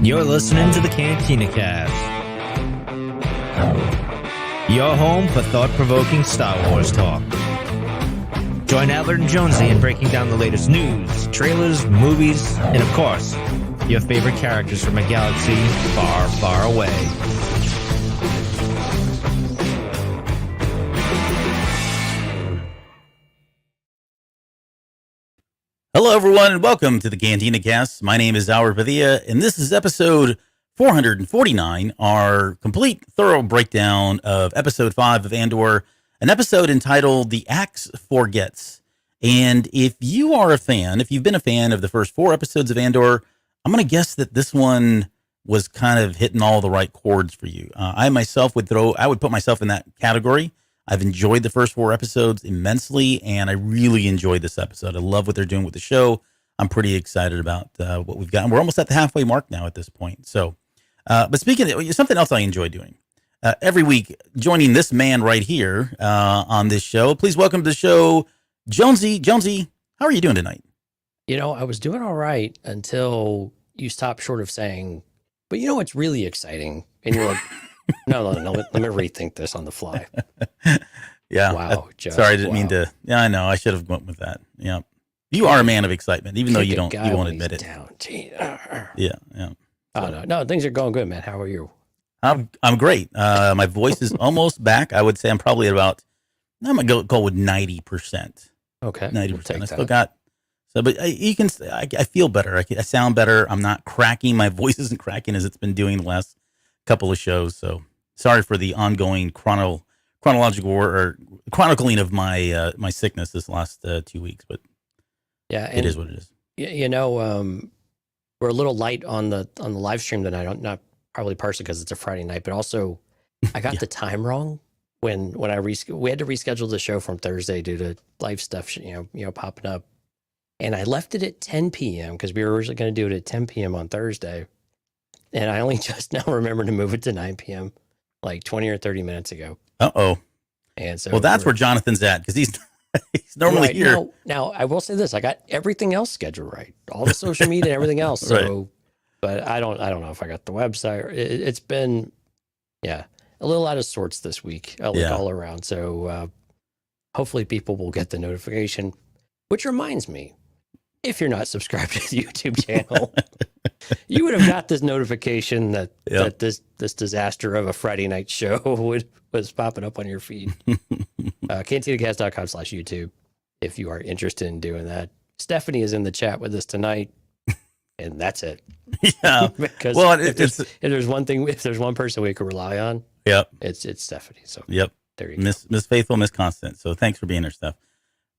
You're listening to the Cantina Cast, your home for thought-provoking Star Wars talk. Join Adler and Jonesy in breaking down the latest news, trailers, movies, and of course, your favorite characters from a galaxy far, far away. Hello, everyone, and welcome to the Cantina Cast. My name is Howard Padilla, and this is episode 449, our complete, thorough breakdown of episode 5 of Andor, an episode entitled The Axe Forgets. And if you are a fan, if you've been a fan of the first 4 episodes of Andor, I'm going to guess that this one was kind of hitting all the right chords for you. I myself would put myself in that category. I've enjoyed the first 4 episodes immensely, and I really enjoyed this episode. I love what they're doing with the show. I'm pretty excited about what we've got. And we're almost at the halfway mark now at this point. So, but speaking of something else I enjoy doing, every week, joining this man right here on this show, please welcome to the show, Jonesy. Jonesy, how are you doing tonight? You know, I was doing all right until you stopped short of saying, but you know what's really exciting? And you're like, no, let me rethink this on the fly. Yeah. Wow. Sorry, I didn't mean to. Yeah, I know. I should have went with that. Yeah. You are a man of excitement, even though you won't admit it. Yeah. Oh, no, things are going good, man. How are you? I'm great. My voice is almost back. I would say I'm probably at about, I'm going to go with 90%. Okay. 90%. I still got, so, but I feel better. I sound better. I'm not cracking. My voice isn't cracking as it's been doing the last couple of shows. So sorry for the ongoing chronological or chronicling of my my sickness this last 2 weeks, but yeah, it is what it is. You know, we're a little light on the live stream tonight. Not probably partially because it's a Friday night, but also I got the time wrong when we had to reschedule the show from Thursday due to life stuff, you know, popping up, and I left it at 10 p.m. because we were originally going to do it at 10 p.m. on Thursday. And I only just now remember to move it to 9 p.m. like 20 or 30 minutes ago. Uh-oh. And so, well, that's where Jonathan's at because he's normally right, here. Now, I will say this: I got everything else scheduled right, all the social media and everything else. So, right. But I don't know if I got the website. It's been, a little out of sorts this week, all around. So, hopefully, people will get the notification. Which reminds me, if you're not subscribed to the YouTube channel, you would have got this notification that this disaster of a Friday night show was popping up on your feed. CantinaCast.com/YouTube if you are interested in doing that. Stephanie is in the chat with us tonight, and that's it. Yeah. Because if there's one person we could rely on, it's Stephanie. So there you go. Miss Faithful, Miss Constant. So thanks for being here, Steph.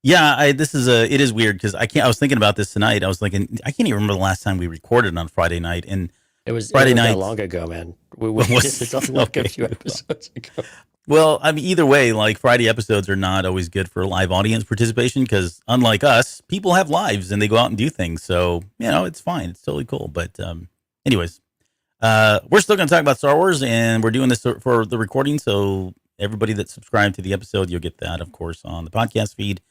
Yeah, it is weird because I was thinking about this tonight. I was thinking, I can't even remember the last time we recorded on Friday night. And it was Friday night long ago, man. We did this on a few episodes ago. Well, I mean, either way, like Friday episodes are not always good for live audience participation because unlike us, people have lives and they go out and do things. So, it's fine. It's totally cool. But anyways, we're still going to talk about Star Wars and we're doing this for the recording. So everybody that's subscribed to the episode, you'll get that, of course, on the podcast feed.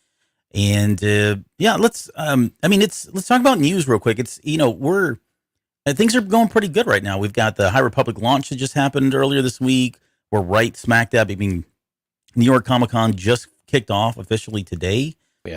And let's talk about news real quick. It's things are going pretty good right now. We've got the High Republic launch that just happened earlier this week. We're right smack dab. I mean, New York Comic-Con just kicked off officially today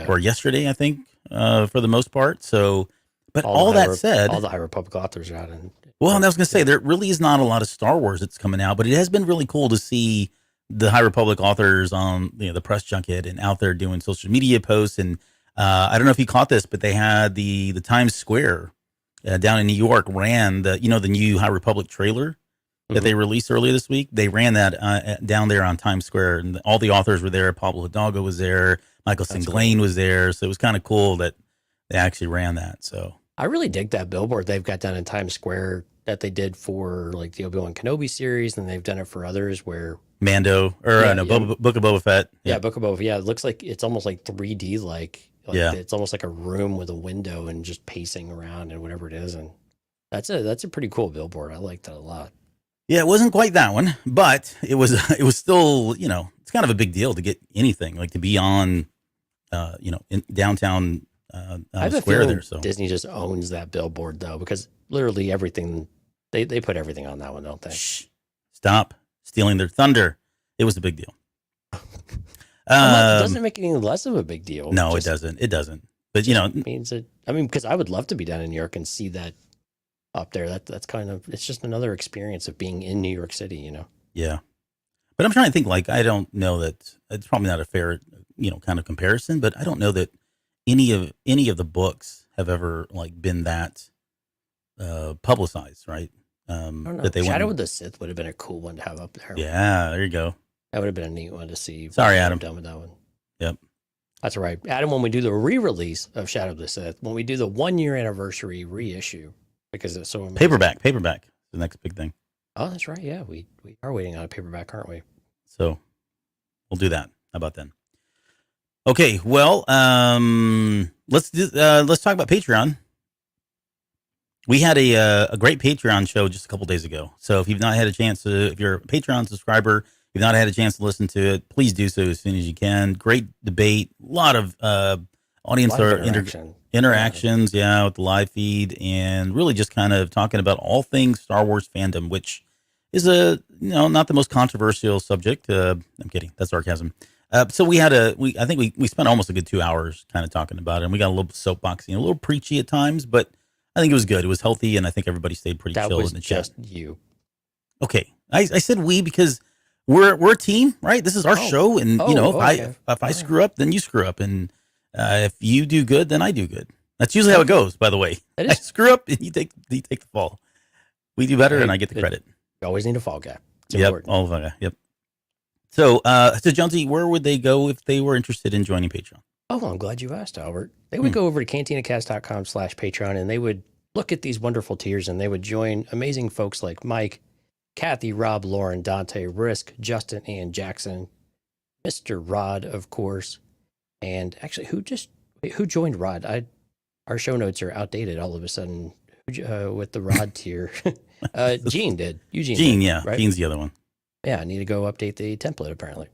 or yesterday, I think, for the most part. So, but all that said, all the High Republic authors are out. And I was going to say there really is not a lot of Star Wars that's coming out, but it has been really cool to see the High Republic authors on the press junket and out there doing social media posts. And I don't know if you caught this, but they had the Times Square down in New York ran the new High Republic trailer that they released earlier this week. They ran that down there on Times Square, and all the authors were there. Pablo Hidalgo was there. Michael Singlain was there. So it was kind of cool that they actually ran that. So I really dig that billboard they've got down in Times Square that they did for like the Obi-Wan Kenobi series, and they've done it for others where Mando Book of Boba Fett. Yeah, Book of Boba. Yeah, it looks like it's almost like 3D, like it's almost like a room with a window and just pacing around and whatever it is, and that's a pretty cool billboard. I like that a lot. Yeah, it wasn't quite that one, but it was still, it's kind of a big deal to get anything, like to be on, in downtown I have a square feeling there. So Disney just owns that billboard though, because literally everything they put everything on that one, don't they? shh, stop stealing their thunder. It was a big deal. It doesn't make it any less of a big deal. No, it doesn't. It doesn't. But you know, means it. I mean, because I would love to be down in New York and see that up there. That's kind of, it's just another experience of being in New York City, you know? yeah. But I'm trying to think, like, I don't know that it's probably not a fair, kind of comparison, but I don't know that any of the books have ever like been that publicized, right? I don't know. That they Shadow of the Sith would have been a cool one to have up there. Yeah, there you go. That would have been a neat one to see. Sorry, Adam. I'm done with that one. Yep. That's all right. Adam, when we do the re-release of Shadow of the Sith, when we do the 1 year anniversary reissue, because it's so amazing. Paperback, the next big thing. Oh, that's right. Yeah, we are waiting on a paperback, aren't we? So we'll do that. How about then? Okay, well, let's talk about Patreon. We had a great Patreon show just a couple days ago. So if you've not had a chance to, if you're a Patreon subscriber, you've not had a chance to listen to it, please do so as soon as you can. Great debate, a lot of audience interactions, yeah, with the live feed, and really just kind of talking about all things Star Wars fandom, which is not the most controversial subject. I'm kidding, that's sarcasm. So I think we spent almost a good 2 hours kind of talking about it, and we got a little soapboxy, a little preachy at times, but I think it was good. It was healthy, and I think everybody stayed pretty chill in the chat. That was just you. Okay, I said we because we're a team, right? This is our show, and if I screw up, then you screw up, and if you do good, then I do good. That's usually how it goes. By the way, I screw up, and you take the fall. We do better, and I get the credit. You always need a fall guy. It's yep, important. all of that. Yep. So Jonesy, where would they go if they were interested in joining Patreon? Oh, I'm glad you asked, Albert. They would go over to cantinacast.com/Patreon, and they would look at these wonderful tiers, and they would join amazing folks like Mike, Kathy, Rob, Lauren, Dante, Risk, Justin, and Jackson, Mr. Rod, of course, and actually, who joined Rod? Our show notes are outdated all of a sudden with the Rod tier. Gene did. Eugene Gene, did, yeah. right? Gene's the other one. Yeah, I need to go update the template, apparently.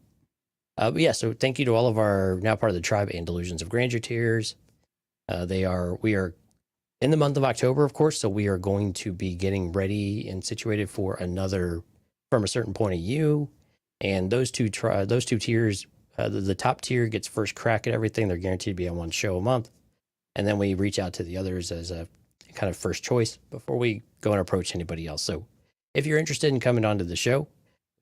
But yeah, so thank you to all of our now part of the Tribe and Delusions of Grandeur tiers. We are in the month of October, of course, so we are going to be getting ready and situated for another From a Certain Point of View. And those two tiers, the top tier gets first crack at everything. They're guaranteed to be on one show a month. And then we reach out to the others as a kind of first choice before we go and approach anybody else. So if you're interested in coming onto the show,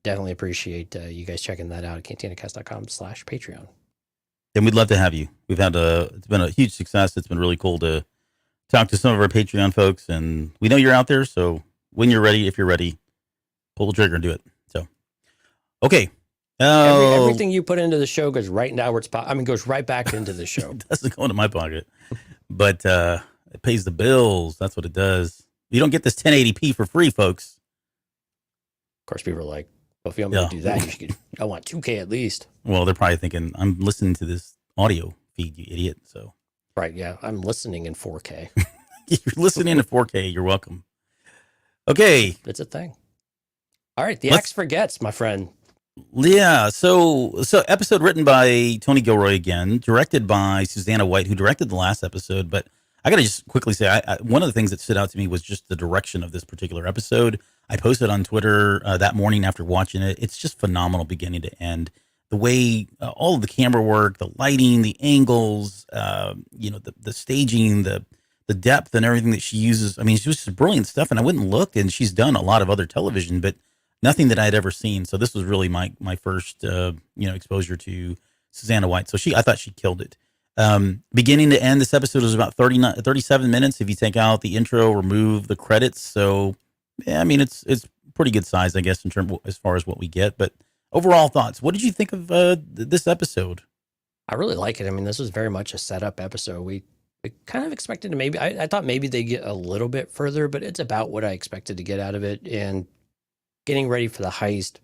definitely appreciate you guys checking that out at cantinacast.com/Patreon. And we'd love to have you. It's been a huge success. It's been really cool to talk to some of our Patreon folks, and we know you're out there. So when you're ready, if you're ready, pull the trigger and do it. So, okay. Everything you put into the show goes right into Howard's pocket. Goes right back into the show. It doesn't go into my pocket, but it pays the bills. That's what it does. You don't get this 1080p for free, folks. Of course, people are like, well, if you want me to do that, you should I want 2K at least. Well, they're probably thinking, I'm listening to this audio feed, you idiot. So, right, yeah, I'm listening in 4K. You're listening in 4K. You're welcome. Okay. It's a thing. All right, the Axe Forgets, my friend. Yeah, so episode written by Tony Gilroy again, directed by Susanna White, who directed the last episode. But I got to just quickly say, one of the things that stood out to me was just the direction of this particular episode. I posted on Twitter that morning after watching it. It's just phenomenal beginning to end. The way all of the camera work, the lighting, the angles, the staging, the depth and everything that she uses. I mean, she was just brilliant stuff. And I wouldn't look, and she's done a lot of other television, but nothing that I had ever seen. So this was really my first, exposure to Susanna White. So I thought she killed it. Beginning to end, this episode was about 37 minutes. If you take out the intro, remove the credits. So, yeah, I mean, it's pretty good size, I guess, as far as what we get. But overall thoughts, what did you think of this episode? I really like it. I mean, this was very much a setup episode. We kind of expected to I thought maybe they get a little bit further, but it's about what I expected to get out of it. And getting ready for the heist,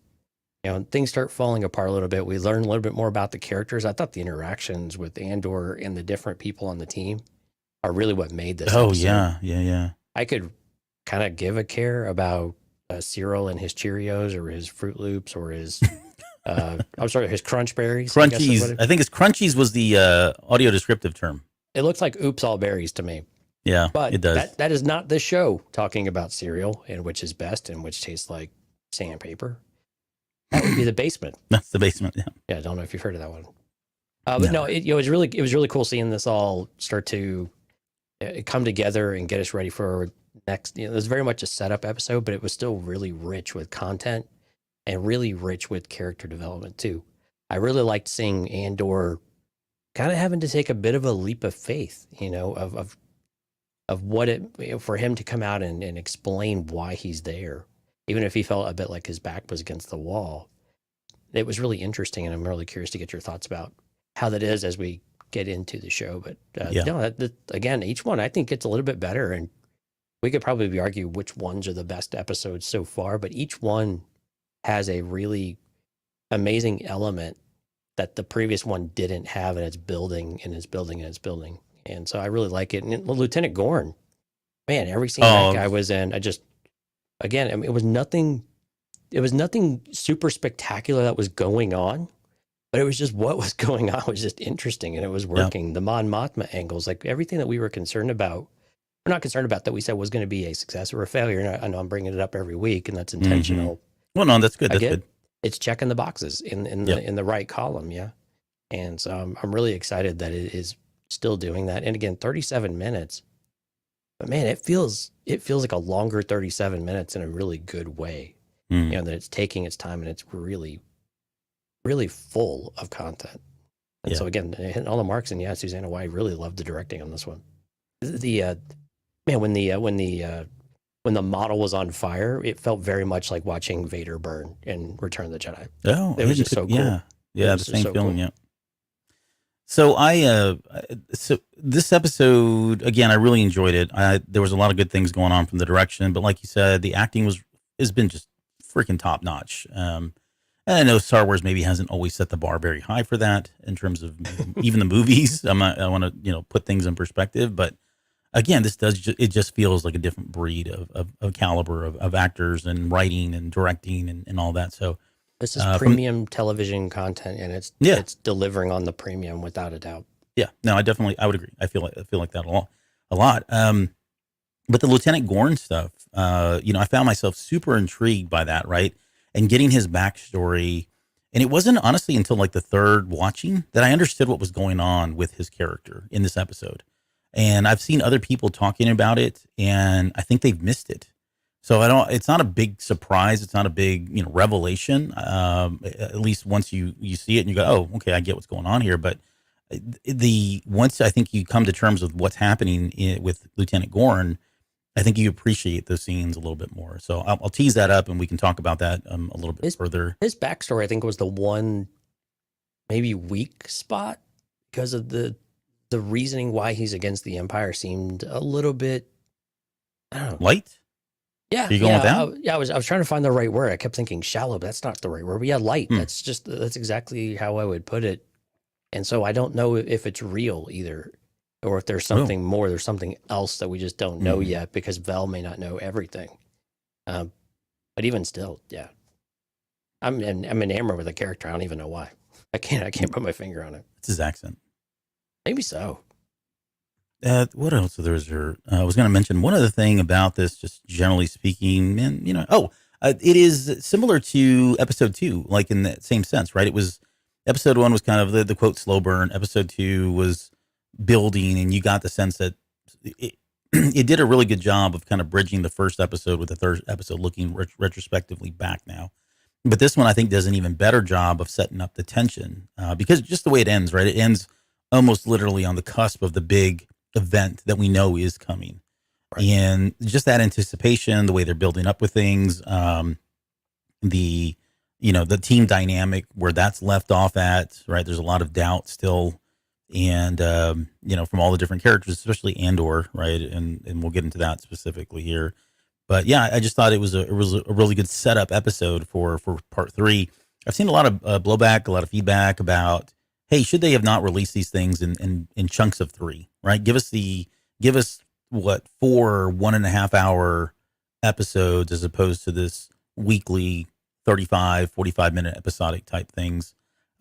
things start falling apart a little bit. We learn a little bit more about the characters. I thought the interactions with Andor and the different people on the team are really what made this episode. Yeah. I could kind of give a care about Cyril and his Cheerios or his Fruit Loops or his, his Crunch Berries. Crunchies. I think it's Crunchies was the audio descriptive term. It looks like oops all berries to me. Yeah, But it does. that is not this show talking about cereal and which is best and which tastes like sandpaper. That would be The Basement. That's The Basement. Yeah. Yeah, I don't know if you've heard of that one. But no, it was really cool seeing this all start to come together and get us ready for next. It was very much a setup episode, but it was still really rich with content and really rich with character development too. I really liked seeing Andor kind of having to take a bit of a leap of faith, of what it for him to come out and explain why he's there, even if he felt a bit like his back was against the wall. It was really interesting, and I'm really curious to get your thoughts about how that is as we get into the show. But again, each one I think gets a little bit better, and we could probably argue which ones are the best episodes so far. But each one has a really amazing element that the previous one didn't have, and it's building and it's building and it's building. And so I really like it. And Lieutenant Gorn, man, every scene that guy was in, it was nothing super spectacular that was going on, but it was just what was going on was just interesting, and it was working. Yep. The Mon Mothma angles, like everything that we were concerned about, we're not concerned about, that we said was going to be a success or a failure. And I know I'm bringing it up every week, and that's intentional. Mm-hmm. Well, no, that's good. That's good. It's checking the boxes in the right column, yeah. And so I'm really excited that it is still doing that. And again, 37 minutes, but man, it feels like a longer 37 minutes in a really good way. That it's taking its time and it's really, really full of content. And so again, hitting all the marks. And yeah, Susanna White really loved the directing on this one. When the model was on fire, it felt very much like watching Vader burn in Return of the Jedi. Oh, it was just so cool. Yeah, the same feeling. Cool. Yeah. So so this episode again, I really enjoyed it. There was a lot of good things going on from the direction, but like you said, the acting has been just freaking top notch. And I know Star Wars maybe hasn't always set the bar very high for that in terms of even the movies. I want to put things in perspective, but again, it just feels like a different breed of caliber of actors and writing and directing and all that. So this is premium television content, and it's delivering on the premium without a doubt. Yeah, no, I would agree. I feel like that a lot. But the Lieutenant Gorn stuff, I found myself super intrigued by that, right? And getting his backstory. And it wasn't honestly until like the third watching that I understood what was going on with his character in this episode. And I've seen other people talking about it, and I think they've missed it. So it's not a big surprise. It's not a big, revelation. At least once you see it and you go, oh, okay, I get what's going on here. But once I think you come to terms with what's happening with Lieutenant Gorn, I think you appreciate those scenes a little bit more. So I'll tease that up, and we can talk about that a little bit further. His backstory, I think, was the one maybe weak spot because of the reasoning why he's against the Empire seemed a little bit, I don't know. Light? Yeah. Are you going with that? I was trying to find the right word. I kept thinking shallow, but that's not the right word. But yeah, light. That's exactly how I would put it. And so I don't know if it's real either, or if there's something more, there's something else that we just don't know yet, because Vel may not know everything. But even still, yeah. I'm enamored with the character. I don't even know why. I can't put my finger on it. It's his accent. Maybe so. What else is there? I was going to mention one other thing about this, just generally speaking, and it is similar to episode 2, like in that same sense, right? It was episode 1 was kind of the quote slow burn. Episode 2 was building, and you got the sense that it did a really good job of kind of bridging the first episode with the third episode, looking retrospectively back now. But this one, I think, does an even better job of setting up the tension because just the way it ends, right? It ends almost literally on the cusp of the big event that we know is coming. Right. And just that anticipation, the way they're building up with things, the team dynamic where that's left off at, right? There's a lot of doubt still. And, from all the different characters, especially Andor, right? And we'll get into that specifically here. But yeah, I just thought it was a really good setup episode for part 3. I've seen a lot of blowback, a lot of feedback about, hey, should they have not released these things in chunks of 3, right? Give us 4 1.5 hour episodes as opposed to this weekly 35, 45 minute episodic type things.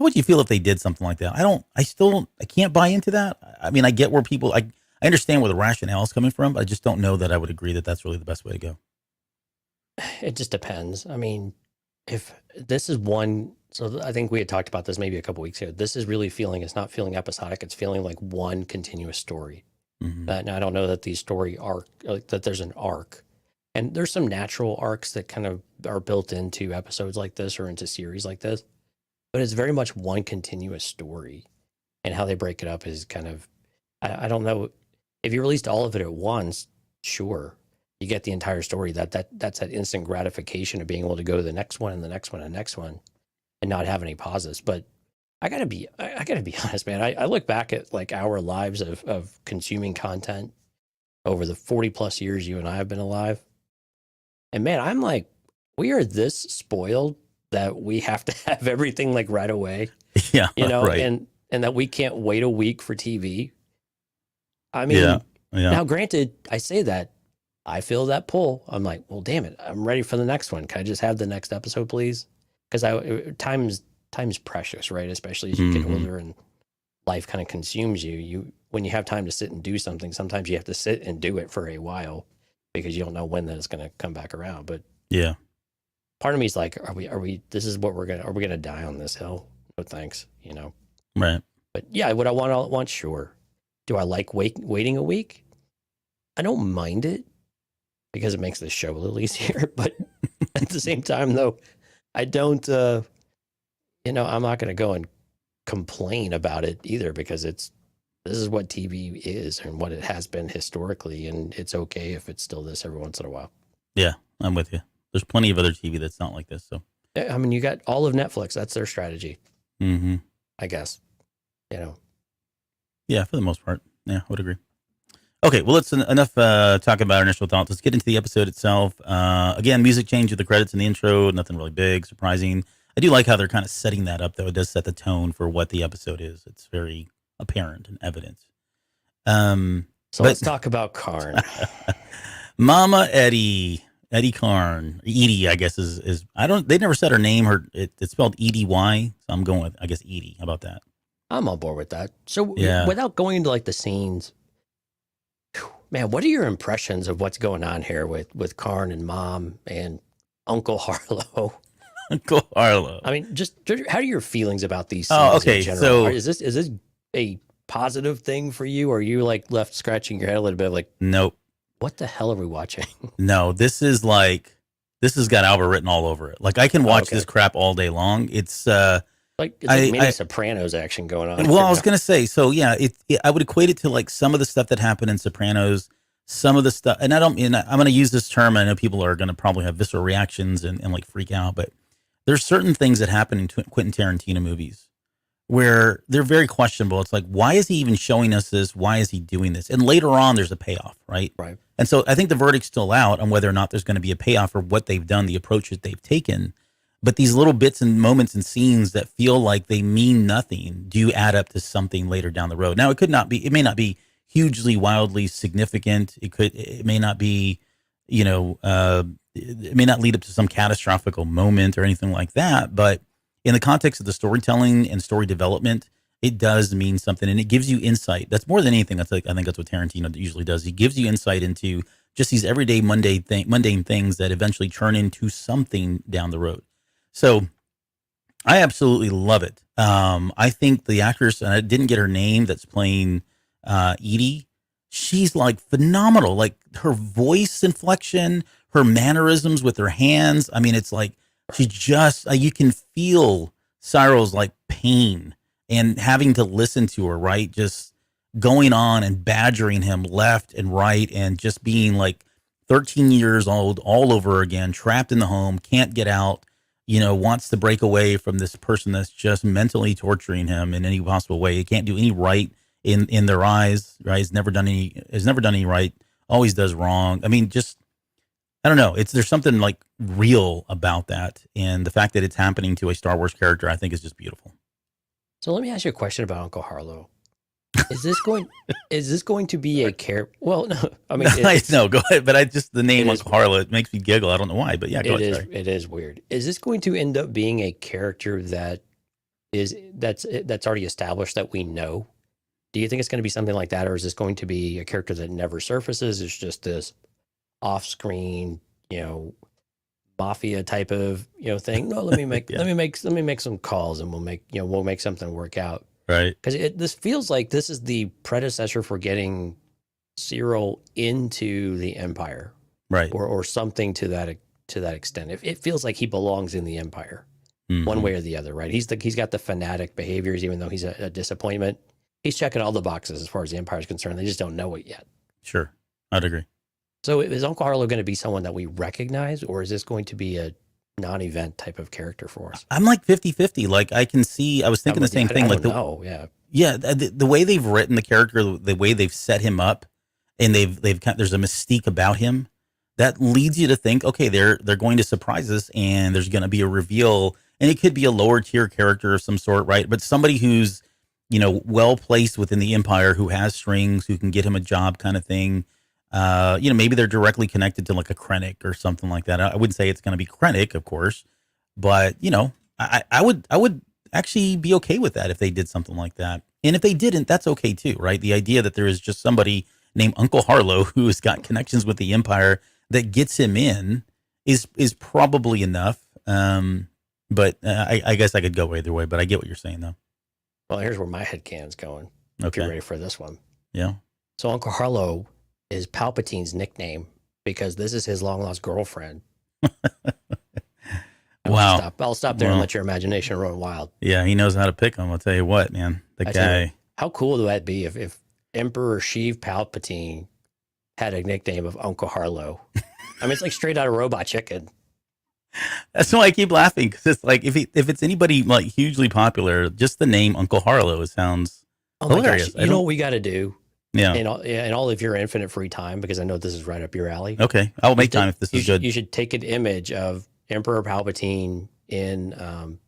How would you feel if they did something like that? I can't buy into that. I mean, I get where I understand where the rationale is coming from, but I just don't know that I would agree that that's really the best way to go. It just depends. I mean, if this is one, so I think we had talked about this maybe a couple weeks ago. This is really it's not feeling episodic. It's feeling like one continuous story. Mm-hmm. And I don't know that these story arc, that there's an arc. And there's some natural arcs that kind of are built into episodes like this or into series like this. But it's very much one continuous story. And how they break it up is kind of, I don't know. If you released all of it at once, sure. You get the entire story. That's that instant gratification of being able to go to the next one and the next one and the next one and not have any pauses. But I gotta be honest, man. I look back at like our lives of consuming content over the 40 plus years you and I have been alive. And man, I'm like, we are this spoiled that we have to have everything like right away. Yeah. You know, right. and that we can't wait a week for TV. I mean, now granted, I say that I feel that pull. I'm like, well, damn it. I'm ready for the next one. Can I just have the next episode, please? Because time's precious, right? Especially as you get older and life kind of consumes you. When you have time to sit and do something, sometimes you have to sit and do it for a while because you don't know when that is going to come back around. But yeah, part of me is like, are we, this is what are we going to die on this hill? No thanks, you know? Right. But yeah, would I want all at once? Sure. Do I like waiting a week? I don't mind it because it makes the show a little easier. But at the same time, though, I don't, I'm not going to go and complain about it either because this is what TV is and what it has been historically. And it's okay if it's still this every once in a while. Yeah, I'm with you. There's plenty of other TV that's not like this. So, I mean, you got all of Netflix. That's their strategy, I guess, Yeah, for the most part. Yeah, I would agree. Okay, well, it's enough talk about our initial thoughts. Let's get into the episode itself. Again, music change with the credits in the intro. Nothing really big, surprising. I do like how they're kind of setting that up, though. It does set the tone for what the episode is. It's very apparent and evident. Let's talk about Karn. Mama Edie Karn, Edie, I guess is they never said her name. It's spelled Edy, so I'm going with, I guess, Edie. How about that? I'm on board with that. So without going into like the scenes, man, what are your impressions of what's going on here with Karn and Mom and Uncle Harlow? Uncle Harlow. I mean, just how are your feelings about these scenes okay, in general? so is this a positive thing for you, or are you like left scratching your head a little bit like, nope. What the hell are we watching? No, this has got Alba written all over it. Like I can watch this crap all day long. It's like mini Sopranos action going on. Well, I was gonna say, so yeah, I would equate it to like some of the stuff that happened in Sopranos, some of the stuff, and I'm gonna use this term. I know people are gonna probably have visceral reactions and like freak out, but there's certain things that happen in Quentin Tarantino movies where they're very questionable. It's like, why is he even showing us this? Why is he doing this? And later on, there's a payoff, right? Right. And so I think the verdict's still out on whether or not there's going to be a payoff for what they've done, the approach that they've taken. But these little bits and moments and scenes that feel like they mean nothing do add up to something later down the road. Now, it may not be hugely, wildly significant. It may not be, it may not lead up to some catastrophic moment or anything like that. But in the context of the storytelling and story development, it does mean something, and it gives you insight. That's more than anything. I think that's what Tarantino usually does. He gives you insight into just these everyday mundane things that eventually turn into something down the road. So I absolutely love it. I think the actress, and I didn't get her name, that's playing Edie, she's like phenomenal. Like her voice inflection, her mannerisms with her hands. I mean, it's like she just, you can feel Cyril's like pain and having to listen to her, right? Just going on and badgering him left and right and just being like 13 years old all over again, trapped in the home, can't get out, wants to break away from this person that's just mentally torturing him in any possible way. He can't do any right in their eyes, right? Has never done any right, always does wrong. I mean, just, I don't know. There's something like real about that. And the fact that it's happening to a Star Wars character, I think is just beautiful. So let me ask you a question about Uncle Harlow. Is this going to be a character? Well, no, I mean, no, go ahead. But the name Uncle Harlow, it makes me giggle. I don't know why, but yeah, go ahead. It is weird. Is this going to end up being a character that that's already established that we know? Do you think it's going to be something like that, or is this going to be a character that never surfaces? It's just this off-screen, mafia type of thing. No, let me make let me make some calls, and we'll make something work out. Right. Because this feels like this is the predecessor for getting Cyril into the Empire, right, or something to that extent. It feels like he belongs in the Empire, one way or the other. Right. He's got the fanatic behaviors, even though he's a disappointment. He's checking all the boxes as far as the Empire is concerned. They just don't know it yet. Sure. I'd agree. So is Uncle Harlow going to be someone that we recognize, or is this going to be a non-event type of character for us? I'm like 50-50. Like I can see, I was thinking the same thing. The way they've written the character, the way they've set him up, and there's a mystique about him that leads you to think, okay, they're going to surprise us, and there's going to be a reveal, and it could be a lower tier character of some sort, right? But somebody who's well placed within the Empire, who has strings, who can get him a job, kind of thing. Maybe they're directly connected to like a Krennic or something like that. I wouldn't say it's going to be Krennic, of course, but I would actually be okay with that if they did something like that. And if they didn't, that's okay too, right? The idea that there is just somebody named Uncle Harlow who has got connections with the Empire that gets him in is probably enough. But I guess I could go either way, but I get what you're saying though. Well, here's where my headcanon's going. Okay. If you're ready for this one. Yeah. So Uncle Harlow is Palpatine's nickname because this is his long-lost girlfriend. Wow. I'll stop there and let your imagination run wild. Yeah, he knows how to pick them. I'll tell you what, man. The guy. How cool would that be if Emperor Sheev Palpatine had a nickname of Uncle Harlow? I mean, it's like straight out of Robot Chicken. That's why I keep laughing, because it's like if it's anybody like hugely popular, just the name Uncle Harlow sounds hilarious. You know what we got to do? Yeah. In all of your infinite free time, because I know this is right up your alley. Okay, I'll make time if this is good. You should take an image of Emperor Palpatine in on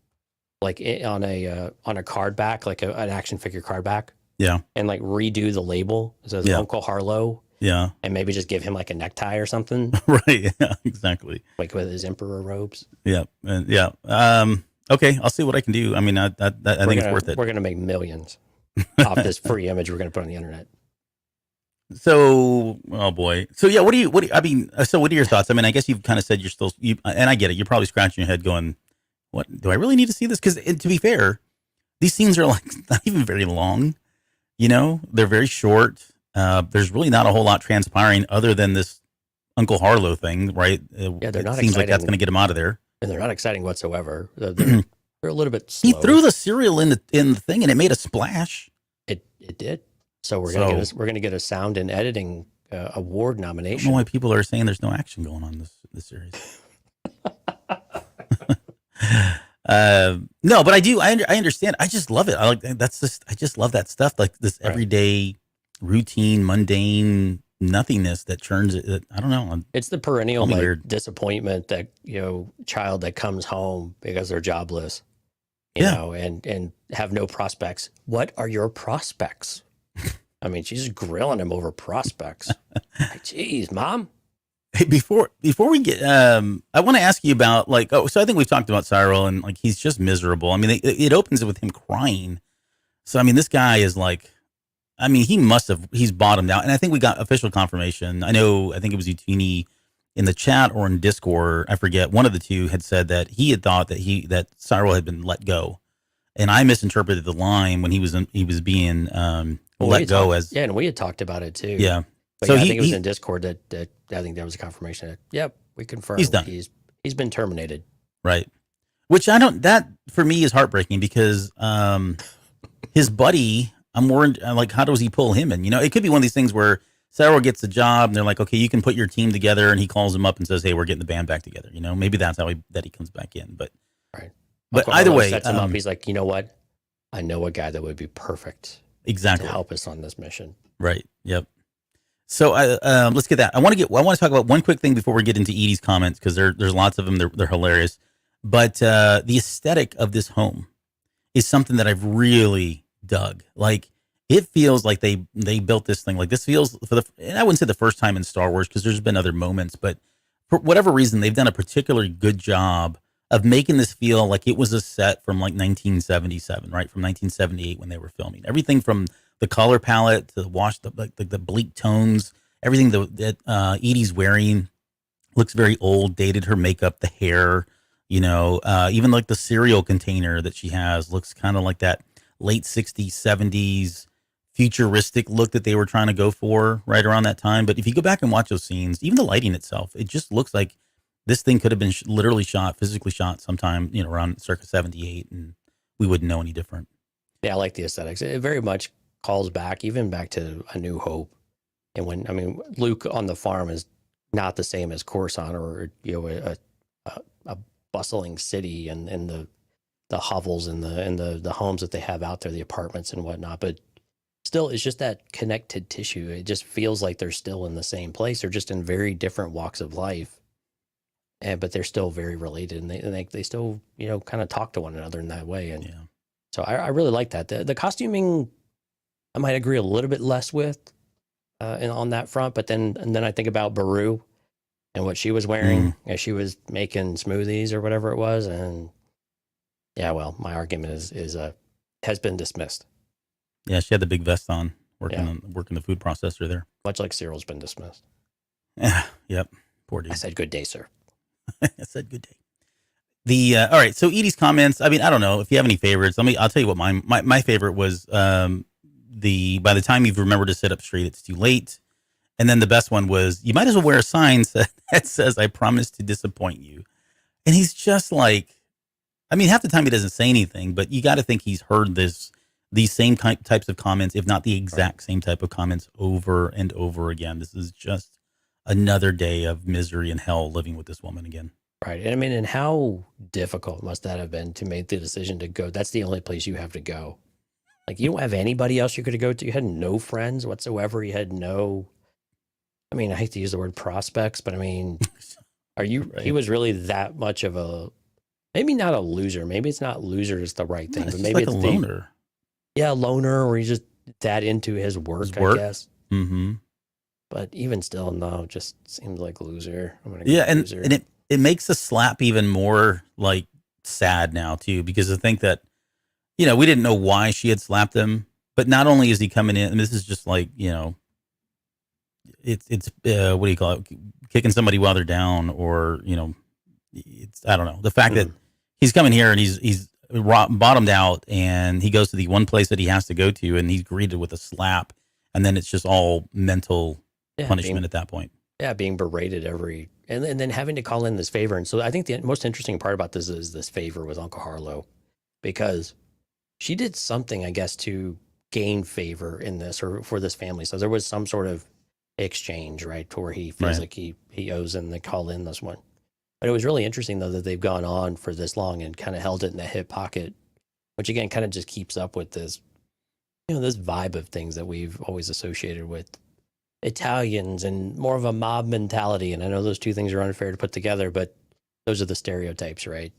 a card back, like an action figure card back. Yeah. And like redo the label. It says Uncle Harlow. Yeah. And maybe just give him like a necktie or something. Right. Yeah, exactly. Like with his emperor robes. Yeah. Yeah. Okay. I'll see what I can do. I mean, I think it's worth it. We're going to make millions off this free image we're going to put on the internet. So, oh boy. So yeah, what are your thoughts? I mean, I guess you've kind of said and I get it. You're probably scratching your head going, what, do I really need to see this? Because to be fair, these scenes are like not even very long, they're very short. There's really not a whole lot transpiring other than this Uncle Harlow thing, right? Yeah, they're not. It seems like that's going to get him out of there, and they're not exciting whatsoever. They're a little bit slow. He threw the cereal in the thing, and it made a splash. It did. So we're gonna get a sound and editing award nomination. I don't know why people are saying there's no action going on in this series. No, but I do. I understand. I just love it. I just love that stuff, like this everyday, routine, mundane nothingness that turns it. I don't know. It's the perennial disappointment that child that comes home because they're jobless, and have no prospects. What are your prospects? I mean, she's grilling him over prospects. Jeez, Mom. Hey, before we get, I want to ask you about so I think we've talked about Cyril and like he's just miserable. I mean, it opens with him crying. So I mean, this guy is like, I mean, he's bottomed out, and I think we got official confirmation. I think it was Utini in the chat or in Discord, I forget. One of the two had said that he had thought that Cyril had been let go, and I misinterpreted the line when he was being let go as and we had talked about it too. Yeah. But so I think it was in Discord that I think there was a confirmation that, yep, we confirmed he's done. He's been terminated. Right. Which that for me is heartbreaking because his buddy, I'm worried, like, how does he pull him in? It could be one of these things where Cyril gets the job and they're like, okay, you can put your team together, and he calls him up and says, hey, we're getting the band back together. Maybe that's how he comes back in. But right. But Uncle either Harlow way, sets him up. He's like, you know what? I know a guy that would be perfect exactly to help us on this mission. Right. Yep. So let's get that. I want to talk about one quick thing before we get into Edie's comments, because there's lots of them. They're hilarious. But the aesthetic of this home is something that I've really dug. Like, it feels like they built this thing. Like, this feels and I wouldn't say the first time in Star Wars, because there's been other moments, but for whatever reason, they've done a particularly good job of making this feel like it was a set from like 1977, right? From 1978 when they were filming. Everything from the color palette to the bleak tones, everything that Edie's wearing looks very old, dated. Her makeup, the hair, even like the cereal container that she has looks kind of like that late 60s, 70s futuristic look that they were trying to go for right around that time. But if you go back and watch those scenes, even the lighting itself, it just looks like this thing could have been physically shot sometime, around circa 78, and we wouldn't know any different. Yeah, I like the aesthetics. It very much calls back, even back to A New Hope. And Luke on the farm is not the same as Coruscant or, a bustling city and the hovels and the homes that they have out there, the apartments and whatnot. But still, it's just that connected tissue. It just feels like they're still in the same place. They're just in very different walks of life. But they're still very related, and they still, kind of talk to one another in that way. And so I really like that. The costuming, I might agree a little bit less with on that front, but then I think about Beru and what she was wearing as she was making smoothies or whatever it was. And my argument has been dismissed. Yeah, she had the big vest on, working the food processor there. Much like Cyril's been dismissed. Yeah, yep. Poor dude. I said, good day, sir. I said, good day. All right. So Edie's comments, I don't know if you have any favorites. I'll tell you what my favorite was, by the time you've remembered to sit up straight, it's too late. And then the best one was, you might as well wear a sign that says, I promise to disappoint you. And he's just like, half the time he doesn't say anything, but you got to think he's heard these same types of comments, if not the exact same type of comments over and over again. This is just another day of misery and hell living with this woman again. Right. And how difficult must that have been to make the decision to go? That's the only place you have to go. Like, you don't have anybody else you could go to. You had no friends whatsoever. You had no, I hate to use the word prospects, but are you, right. He was really that much of maybe not a loser. Maybe it's not loser is the right thing, but maybe like it's a loner. A loner, or he's just that into his work. I guess. Mm-hmm. But even still, no, just seems like loser. Loser. And it makes the slap even more like sad now too, because I think that, we didn't know why she had slapped him, but not only is he coming in, and this is just like, it's what do you call it? Kicking somebody while they're down, or, it's, I don't know. The fact that he's coming here and he's bottomed out, and he goes to the one place that he has to go to, and he's greeted with a slap, and then it's just all mental punishment at that point. Yeah, being berated and then having to call in this favor. And so I think the most interesting part about this is this favor with Uncle Harlow, because she did something, I guess, to gain favor in this, or for this family. So there was some sort of exchange, right, to where he feels like he owes them to call in this one. But it was really interesting, though, that they've gone on for this long and kind of held it in the hip pocket, which again kind of just keeps up with this, this vibe of things that we've always associated with Italians and more of a mob mentality. And I know those two things are unfair to put together, but those are the stereotypes, right?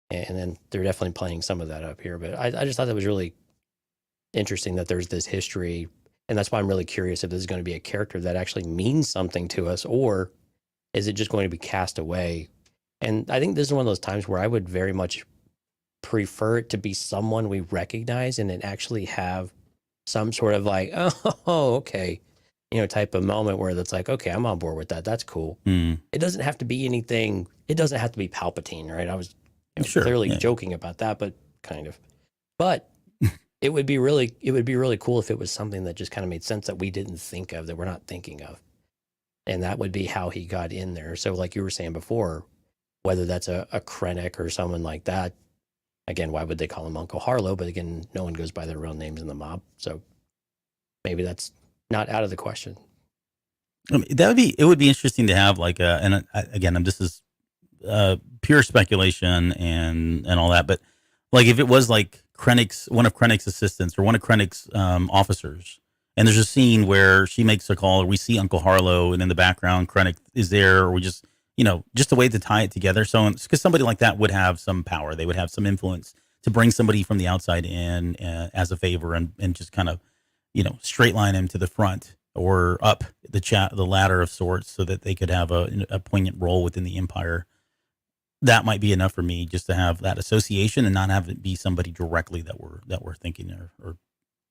And then they're definitely playing some of that up here. But I just thought that was really interesting that there's this history. And that's why I'm really curious if this is going to be a character that actually means something to us, or is it just going to be cast away? And I think this is one of those times where I would very much prefer it to be someone we recognize and then actually have some sort of like, oh, okay, type of moment where that's like, okay, I'm on board with that. That's cool. It doesn't have to be anything. It doesn't have to be Palpatine, right? I was clearly joking about that, but kind of. But it would be really cool if it was something that just kind of made sense that we didn't think of, that we're not thinking of. And that would be how he got in there. So like you were saying before, whether that's a Krennic or someone like that, again, why would they call him Uncle Harlow? But again, no one goes by their real names in the mob. So maybe that's not out of the question. It would be interesting to have like this is pure speculation and all that, but like if it was like one of Krennic's assistants or one of Krennic's officers, and there's a scene where she makes a call, or we see Uncle Harlow, and in the background Krennic is there, or we just a way to tie it together. So because somebody like that would have some power, they would have some influence to bring somebody from the outside in as a favor, and just kind of straight line him to the front or up the ladder of sorts, so that they could have a poignant role within the Empire. that might be enough for me just to have that association and not have it be somebody directly that we're thinking or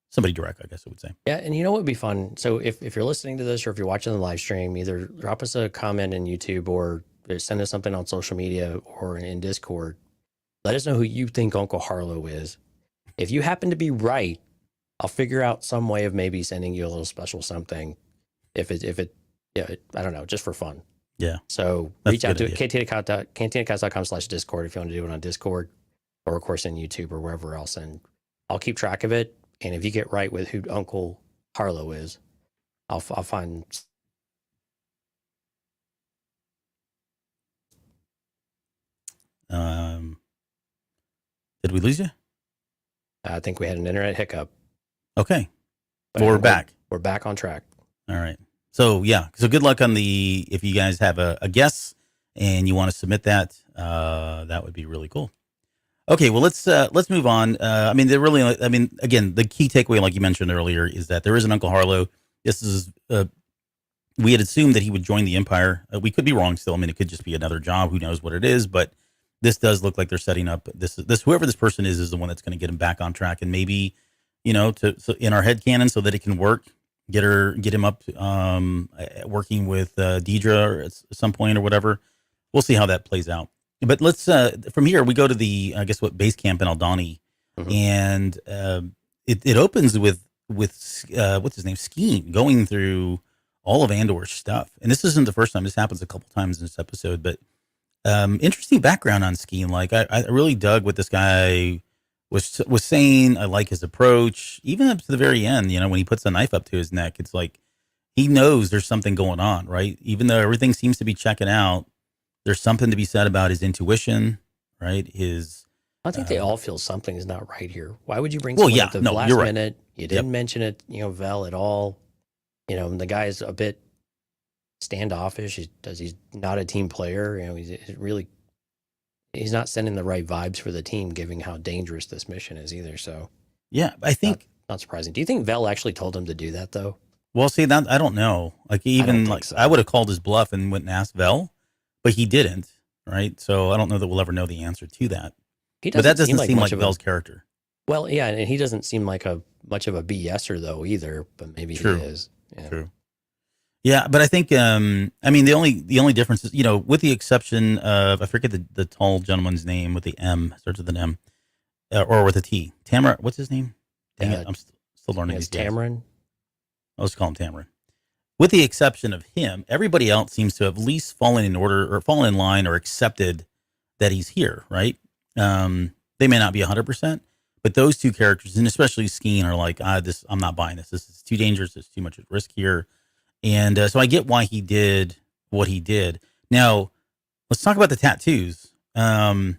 somebody direct, I guess I would say. Yeah, and you know what would be fun? So if you're listening to this or if you're watching the live stream, either drop us a comment in YouTube or send us something on social media or in Discord. Let us know who you think Uncle Harlow is. If you happen to be right, I'll figure out some way of maybe sending you a little special something. If it, I don't know, just for fun. Yeah. So reach out to cantinacast.com/Discord if you want to do it on Discord or of course in YouTube or wherever else. And I'll keep track of it. And if you get right with who Uncle Harlow is, I'll find. Did we lose you? I think we had an internet hiccup. Okay. Well, we're back. We're back on track. All right. So yeah. So good luck on if you guys have a guess and you want to submit that, that would be really cool. Okay. Well, let's move on. Again, the key takeaway, like you mentioned earlier, is that there is an Uncle Harlow. This is, we had assumed that he would join the Empire. We could be wrong still. I mean, it could just be another job. Who knows what it is, but this does look like they're setting up this whoever this person is the one that's going to get him back on track and maybe, so in our head canon so that it can work, get him up, working with Deidre at some point or whatever. We'll see how that plays out. But let's, from here, we go to the, base camp in Aldhani. Mm-hmm. And it opens with what's his name? Skeen going through all of Andor's stuff. And this isn't the first time. This happens a couple times in this episode, but interesting background on Skeen. Like I really dug what this guy was saying. I like his approach, even up to the very end, when he puts the knife up to his neck, it's like he knows there's something going on, right? Even though everything seems to be checking out, there's something to be said about his intuition, right? I think they all feel something is not right here. Why would you bring someone at the last minute? You didn't mention it, Vel at all. The guy's a bit standoffish. He's not a team player. He's not sending the right vibes for the team, given how dangerous this mission is either. So yeah, I think not surprising. Do you think Vel actually told him to do that though? Well, see, that I don't know. Like I would have called his bluff and went and asked Vel, but he didn't. Right. So I don't know that we'll ever know the answer to that. But that doesn't seem like Vel's character. Well, yeah, and he doesn't seem like much of a BSer though either. But maybe he is. Yeah. True. Yeah, but I think the only difference is with the exception of I forget the tall gentleman's name with the M, starts with an M, or with a T. Tamara, what's his name? Dang it, I'm still learning. It's Tamarin. I'll just call him Tamarin. With the exception of him, everybody else seems to have at least fallen in order or fallen in line or accepted that he's here. Right? They may not be 100%, but those two characters, and especially Skeen, are like, I'm not buying this. This is too dangerous. There's too much at risk here. And so I get why he did what he did. Now, let's talk about the tattoos. I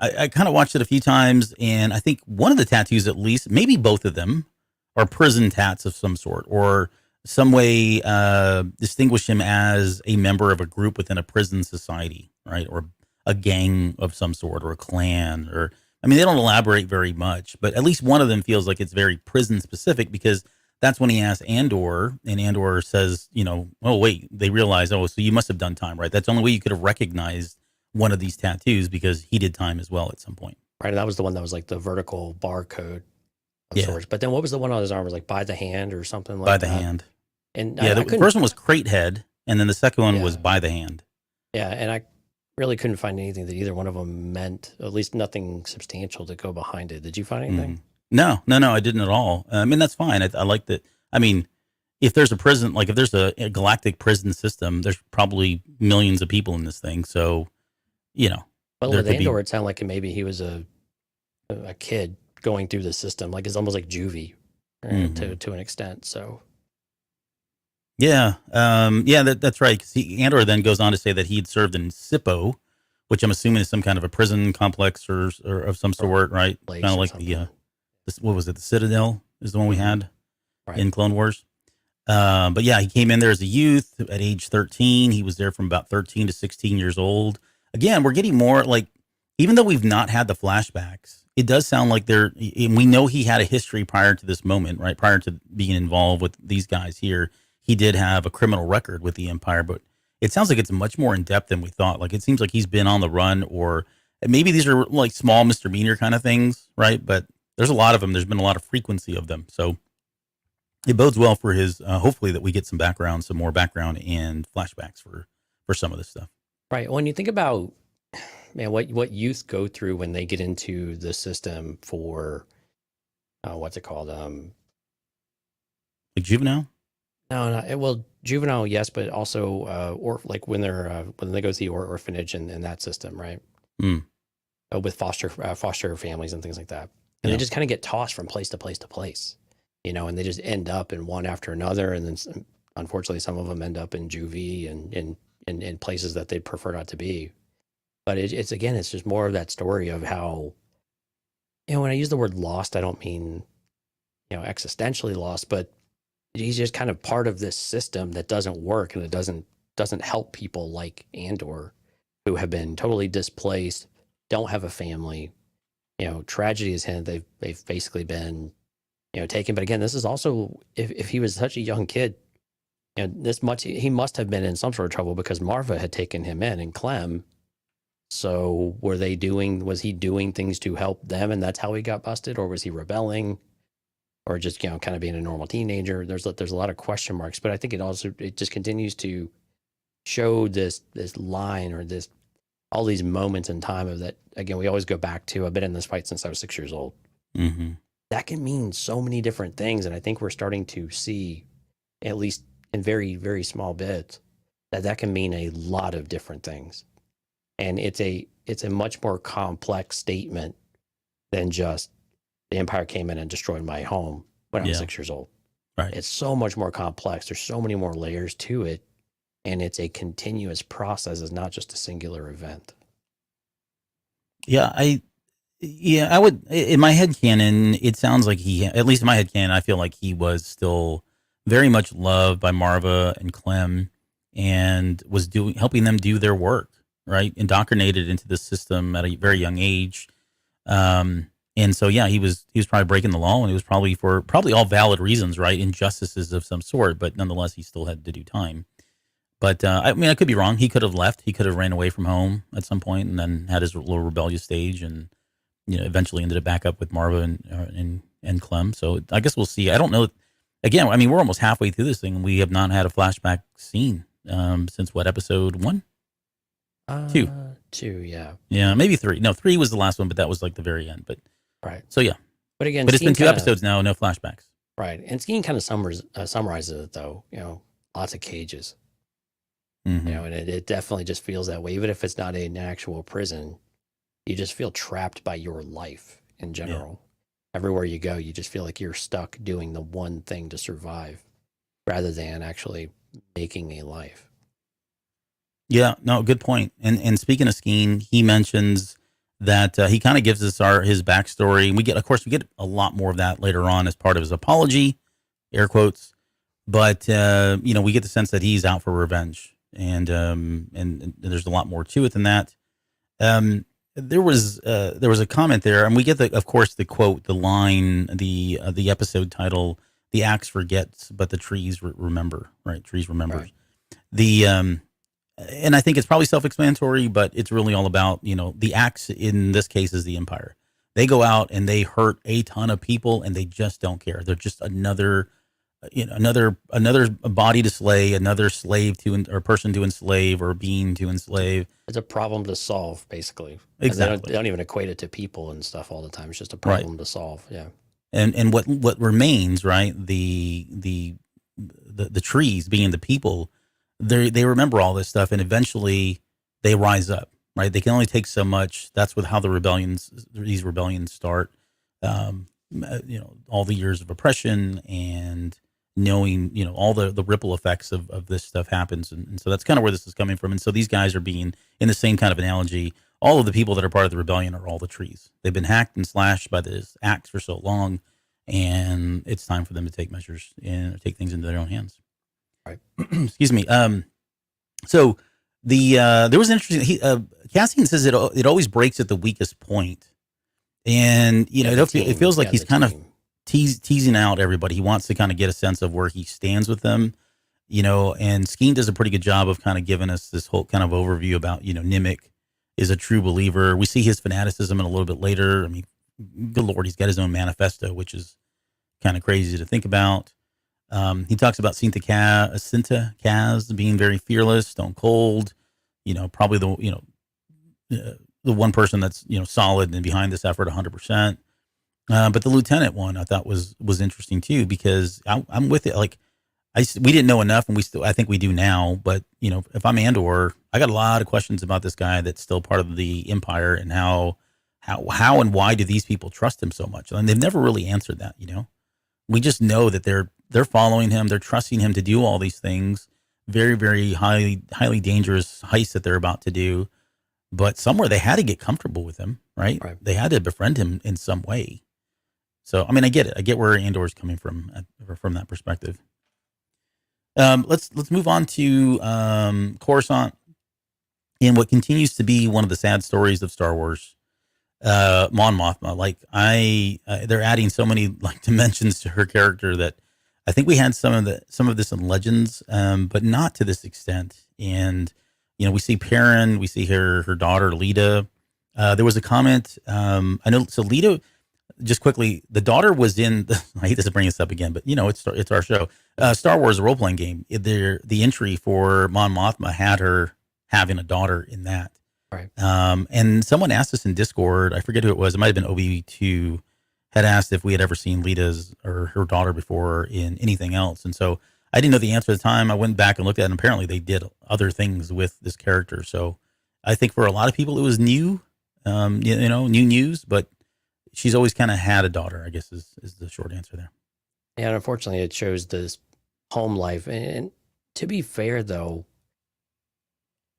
kind of watched it a few times, and I think one of the tattoos, at least, maybe both of them, are prison tats of some sort, or some way distinguish him as a member of a group within a prison society, right? Or a gang of some sort, or a clan, they don't elaborate very much, but at least one of them feels like it's very prison specific because that's when he asks Andor, and Andor says, oh, wait, they realize, so you must have done time, right? That's the only way you could have recognized one of these tattoos because he did time as well at some point. Right, and that was the one that was like the vertical barcode of sorts. But then what was the one on his arm? Was like by the hand or something like that? By the hand. And the first one was crate head, and then the second one was by the hand. Yeah, and I really couldn't find anything that either one of them meant, at least nothing substantial to go behind it. Did you find anything? No, I didn't at all. That's fine. I like that. If there's a prison, like if there's a galactic prison system, there's probably millions of people in this thing. So, Well, with Andor, it sounded like maybe he was a kid going through the system. Like it's almost like juvie to an extent. So. Yeah. That's right. Because Andor then goes on to say that he had served in Sippo, which I'm assuming is some kind of a prison complex or of some sort, right? Kind of like what was it? The Citadel is the one we had in Clone Wars. But yeah, he came in there as a youth at age 13. He was there from about 13 to 16 years old. Again, we're getting more like, even though we've not had the flashbacks, it does sound like we know he had a history prior to this moment, right? Prior to being involved with these guys here, he did have a criminal record with the Empire, but it sounds like it's much more in depth than we thought. Like it seems like he's been on the run, or maybe these are like small misdemeanor kind of things, right? But there's a lot of them. There's been a lot of frequency of them, so it bodes well for his. Hopefully, that we get some more background and flashbacks for some of this stuff. Right. When you think about, man, what youth go through when they get into the system for, what's it called? Like juvenile. No, well, juvenile, yes, but also, or like when they go to the orphanage and that system, right? Mm. With foster families and things like that, and they just kind of get tossed from place to place to place, and they just end up in one after another, and then unfortunately some of them end up in juvie and in places that they'd prefer not to be. But it's just more of that story of how, when I use the word lost, I don't mean existentially lost, but he's just kind of part of this system that doesn't work, and it doesn't help people like Andor, who have been totally displaced, don't have a family. Tragedy has hit. They've basically been taken. But again, this is also, if he was such a young kid, he must have been in some sort of trouble because Marva had taken him in and Clem. So was he doing things to help them, and that's how he got busted, or was he rebelling? Or just kind of being a normal teenager? There's a lot of question marks, but I think it just continues to show this line, or all these moments in time of that. Again, we always go back to, I've been in this fight since I was 6 years old. Mm-hmm. That can mean so many different things, and I think we're starting to see, at least in very, very small bits, that can mean a lot of different things, and it's a much more complex statement than just the Empire came in and destroyed my home when I was 6 years old. Right. It's so much more complex. There's so many more layers to it. And it's a continuous process. It's not just a singular event. Yeah, I would, in my head canon, it sounds like at least in my head canon, I feel like he was still very much loved by Marva and Clem, and was helping them do their work, right? Indoctrinated into the system at a very young age. And so, he was probably breaking the law, and it was probably for all valid reasons, right? Injustices of some sort, but nonetheless, he still had to do time. But I mean, I could be wrong. He could have left. He could have ran away from home at some point, and then had his little rebellious stage, and eventually ended up back up with Marva and Clem. So I guess we'll see. I don't know. Again, I mean, we're almost halfway through this thing, and we have not had a flashback scene since what, episode 1? 2. 2, yeah. Yeah, maybe 3. No, 3 was the last one, but that was like the very end. But right. So yeah. But again, it's been 2 episodes now, no flashbacks. Right, and Skeen kind of summarizes it though. Lots of cages. Mm-hmm. And it definitely just feels that way. Even if it's not an actual prison, you just feel trapped by your life in general. Yeah. Everywhere you go, you just feel like you're stuck doing the one thing to survive, rather than actually making a life. Yeah, no, good point. And speaking of Skeen, he mentions that he kind of gives us his backstory. We get a lot more of that later on as part of his apology, air quotes. But we get the sense that he's out for revenge, and there's a lot more to it than that. There was a comment there, and we get the quote, the line, the episode title: "The axe forgets, but the trees remember." Right, trees remember. Right. And I think it's probably self-explanatory, but it's really all about, the axe in this case is the Empire. They go out and they hurt a ton of people, and they just don't care. They're just another body to slay, another slave or person to enslave, or being to enslave. It's a problem to solve, basically. Exactly. They don't even equate it to people and stuff all the time. It's just a problem to solve. Yeah. And what remains, right? The trees being the people. They remember all this stuff, and eventually they rise up, right? They can only take so much. That's how these rebellions start. All the years of oppression and knowing, all the ripple effects of this stuff happens. And so that's kind of where this is coming from. And so these guys are being, in the same kind of analogy, all of the people that are part of the rebellion are all the trees. They've been hacked and slashed by this axe for so long, and it's time for them to take measures and take things into their own hands. Right. Excuse me. So there was an interesting. Cassian says it always breaks at the weakest point, and it feels like he's kind of teasing out everybody. He wants to kind of get a sense of where he stands with them. And Skeen does a pretty good job of kind of giving us this whole kind of overview about, Nimic is a true believer. We see his fanaticism in a little bit later. I mean, good Lord, he's got his own manifesto, which is kind of crazy to think about. He talks about Cinta Kaz being very fearless, stone cold, probably the one person that's, solid and behind this effort 100%. But the lieutenant one I thought was interesting too, because I'm with it. Like we didn't know enough, and I think we do now. But if I'm Andor, I got a lot of questions about this guy that's still part of the Empire, and how and why do these people trust him so much? And they've never really answered that. We just know that they're following him, they're trusting him to do all these things, very, very highly dangerous heists that they're about to do. But somewhere they had to get comfortable with him, right? They had to befriend him in some way. So, I mean, I get it. I get where Andor's coming from that perspective. Let's move on to Coruscant, and what continues to be one of the sad stories of Star Wars. Mon Mothma, they're adding so many dimensions to her character that I think we had some of this in Legends, but not to this extent. And we see Perrin, we see her daughter Lita. There was a comment. I know. So Lita, just quickly, the daughter was in. I hate to bring this up again, but it's our show. Star Wars role playing game. The entry for Mon Mothma had her having a daughter in that. Right. And someone asked us in Discord. I forget who it was. It might have been OB2. Had asked if we had ever seen Lita's or her daughter before in anything else, and so I didn't know the answer at the time. I went back and looked at it, and apparently they did other things with this character. So I think for a lot of people it was new, new news, but she's always kind of had a daughter, I guess is the short answer there. Yeah, and unfortunately it shows this home life. And to be fair though,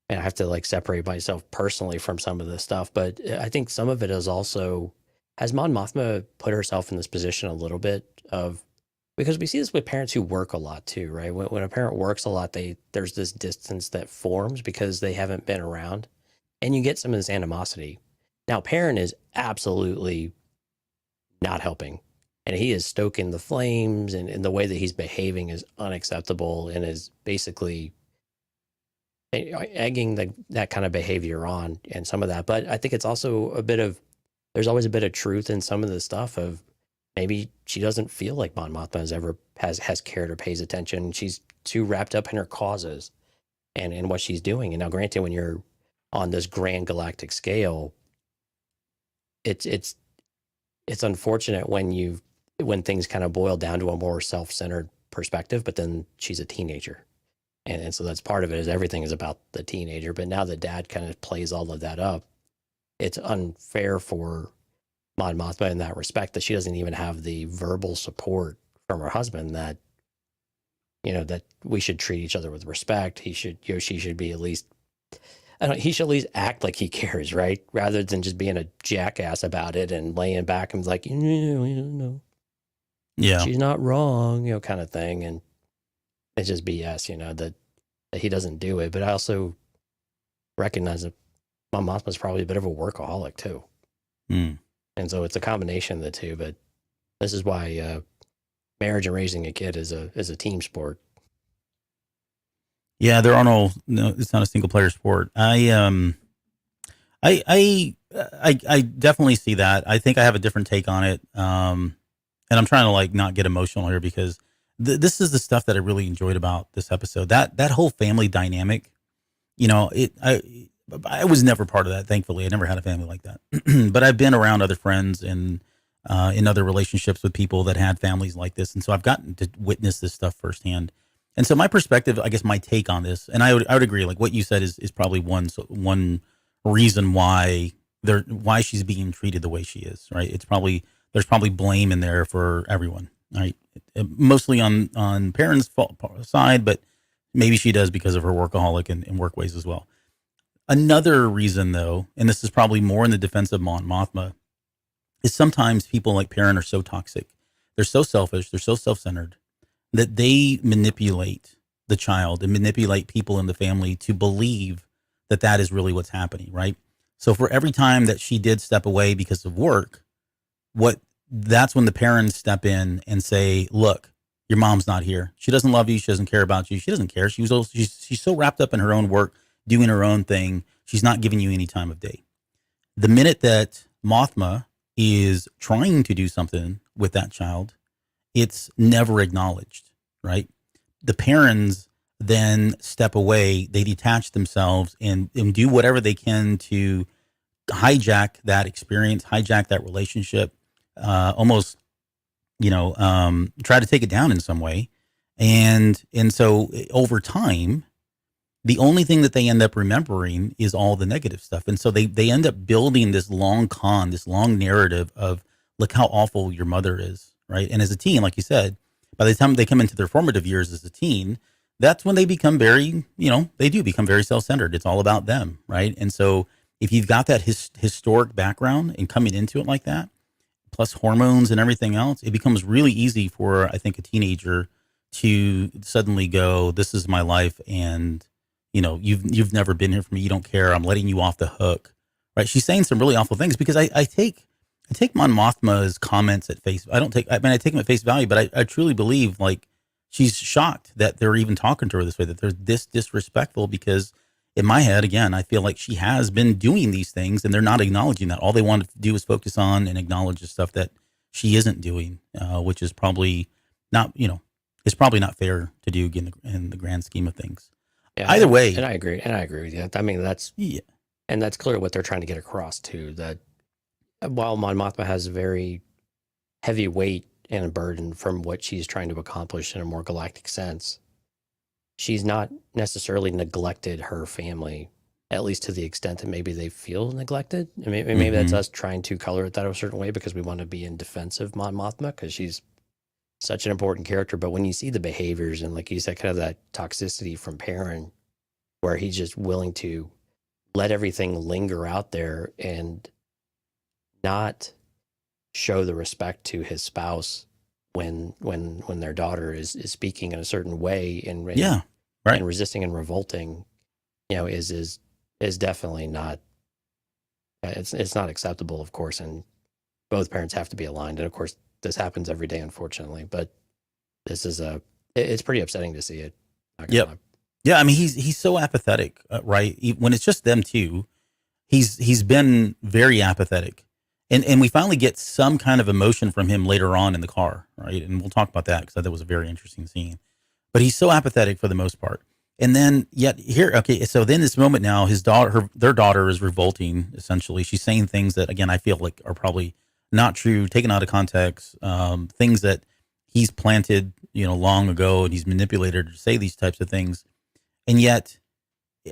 and I have to separate myself personally from some of this stuff, but I think some of it is also, has Mon Mothma put herself in this position a little bit of, because we see this with parents who work a lot too, right? When a parent works a lot, there's this distance that forms because they haven't been around, and you get some of this animosity. Now, Perrin is absolutely not helping, and he is stoking the flames, and the way that he's behaving is unacceptable and is basically egging that kind of behavior on, and some of that. But I think it's also there's always a bit of truth in some of the stuff of, maybe she doesn't feel like Mon Mothma has cared or pays attention. She's too wrapped up in her causes and what she's doing. And now, granted, when you're on this grand galactic scale, it's unfortunate when things kind of boil down to a more self-centered perspective. But then she's a teenager, and so that's part of it. Is everything is about the teenager. But now that Dad kind of plays all of that up, it's unfair for Mon Mothma in that respect, that she doesn't even have the verbal support from her husband that, that we should treat each other with respect. She should be at least, he should at least act like he cares, right? Rather than just being a jackass about it and laying back and like, no, yeah, she's not wrong, kind of thing. And it's just BS, that he doesn't do it. But I also recognize that Mon Mothma's probably a bit of a workaholic too. Mm. And so it's a combination of the two, but this is why marriage and raising a kid is a team sport. Yeah, it's not a single player sport. I definitely see that. I think I have a different take on it. And I'm trying to not get emotional here, because this is the stuff that I really enjoyed about this episode. That whole family dynamic, I was never part of that. Thankfully, I never had a family like that. But I've been around other friends and in other relationships with people that had families like this, and so I've gotten to witness this stuff firsthand. And so my perspective, I guess, my take on this, and I would agree. Like what you said is probably one reason why she's being treated the way she is. Right? There's probably blame in there for everyone. Right? Mostly on parents' side, but maybe she does because of her workaholic and work ways as well. Another reason, though, and this is probably more in the defense of Mon Mothma, is sometimes people like Perrin are so toxic. They're so selfish. They're so self-centered that they manipulate the child and manipulate people in the family to believe that is really what's happening, right? So for every time that she did step away because of work, that's when the parents step in and say, look, your mom's not here. She doesn't love you. She doesn't care about you. She doesn't care. She's so wrapped up in her own work, doing her own thing. She's not giving you any time of day. The minute that Mothma is trying to do something with that child, it's never acknowledged, right? The parents then step away. They detach themselves and do whatever they can to hijack that experience, hijack that relationship, almost, try to take it down in some way. And so over time, the only thing that they end up remembering is all the negative stuff. And so they end up building this long narrative of, look how awful your mother is, right? And as a teen, like you said, by the time they come into their formative years as a teen, that's when they become very, they do become very self-centered. It's all about them, right? And so if you've got that historic background and coming into it like that, plus hormones and everything else, it becomes really easy for, I think, a teenager to suddenly go, this is my life, and you've never been here for me. You don't care. I'm letting you off the hook, right? She's saying some really awful things because I take Mon Mothma's comments at face. I take them at face value, but I truly believe like she's shocked that they're even talking to her this way, that they're this disrespectful, because in my head, again, I feel like she has been doing these things and they're not acknowledging that. All they want to do is focus on and acknowledge the stuff that she isn't doing, which is probably not, it's probably not fair to do in the grand scheme of things. Yeah, either way. And I agree with you. I mean, and that's clearly what they're trying to get across too, that while Mon Mothma has a very heavy weight and a burden from what she's trying to accomplish in a more galactic sense, she's not necessarily neglected her family, at least to the extent that maybe they feel neglected. And maybe that's us trying to color it that a certain way because we want to be in defense of Mon Mothma because she's such an important character. But when you see the behaviors and, like you said, kind of that toxicity from Perrin, where he's just willing to let everything linger out there and not show the respect to his spouse when their daughter is speaking in a certain way and and resisting and revolting, is definitely not. It's not acceptable, of course, and both parents have to be aligned. And of course, this happens every day, unfortunately. But this is it's pretty upsetting to see it. Yep. Yeah, I mean, he's so apathetic, right? When it's just them two, he's been very apathetic. And we finally get some kind of emotion from him later on in the car, right? And we'll talk about that because that was a very interesting scene. But he's so apathetic for the most part. And then so then this moment now, their daughter is revolting, essentially. She's saying things that, again, I feel like are probably not true, taken out of context, things that he's planted, long ago, and he's manipulated her to say these types of things. And yet,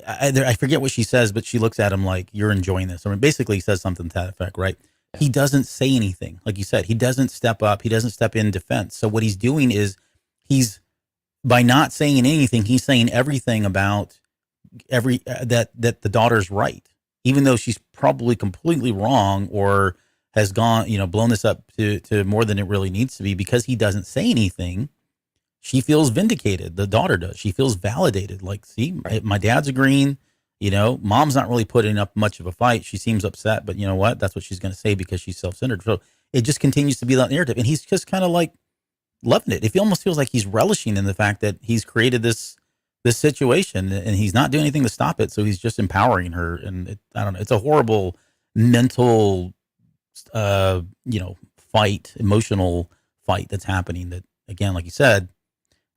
I forget what she says, but she looks at him like, you're enjoying this. I mean, basically he says something to that effect, right? He doesn't say anything. Like you said, he doesn't step up. He doesn't step in defense. So what he's doing is by not saying anything, he's saying everything about that the daughter's right, even though she's probably completely wrong or has gone, blown this up to more than it really needs to be. Because he doesn't say anything, she feels vindicated. The daughter does. She feels validated. Like, see, my dad's agreeing. Mom's not really putting up much of a fight. She seems upset, but you know what? That's what she's going to say because she's self-centered. So it just continues to be that narrative. And he's just kind of like loving it. It almost feels like he's relishing in the fact that he's created this situation and he's not doing anything to stop it. So he's just empowering her. And I don't know. It's a horrible mental, emotional fight that's happening that, again, like you said,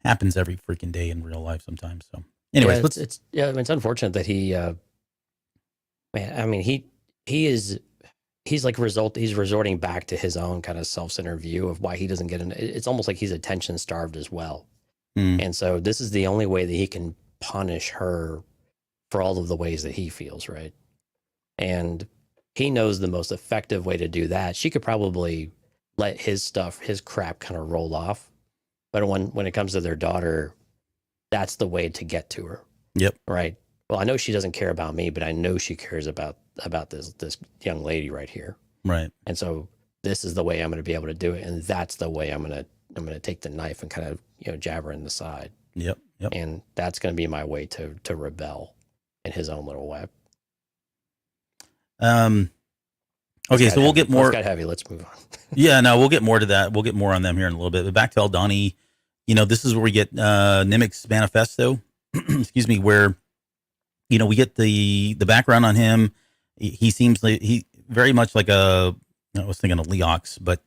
happens every freaking day in real life sometimes. So anyways, it's unfortunate that he's resorting back to his own kind of self-centered view of why he doesn't get in. It's almost like he's attention starved as well. And so this is the only way that he can punish her for all of the ways that he feels, right? And he knows the most effective way to do that. She could probably let his crap kind of roll off. But when it comes to their daughter, that's the way to get to her. Yep. Right. Well, I know she doesn't care about me, but I know she cares about this young lady right here. Right. And so this is the way I'm going to be able to do it, and that's the way I'm going to take the knife and kind of jab her in the side. Yep. And that's going to be my way to rebel in his own little way. Okay, so we'll get more. It's got heavy. Let's move on. Yeah, no, we'll get more to that. We'll get more on them here in a little bit. But back to Aldhani. this is where we get Nimic's manifesto. Excuse me, where we get the background on him. He seems like he very much like I was thinking of Leox, but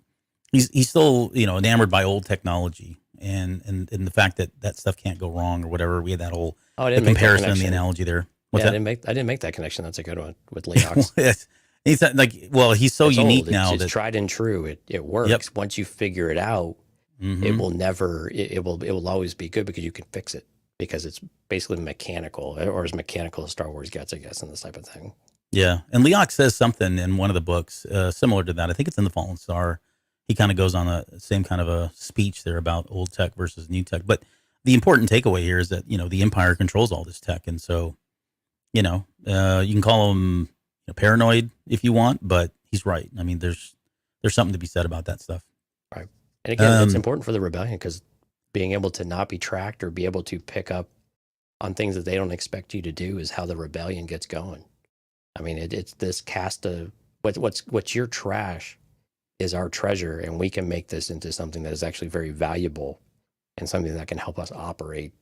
he's still enamored by old technology and the fact that stuff can't go wrong or whatever. We had that whole the comparison and the analogy there. What's that? I didn't make that connection. That's a good one with Leox. He's like, well, he's so it's unique old. now. It's tried and true. It works. Yep. Once you figure it out, it will never. It will always be good because you can fix it because it's basically mechanical, or as mechanical as Star Wars gets, I guess, in this type of thing. Yeah, and Leox says something in one of the books similar to that. I think it's in The Fallen Star. He kind of goes on the same kind of a speech there about old tech versus new tech. But the important takeaway here is that the Empire controls all this tech, and so you can call him paranoid if you want, but he's right. I mean, there's something to be said about that stuff. Right, and again, it's important for the rebellion because being able to not be tracked or be able to pick up on things that they don't expect you to do is how the rebellion gets going. I mean, it's this cast of what's your trash is our treasure, and we can make this into something that is actually very valuable and something that can help us operate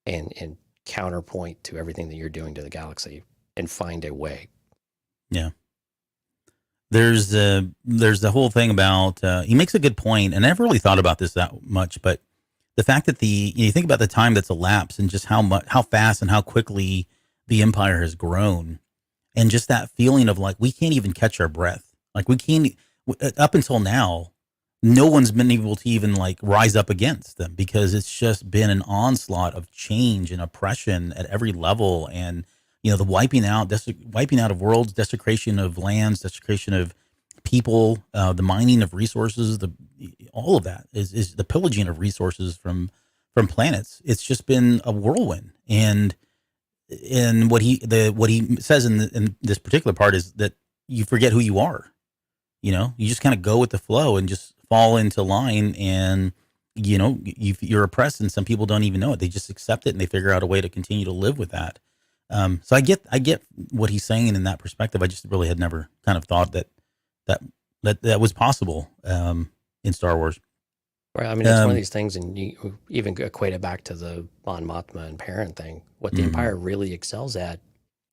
and counterpoint to everything that you're doing to the galaxy and find a way. Yeah. There's the whole thing about he makes a good point, and I never really thought about this that much, but the fact that you think about the time that's elapsed and just how fast and how quickly the Empire has grown, and just that feeling of like we can't even catch our breath. Like we can't up until now, no one's been able to even like rise up against them because it's just been an onslaught of change and oppression at every level, and the wiping out of worlds, desecration of lands, desecration of people, the mining of resources, all of that is the pillaging of resources from planets. It's just been a whirlwind, and what he says in this particular part is that you forget who you are. You just kind of go with the flow and just fall into line, and you're oppressed, and some people don't even know it. They just accept it and they figure out a way to continue to live with that. So I get what he's saying in that perspective. I just really had never kind of thought that was possible in Star Wars. Right. I mean, it's one of these things, and you even equate it back to the Mon Mothma and parent thing. What the Empire really excels at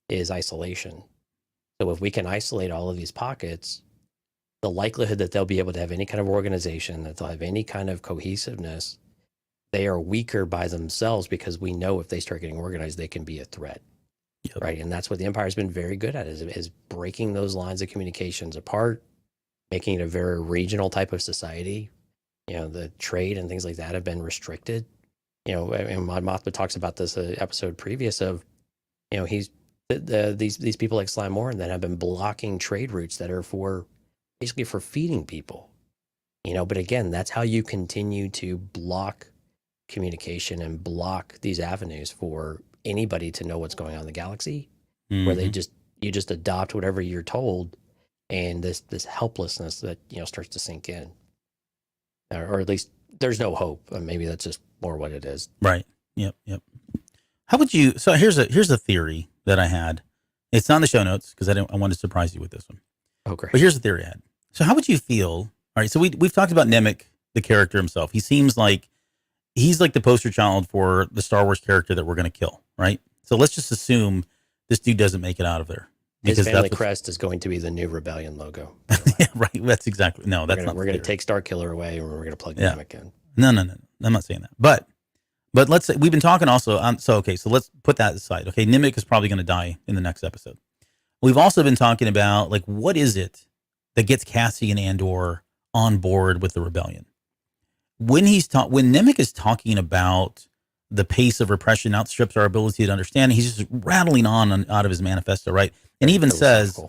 is isolation. So if we can isolate all of these pockets, the likelihood that they'll be able to have any kind of organization, that they'll have any kind of cohesiveness, they are weaker by themselves because we know if they start getting organized, they can be a threat. Yep. Right. And that's what the Empire has been very good at is breaking those lines of communications apart, making it a very regional type of society. The trade and things like that have been restricted. And Mon Mothma talks about this episode previous of, he's these people like Slime Morin that have been blocking trade routes that are basically for feeding people. But again, that's how you continue to block communication and block these avenues for anybody to know what's going on in the galaxy, where you just adopt whatever you're told, and this helplessness that starts to sink in, or at least there's no hope. Maybe that's just more what it is. Right. Yep. How would you? So here's a theory that I had. It's not in the show notes because I wanted to surprise you with this one. Oh, great. But here's the theory I had. So how would you feel? All right. So we've talked about Nimic, the character himself. He seems like he's like the poster child for the Star Wars character that we're going to kill, right? So let's just assume this dude doesn't make it out of there. His family crest is going to be the new Rebellion logo. Yeah, right. That's exactly. No, that's not. We're going to take Starkiller away, and we're going to plug Nimic in. No. I'm not saying that. But let's say we've been talking also. So let's put that aside. Okay, Nimic is probably going to die in the next episode. We've also been talking about like what is it that gets Cassie and Andor on board with the rebellion? When Nimic is talking about the pace of repression outstrips our ability to understand, he's just rattling on out of his manifesto, right? And he even says,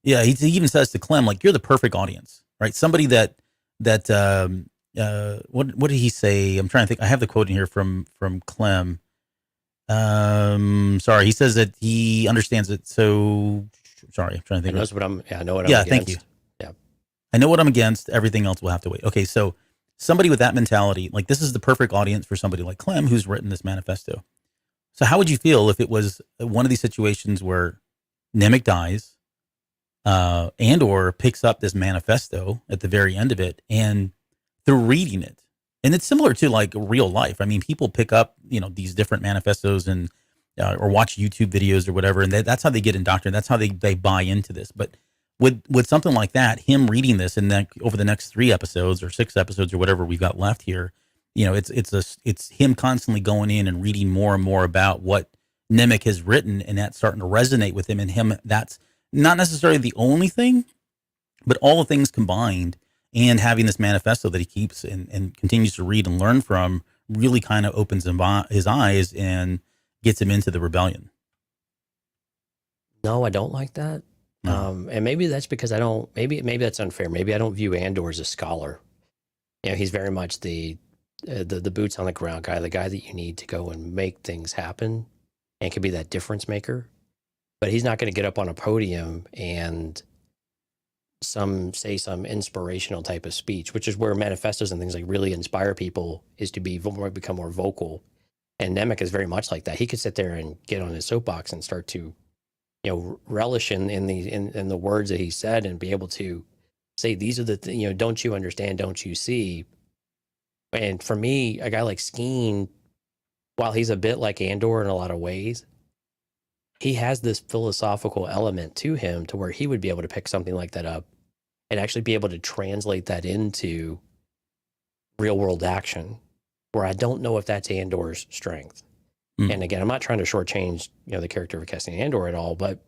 he even says to Clem, like, you're the perfect audience, right? Somebody that what did he say? I'm trying to think. I have the quote in here from Clem. Sorry, he says that he understands it. So sorry, I'm trying to think. I know what I'm against. Thank you. Yeah, I know what I'm against. Everything else will have to wait. Okay, so somebody with that mentality, like this is the perfect audience for somebody like Clem who's written this manifesto. So how would you feel if it was one of these situations where Nimic dies, Andor picks up this manifesto at the very end of it, and through reading it, And it's similar to like real life. I mean, people pick up, these different manifestos and or watch YouTube videos or whatever, and that's how they get indoctrinated. That's how they buy into this. But with something like that, him reading this, and then over the next 3 episodes or 6 episodes or whatever we've got left here, it's him constantly going in and reading more and more about what Nemec has written, and that's starting to resonate with him. And him, that's not necessarily the only thing, but all the things combined, and having this manifesto that he keeps and continues to read and learn from really kind of opens his eyes and gets him into the rebellion. No, I don't like that. No. And maybe that's because I don't, maybe that's unfair. Maybe I don't view Andor as a scholar. He's very much the boots on the ground guy, the guy that you need to go and make things happen and can be that difference maker. But he's not going to get up on a podium and say some inspirational type of speech, which is where manifestos and things like really inspire people, is to become more vocal. And Nemec is very much like that. He could sit there and get on his soapbox and start to, relish in the words that he said, and be able to say, these are the don't you understand, don't you see? And for me, a guy like Skeen, while he's a bit like Andor in a lot of ways, he has this philosophical element to him to where he would be able to pick something like that up and actually be able to translate that into real world action, where I don't know if that's Andor's strength. And again, I'm not trying to shortchange, the character of Cassian Andor at all, but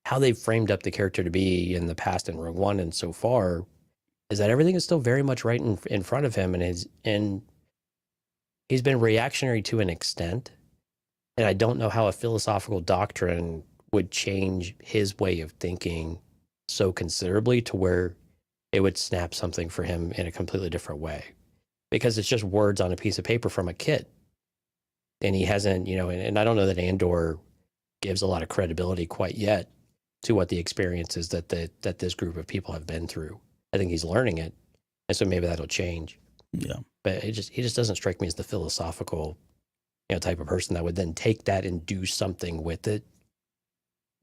how they've framed up the character to be in the past in Rogue One and so far is that everything is still very much right in front of him, and he's been reactionary to an extent. And I don't know how a philosophical doctrine would change his way of thinking so considerably to where it would snap something for him in a completely different way, because it's just words on a piece of paper from a kid. And he hasn't, and I don't know that Andor gives a lot of credibility quite yet to what the experience is that this group of people have been through. I think he's learning it, and so maybe that'll change. Yeah, but he just doesn't strike me as the philosophical, type of person that would then take that and do something with it,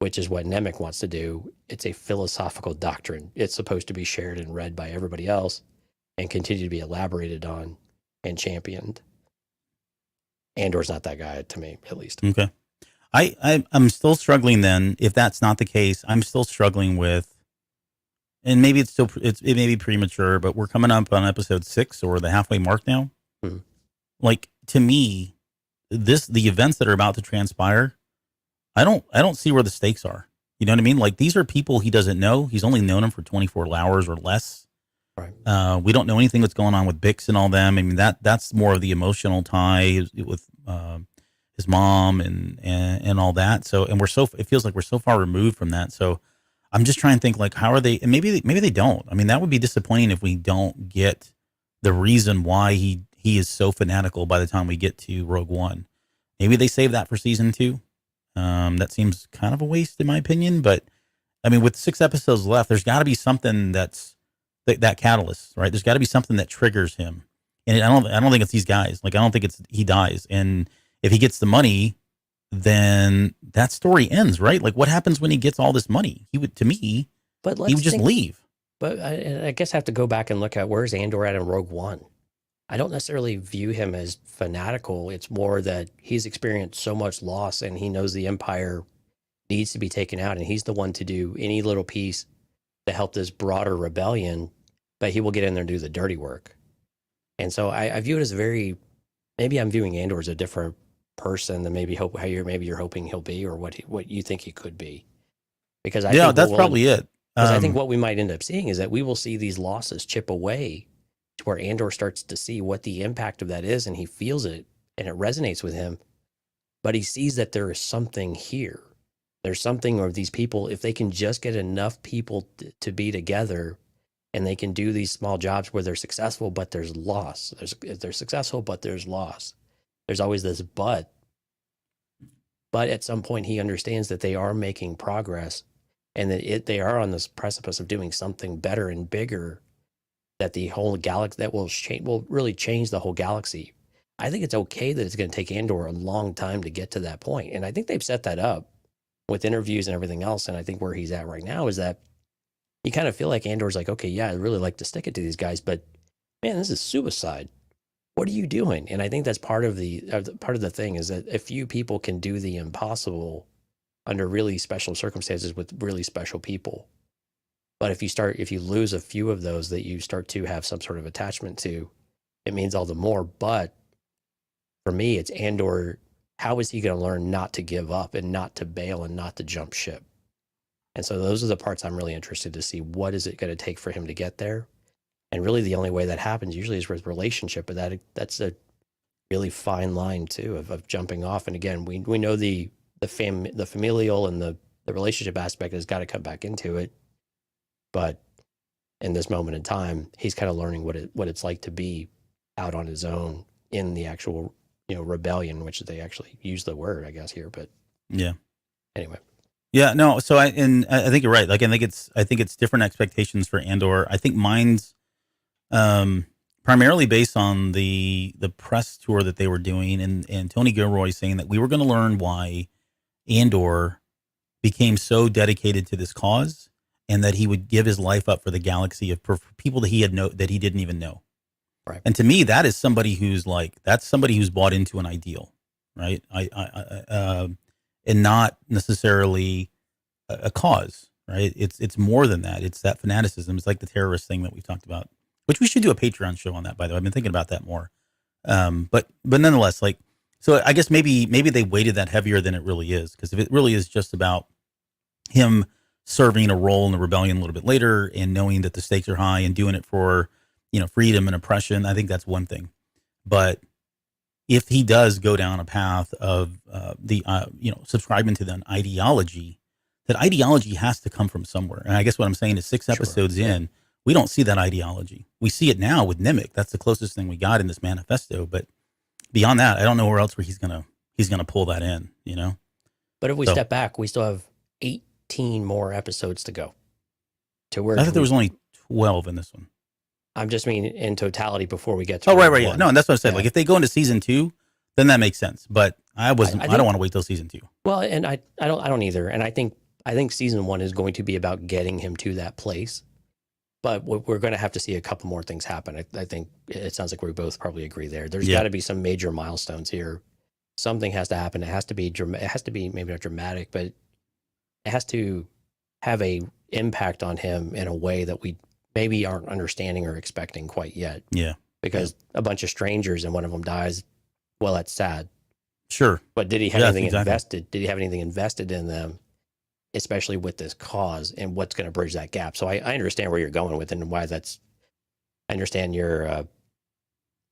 which is what Nemec wants to do. It's a philosophical doctrine. It's supposed to be shared and read by everybody else, and continue to be elaborated on and championed. Andor's not that guy, to me, at least. Okay. I'm still struggling then. If that's not the case, I'm still struggling with, and maybe it may be premature, but we're coming up on episode 6 or the halfway mark now. Mm-hmm. Like, to me, the events that are about to transpire, I don't see where the stakes are. You know what I mean? Like, these are people he doesn't know. He's only known them for 24 hours or less. Right. We don't know anything that's going on with Bix and all them. I mean, that's more of the emotional tie with his mom and all that. So, and it feels like we're so far removed from that. So I'm just trying to think, like, how are they, and maybe they don't. I mean, that would be disappointing if we don't get the reason why he is so fanatical by the time we get to Rogue One. Maybe they save that for season 2. That seems kind of a waste in my opinion, but I mean, with 6 episodes left, there's got to be something that's that catalyst, right? There's got to be something that triggers him. And I don't think it's these guys. Like, I don't think he dies. And if he gets the money, then that story ends, right? Like, what happens when he gets all this money? He would just leave. But I guess I have to go back and look at where's Andor at in Rogue One. I don't necessarily view him as fanatical. It's more that he's experienced so much loss, and he knows the Empire needs to be taken out, and he's the one to do any little piece to help this broader rebellion, but he will get in there and do the dirty work. And so I view it as maybe I'm viewing Andor as a different person than maybe you're hoping he'll be, or what you think he could be. Because I think that's probably it. Because I think what we might end up seeing is that we will see these losses chip away to where Andor starts to see what the impact of that is, and he feels it, and it resonates with him. But he sees that there is something here. There's something, or these people, if they can just get enough people to be together, and they can do these small jobs where they're successful, but there's loss. They're successful, but there's loss. There's always this but. But at some point, he understands that they are making progress, and that they are on this precipice of doing something better and bigger, that the whole galaxy, that will really change the whole galaxy. I think it's okay that it's going to take Andor a long time to get to that point. And I think they've set that up with interviews and everything else. And I think where he's at right now is that you kind of feel like Andor's like, okay, yeah, I'd really like to stick it to these guys, but man, this is suicide. what are you doing? And I think that's part of the thing is that a few people can do the impossible under really special circumstances with really special people. But if you lose a few of those that you start to have some sort of attachment to, it means all the more. But for me, it's Andor. How is he going to learn not to give up and not to bail and not to jump ship? And so those are the parts I'm really interested to see. What is it going to take for him to get there? And really the only way that happens usually is with relationship, but that's a really fine line too of jumping off. And again, we know the familial and the relationship aspect has got to come back into it. But in this moment in time, he's kind of learning what it's like to be out on his own in the actual, rebellion, which they actually use the word, I guess, here. But yeah. Anyway. Yeah, no. So I think you're right. Like, I think it's different expectations for Andor. I think mine's primarily based on the press tour that they were doing, and Tony Gilroy saying that we were going to learn why Andor became so dedicated to this cause, and that he would give his life up for the galaxy for people that he didn't even know. Right. And to me, that is somebody who's bought into an ideal, right? And not necessarily a cause, right? It's more than that. It's that fanaticism. It's like the terrorist thing that we talked about, which we should do a Patreon show on that, by the way. I've been thinking about that more. But nonetheless, like, so I guess maybe they weighted that heavier than it really is. Because if it really is just about him serving a role in the rebellion a little bit later and knowing that the stakes are high and doing it for, freedom and oppression, I think that's one thing. But if he does go down a path of subscribing to an ideology, that ideology has to come from somewhere. And I guess what I'm saying is 6 episodes in, we don't see that ideology. We see it now with Nimic. That's the closest thing we got in this manifesto. But beyond that, I don't know where else where he's gonna pull that in. But if we step back, we still have 18 more episodes to go. I thought there was only 12 in this one. I'm just mean in totality before we get to. Oh, right, yeah. No, and that's what I said. Yeah. Like, if they go into season 2, then that makes sense. But I don't want to wait till season 2. Well, and I don't either. And I think season 1 is going to be about getting him to that place. But we're going to have to see a couple more things happen. I think it sounds like we both probably agree there. There's got to be some major milestones here. Something has to happen. It has to be maybe not dramatic, but it has to have a impact on him in a way that we maybe aren't understanding or expecting quite yet. Yeah. Because a bunch of strangers and one of them dies, well, that's sad. Sure. But did he have anything invested? Did he have anything invested in them, especially with this cause, and what's going to bridge that gap? So I understand where you're going with it and why I understand your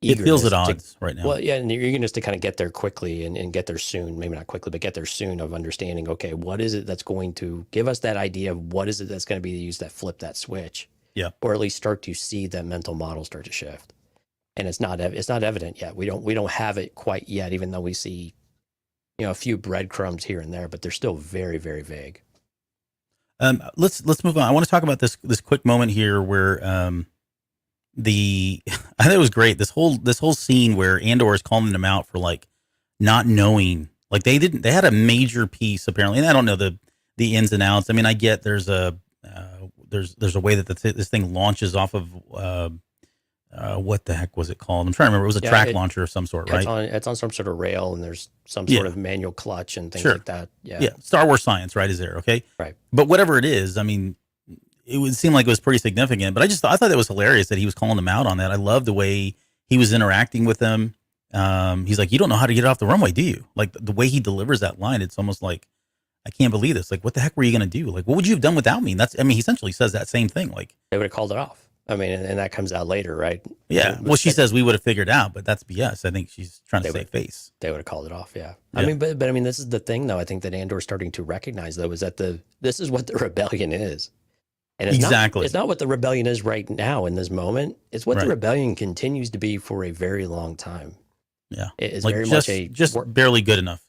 it feels at odds right now. Well, yeah, and your eagerness to kind of get there quickly and get there soon, maybe not quickly, but get there soon of understanding, okay, what is it that's going to give us that idea of what is it that's going to be used that flip that switch? Yeah. Or at least start to see that mental model start to shift. And it's not evident yet. We don't have it quite yet, even though we see, a few breadcrumbs here and there, but they're still very, very vague. Let's move on. I want to talk about this quick moment here where I thought it was great. This whole scene where Andor is calling them out for like not knowing, like they had a major piece apparently, and I don't know the ins and outs. I mean, I get there's a way that this thing launches off of what the heck was it called? I'm trying to remember. It was a track launcher of some sort, right? It's on some sort of rail, and there's some sort of manual clutch and things like that. Yeah. Star Wars science, right? Is there okay? Right. But whatever it is, I mean, it would seem like it was pretty significant. But I thought that was hilarious that he was calling them out on that. I love the way he was interacting with them. He's like, "You don't know how to get off the runway, do you?" Like the way he delivers that line, it's almost like, I can't believe this. Like, what the heck were you going to do? Like, what would you have done without me? He essentially says that same thing. Like, they would have called it off. I mean, and that comes out later, right? Yeah. Well, she says we would have figured out, but that's BS. I think she's trying to save face. They would have called it off. Yeah. I mean, but I mean, this is the thing, though. I think that Andor's starting to recognize, though, is that this is what the rebellion is. And it's not what the rebellion is right now in this moment. It's what the rebellion continues to be for a very long time. Yeah. It's like very just barely good enough.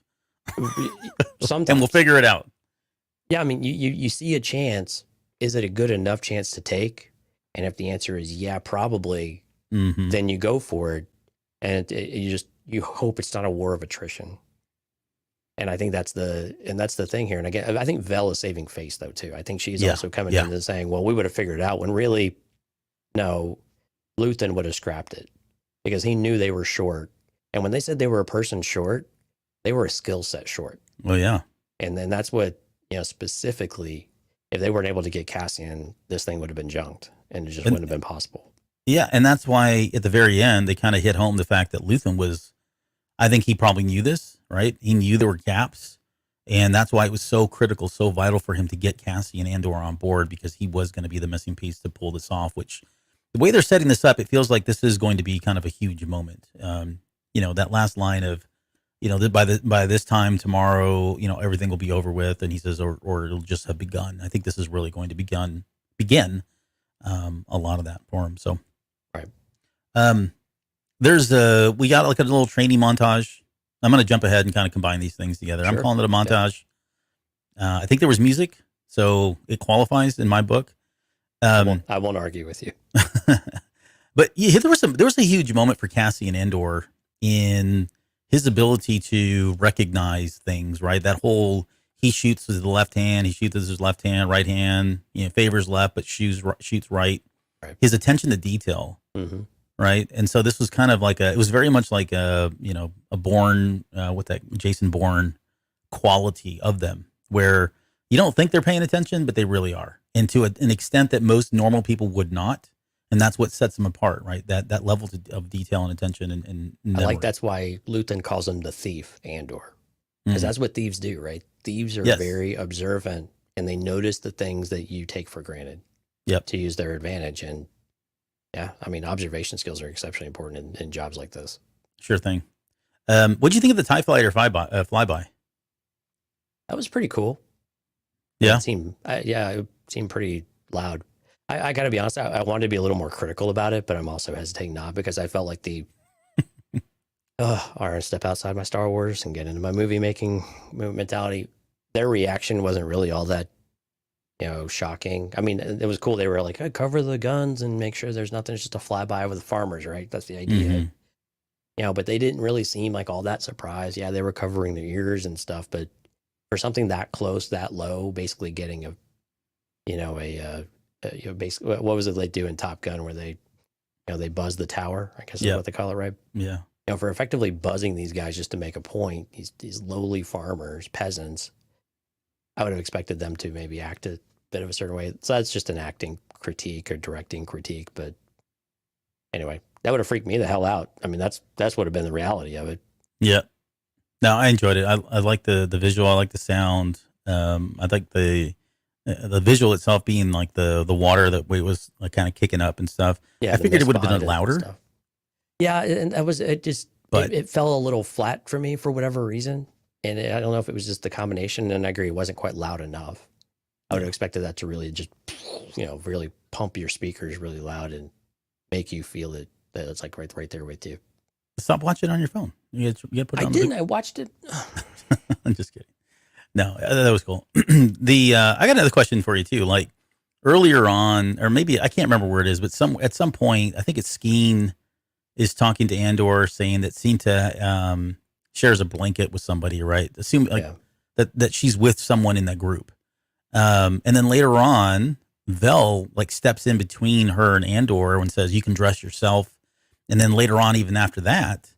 Sometimes. And we'll figure it out. Yeah. I mean, you see a chance. Is it a good enough chance to take? And if the answer is yeah, probably, then you go for it. And you hope it's not a war of attrition. And I think that's the thing here. And again, I think Vel is saving face though too. I think she's also coming in and saying, well, we would have figured it out, when really, no, Luthen would have scrapped it. because he knew they were short. And when they said they were a person short, they were a skill set short. Well, yeah. And then that's what, specifically, if they weren't able to get Cassian, this thing would have been junked and it just wouldn't have been possible. Yeah. And that's why at the very end, they kind of hit home the fact that Luthen was, I think he probably knew this, right? He knew there were gaps. And that's why it was so critical, so vital for him to get Cassian Andor on board, because he was going to be the missing piece to pull this off, which the way they're setting this up, it feels like this is going to be kind of a huge moment. That last line of, by this time tomorrow, everything will be over with. And he says, or it'll just have begun. I think this is really going to begin a lot of that for him. So, right. We got like a little training montage. I'm going to jump ahead and kind of combine these things together. Sure. I'm calling it a montage. Yeah. I think there was music, so it qualifies in my book. I won't argue with you. But yeah, there was a huge moment for Cassian Andor in his ability to recognize things, right? That whole, he shoots with the left hand, he shoots with his left hand, right hand, favors left, but shoots right. Right. His attention to detail. Mm-hmm. Right. And so this was kind of like it was very much like a Bourne, with that Jason Bourne quality of them, where you don't think they're paying attention, but they really are. And to an extent that most normal people would not. And that's what sets them apart, right? That level of detail and attention. And I like that's why Luthen calls him the thief, Andor. Because that's what thieves do, right? Thieves are very observant, and they notice the things that you take for granted to use their advantage. And yeah, I mean, observation skills are exceptionally important in jobs like this. Sure thing. What do you think of the TIE fighter flyby? That was pretty cool. Yeah. It seemed pretty loud. I got to be honest, I wanted to be a little more critical about it, but I'm also hesitating not, because I felt like step outside my Star Wars and get into my movie making mentality. Their reaction wasn't really all that shocking. I mean, it was cool. They were like, hey, cover the guns and make sure there's nothing. It's just a flyby with the farmers, right? That's the idea. Mm-hmm. But they didn't really seem like all that surprised. Yeah, they were covering their ears and stuff, but for something that close, that low, basically getting basically, what was it they do in Top Gun where they buzz the tower? I guess is what they call it, right? Yeah. For effectively buzzing these guys just to make a point, these lowly farmers, peasants, I would have expected them to maybe act a bit of a certain way. So that's just an acting critique or directing critique. But anyway, that would have freaked me the hell out. I mean, that's would have been the reality of it. Yeah. No, I enjoyed it. I like the visual. I like the sound. I like the visual itself being like the water that was like kind of kicking up and stuff. Yeah, I figured it would have been louder. Yeah, and it fell a little flat for me for whatever reason. And I don't know if it was just the combination, and I agree, it wasn't quite loud enough. I would have expected that to really just, really pump your speakers really loud and make you feel it, that it's like right there with you. Stop watching it on your phone. You gotta put it on. I didn't. I watched it. I'm just kidding. No, that was cool. I got another question for you too. Like earlier on, or maybe I can't remember where it is, but at some point, I think it's Skeen is talking to Andor, saying that Cinta shares a blanket with somebody, right? Assume that she's with someone in that group. And then later on, Vel like steps in between her and Andor and says, "You can dress yourself." And then later on, even after that,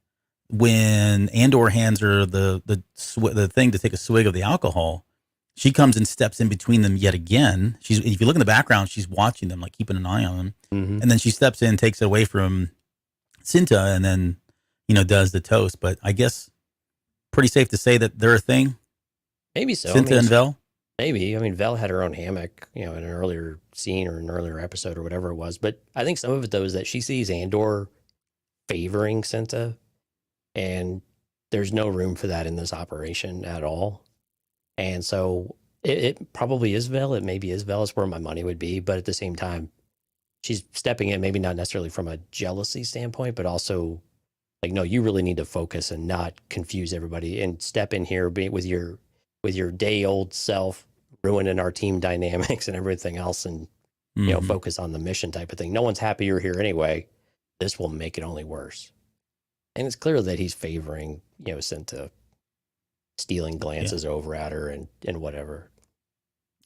when Andor hands her the thing to take a swig of the alcohol, she comes and steps in between them yet again. If you look in the background, she's watching them, like keeping an eye on them. Mm-hmm. And then she steps in, takes it away from Cinta, and then does the toast. But I guess pretty safe to say that they're a thing. Maybe so. Cinta and Vel. Maybe. I mean, Vel had her own hammock, in an earlier scene or an earlier episode or whatever it was. But I think some of it though is that she sees Andor favoring Cinta, and there's no room for that in this operation at all. And so it probably is Vel. It maybe is Vel. It's where my money would be. But at the same time, she's stepping in, maybe not necessarily from a jealousy standpoint, but also like, no, you really need to focus and not confuse everybody and step in here with your day old self, ruining our team dynamics and everything else. And, focus on the mission type of thing. No one's happy you're here anyway. This will make it only worse. And it's clear that he's favoring, Cinta, stealing glances over at her and whatever.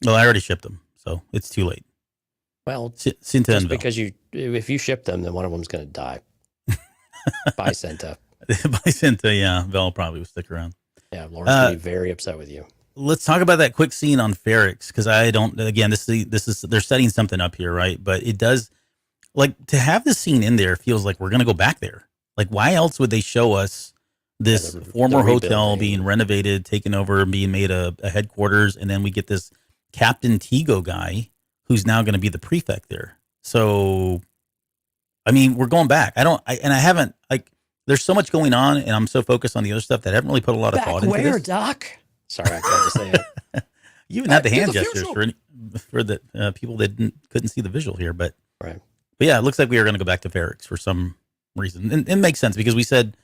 Well, I already shipped them, so it's too late. Well, Cinta just because if you ship them, then one of them's going to die. Bye, Senta. By Cinta, yeah. Vel probably will stick around. Yeah, Lauren's gonna be very upset with you. Let's talk about that quick scene on Ferrix, because I don't. Again, this is they're setting something up here, right? But it does, like, to have this scene in there feels like we're gonna go back there. Like, why else would they show us this former hotel being renovated, taken over, being made a headquarters, and then we get this Captain Tigo guy who's now going to be the prefect there. So, I mean, we're going back. I haven't, like, there's so much going on, and I'm so focused on the other stuff that I haven't really put a lot of thought into this. Doc? Sorry, I can't say it. You even had the hand gestures for the people that couldn't see the visual here, but yeah, it looks like we are going to go back to Ferrix for some reason, and it makes sense because we said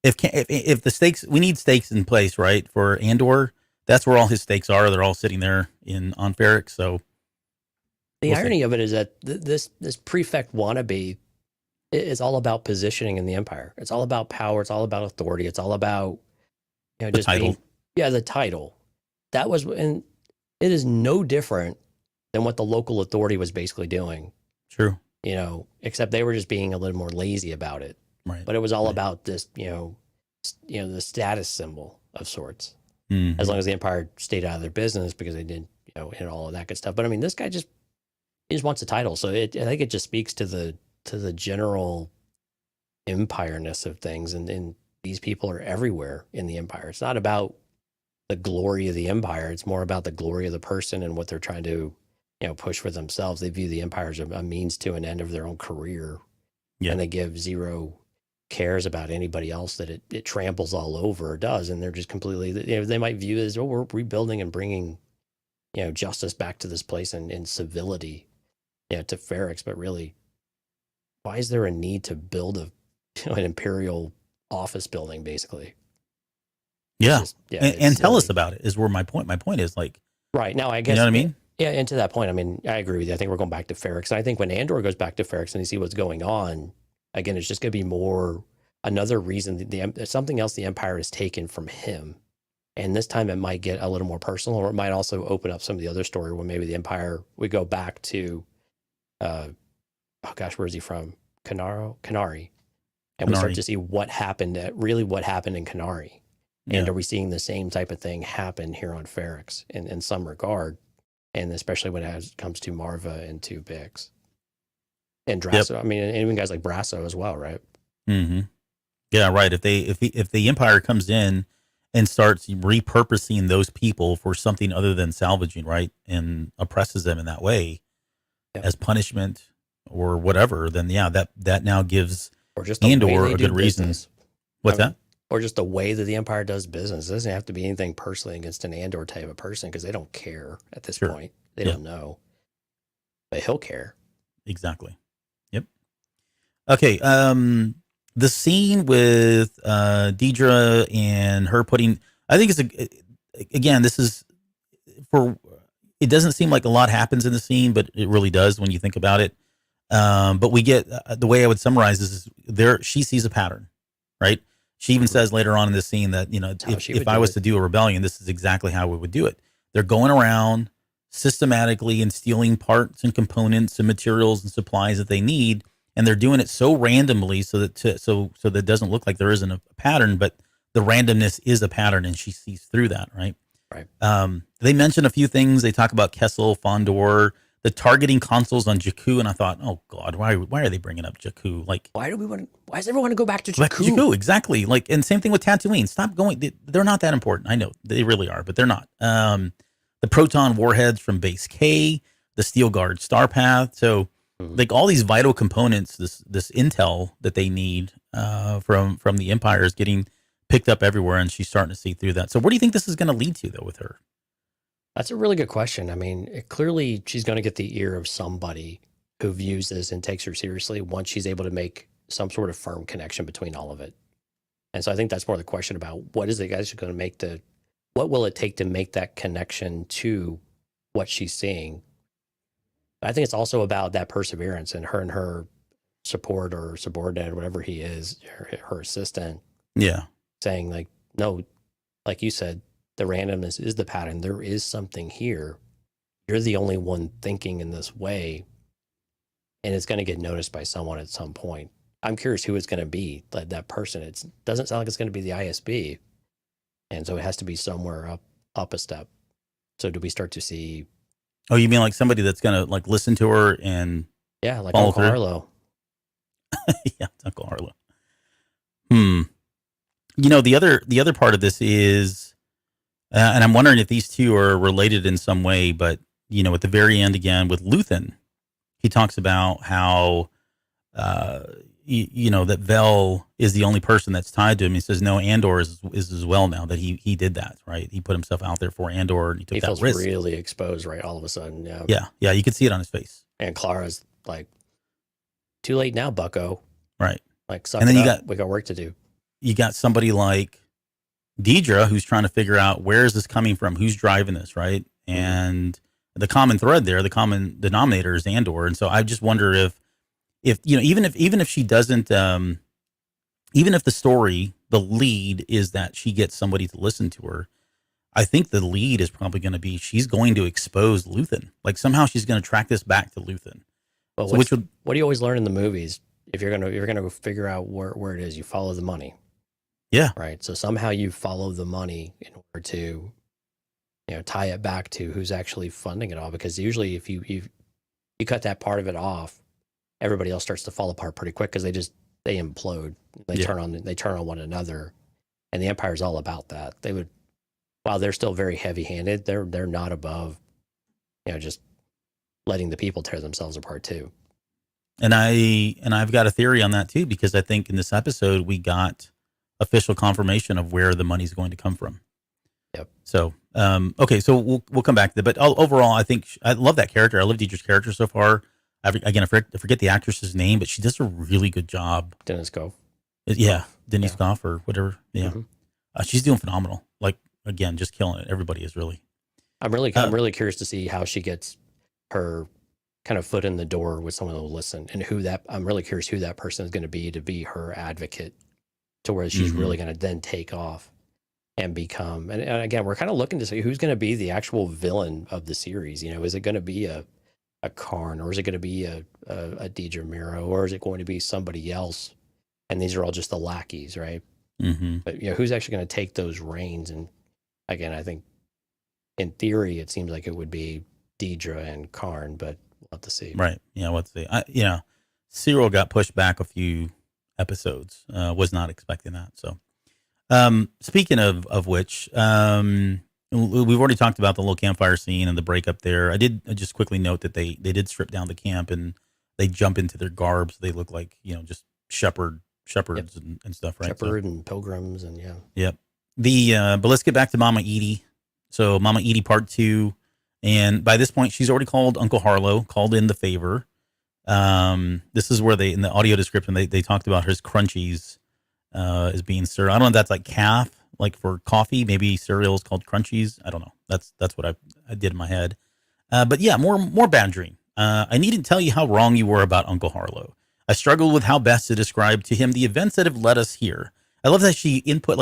if the stakes, we need stakes in place, right, for Andor. That's where all his stakes are. They're all sitting there on Ferrix. So the irony of it is that this prefect wannabe is all about positioning in the Empire. It's all about power. It's all about authority. It's all about just title. The title. That was, and it is no different than what the local authority was basically doing. True. Except they were just being a little more lazy about it. Right. But it was all about this, the status symbol of sorts. As long as the Empire stayed out of their business because they did, and all of that good stuff. But I mean, this guy he just wants a title. So I think it just speaks to the general empire-ness of things. And these people are everywhere in the Empire. It's not about the glory of the Empire. It's more about the glory of the person and what they're trying to, push for themselves. They view the Empire as a means to an end of their own career. Yeah. And they give zero cares about anybody else that it tramples all over or does. And they're just completely, they might view it as, we're rebuilding and bringing, justice back to this place and civility, to Ferrix. But really, why is there a need to build an Imperial office building, basically? Yeah. And tell us about it is where my point is, like, right now, I guess, you know what I mean? Yeah. And to that point, I mean, I agree with you. I think we're going back to Ferrix. And I think when Andor goes back to Ferrix and you see what's going on, again, it's just going to be more another reason something else the Empire has taken from him. And this time it might get a little more personal, or it might also open up some of the other story where maybe the Empire, we go back to, where is he from? Canary. And we start to see what happened in Canary. Yeah. And are we seeing the same type of thing happen here on Ferrix in some regard? And especially when it comes to Marva and to Bix. And Drasso, I mean, and even guys like Brasso as well, right? Mm-hmm. Yeah, right. If the Empire comes in and starts repurposing those people for something other than salvaging, right, and oppresses them in that way as punishment or whatever, then that now gives Andor a good reason. What's that? Or just the way that the Empire does business. It doesn't have to be anything personally against an Andor type of person because they don't care at this point. They don't know, but he'll care. Exactly. Yep. Okay. The scene with Deidre and her putting, I think this is it doesn't seem like a lot happens in the scene, but it really does when you think about it. But we get, the way I would summarize this is she sees a pattern, right? She even says later on in the scene that, if I was to do a rebellion, this is exactly how we would do it. They're going around systematically and stealing parts and components and materials and supplies that they need. And they're doing it so randomly so that it doesn't look like there isn't a pattern, but the randomness is a pattern, and she sees through that, right? Right. They mention a few things. They talk about Kessel, Fondor, the targeting consoles on Jakku, and I thought, oh God, why are they bringing up Jakku? Like, why does everyone want to go back to Jakku? Back to Jakku, exactly. Like, and same thing with Tatooine. Stop going. They're not that important. I know they really are, but they're not. The proton warheads from Base K, the Steel Guard Starpath. So, like, all these vital components, this intel that they need from the Empire is getting picked up everywhere, and she's starting to see through that. So, what do you think this is going to lead to, though, with her? That's a really good question. I mean, clearly she's going to get the ear of somebody who views this and takes her seriously once she's able to make some sort of firm connection between all of it. And so I think that's more the question about what is it guys going to make what will it take to make that connection to what she's seeing? I think it's also about that perseverance and her support or subordinate, or whatever he is, her assistant. Yeah. Saying like, no, like you said, the randomness is the pattern. There is something here. You're the only one thinking in this way. And it's going to get noticed by someone at some point. I'm curious who it's going to be, like that person. It doesn't sound like it's going to be the ISB, and so it has to be somewhere up a step. So do we start to see? Oh, you mean like somebody that's going to like listen to her and like follow Uncle through? Harlow? Yeah, it's Uncle Harlow. The other part of this is, and I'm wondering if these two are related in some way. But at the very end again with Luthen, he talks about how that Vel is the only person that's tied to him. He says no, Andor is as well now that he did that, right? He put himself out there for Andor and he took that feels risk. Really exposed, right? All of a sudden, yeah. You could see it on his face. And Clara's like, "Too late now, Bucko." Right. Like, suck and then we got work to do. You got somebody like Deidre who's trying to figure out where is this coming from, who's driving this, right? And the common thread there, the common denominator is Andor, and so I just wonder if even if she doesn't, even if the story, the lead is that she gets somebody to listen to her, I think the lead is probably going to be she's going to expose Luthen. Like somehow she's going to track this back to Luthen. But so what do you always learn in the movies? If you're gonna figure out where it is, you follow the money. Yeah. Right. So somehow you follow the money in order to, tie it back to who's actually funding it all. Because usually, if you cut that part of it off, everybody else starts to fall apart pretty quick because they implode. They turn on one another, and the Empire's all about that. While they're still very heavy-handed, they're not above, just letting the people tear themselves apart too. And I've got a theory on that too, because I think in this episode we got official confirmation of where the money's going to come from. Yep. So, okay, so we'll come back to that. But overall, I think I love that character. I love Deidre's character so far. I forget the actress's name, but she does a really good job. Dennis Goff. Denise Goff or whatever. Yeah, she's doing phenomenal. Like again, just killing it. Everybody is really. I'm really curious to see how she gets her kind of foot in the door with someone who will listen, and I'm really curious who that person is going to be her advocate, to where she's really going to then take off and become. And again, we're kind of looking to see who's going to be the actual villain of the series. Is it going to be a Karn, or is it going to be a Deidre Miro, or is it going to be somebody else? And these are all just the lackeys, right? Mm-hmm. But who's actually going to take those reins? And again, I think in theory, it seems like it would be Deidre and Karn, but we'll have to see. Right. Yeah, we'll have to see. Cyril got pushed back a few episodes. Was not expecting that. So, speaking of which, we've already talked about the little campfire scene and the breakup there. I did just quickly note that they did strip down the camp and they jump into their garbs. They look like, just shepherds and stuff, right? Shepherd and pilgrims and Yep. But let's get back to Mama Edie. So Mama Edie part 2. And by this point, she's already called Uncle Harlow, called in the favor. This is where in the audio description, they talked about his crunchies as being served. I don't know if that's like calf, like for coffee. Maybe cereal is called crunchies. I don't know. That's what I did in my head. But yeah, more badgering. I needn't tell you how wrong you were about Uncle Harlow. I struggled with how best to describe to him the events that have led us here. I love that she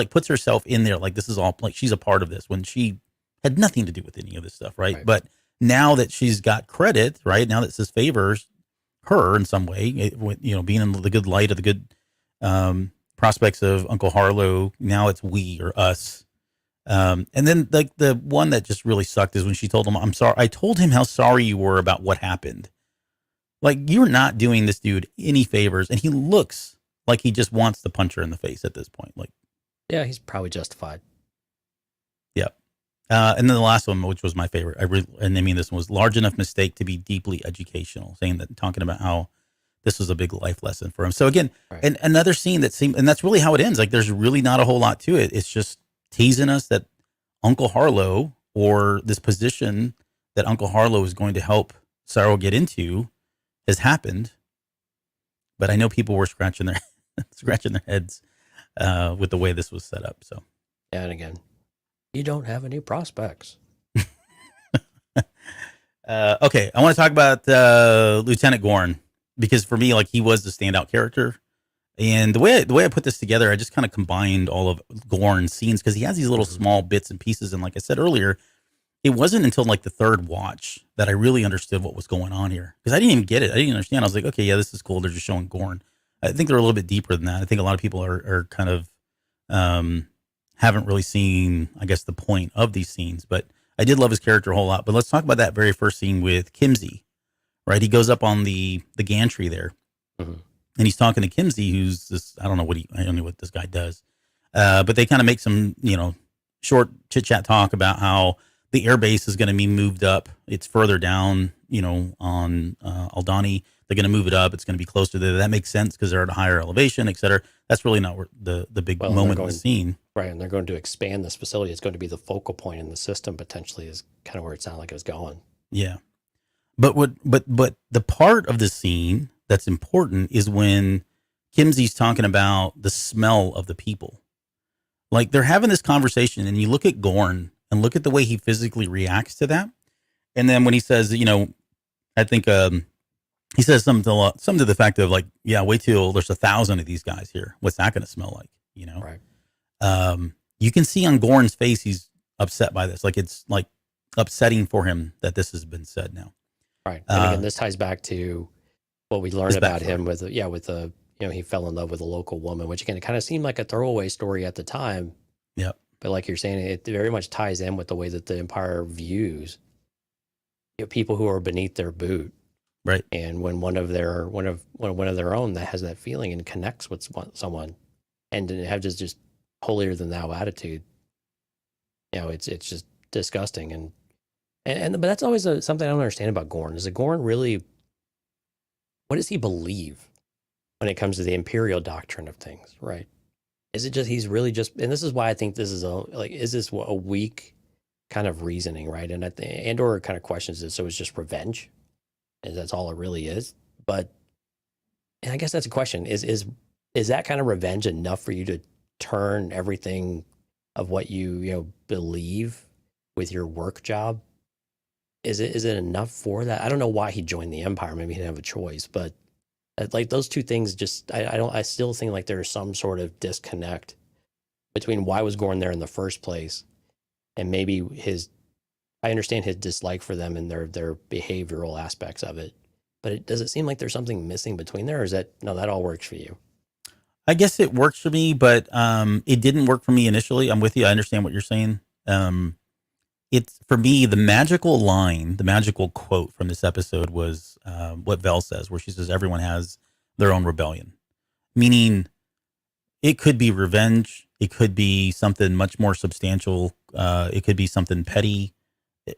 puts herself in there. Like this is all like she's a part of this when she had nothing to do with any of this stuff. Right. But now that she's got credit, right now that this favors her in some way, being in the good light of the good, prospects of Uncle Harlow. Now it's we or us. And then like the one that just really sucked is when she told him, "I'm sorry." I told him how sorry you were about what happened. Like you're not doing this dude any favors. And he looks like he just wants to punch her in the face at this point. Like, yeah, he's probably justified. Yeah. And then the last one, which was my favorite, this one was large enough mistake to be deeply educational, talking about how this was a big life lesson for him. So again, and another scene and that's really how it ends. Like there's really not a whole lot to it. It's just teasing us that Uncle Harlow, or this position that Uncle Harlow is going to help Cyril get into, has happened. But I know people were scratching their heads with the way this was set up. So, and again, you don't have any prospects. Okay, I want to talk about Lieutenant Gorn, because for me, like he was the standout character. And the way I put this together, I just kind of combined all of Gorn's scenes because he has these little small bits and pieces. And like I said earlier, it wasn't until like the third watch that I really understood what was going on here, because I didn't even get it. I didn't understand. I was like, okay, yeah, this is cool. They're just showing Gorn. I think they're a little bit deeper than that. I think a lot of people are kind of haven't really seen, I guess, the point of these scenes. But I did love his character a whole lot. But let's talk about that very first scene with Kimsey, right? He goes up on the gantry there, and he's talking to Kimsey, who's this, I don't know what this guy does. But they kind of make some, short chit chat talk about how the air base is going to be moved up. It's further down, on Aldhani. They're going to move it up. It's going to be closer there. That makes sense because they're at a higher elevation, et cetera. That's really not the big moment in the scene. Right, and they're going to expand this facility. It's going to be the focal point in the system potentially is kind of where it sounded like it was going. Yeah. But the part of the scene that's important is when Kimsey's talking about the smell of the people. Like they're having this conversation and you look at Gorn and look at the way he physically reacts to that. And then when he says, I think he says something to the fact of like, yeah, wait till there's 1,000 of these guys here. What's that going to smell like? Right. You can see on Gorn's face he's upset by this. Like it's like upsetting for him that this has been said now. Right. And again, this ties back to what we learned about him with he fell in love with a local woman, which again, it kind of seemed like a throwaway story at the time. Yep. But like you're saying, it very much ties in with the way that the Empire views people who are beneath their boot. Right. And when one of their own that has that feeling and connects with someone and have just holier than thou attitude, it's just disgusting. But that's always something I don't understand about Gorn. Is that Gorn really, what does he believe when it comes to the Imperial doctrine of things, right? Is it just, he's really just, and this is why I think this is is this a weak kind of reasoning, right? And Andor kind of questions it. So it's just revenge. And that's all it really is. But, and I guess that's a question, is that kind of revenge enough for you to turn everything of what you believe with your work job? Is it enough for that? I don't know why he joined the Empire. Maybe he didn't have a choice, but like those two things just, I still think like there's some sort of disconnect between why was Gorn there in the first place and maybe I understand his dislike for them and their behavioral aspects of it, but does it seem like there's something missing between there, or is that all works for you? I guess it works for me, but it didn't work for me initially. I'm with you. I understand what you're saying. It's for me, the magical quote from this episode was what Vel says, where she says, everyone has their own rebellion, meaning it could be revenge. It could be something much more substantial. It could be something petty.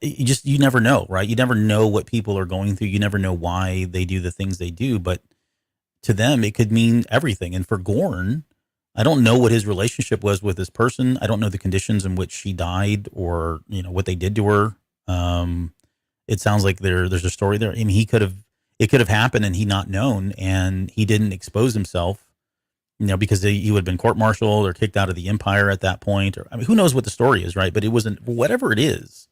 You never know, right? You never know what people are going through. You never know why they do the things they do, but to them, it could mean everything. And for Gorn, I don't know what his relationship was with this person. I don't know the conditions in which she died or, what they did to her. It sounds like there's a story there. I mean, it could have happened and he not known and he didn't expose himself, because he would have been court-martialed or kicked out of the Empire at that point. Or, I mean, who knows what the story is, right? But it wasn't, whatever it is,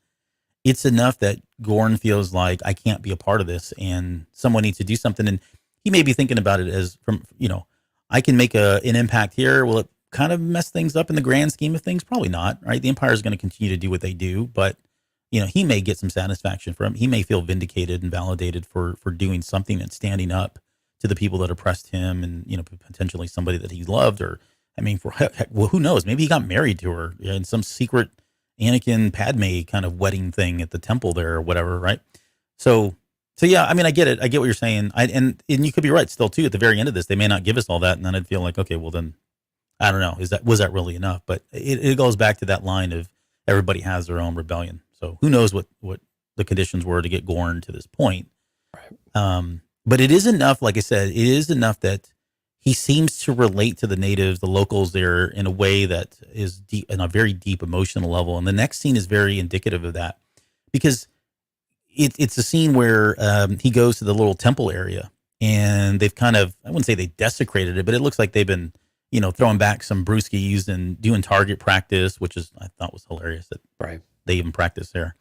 it's enough that Gorn feels like I can't be a part of this and someone needs to do something. And he may be thinking about it as from, I can make an impact here. Will it kind of mess things up in the grand scheme of things? Probably not, right? The Empire is going to continue to do what they do, but he may get some satisfaction from it. He may feel vindicated and validated for doing something and standing up to the people that oppressed him and, potentially somebody that he loved, or, I mean, well, who knows? Maybe he got married to her in some secret Anakin Padme kind of wedding thing at the temple there or whatever. Right. So yeah, I mean, I get it. I get what you're saying. And you could be right still too. At the very end of this, they may not give us all that. And then I'd feel like, okay, well then, I don't know. Was that really enough? But it goes back to that line of everybody has their own rebellion. So who knows what the conditions were to get Gorn to this point. Right. But it is enough, like I said, it is enough that he seems to relate to the natives, the locals there in a way that is deep, in a very deep emotional level. And the next scene is very indicative of that because it's a scene where he goes to the little temple area and they've kind of, I wouldn't say they desecrated it, but it looks like they've been, throwing back some brewskis and doing target practice, which I thought was hilarious that they even practiced there.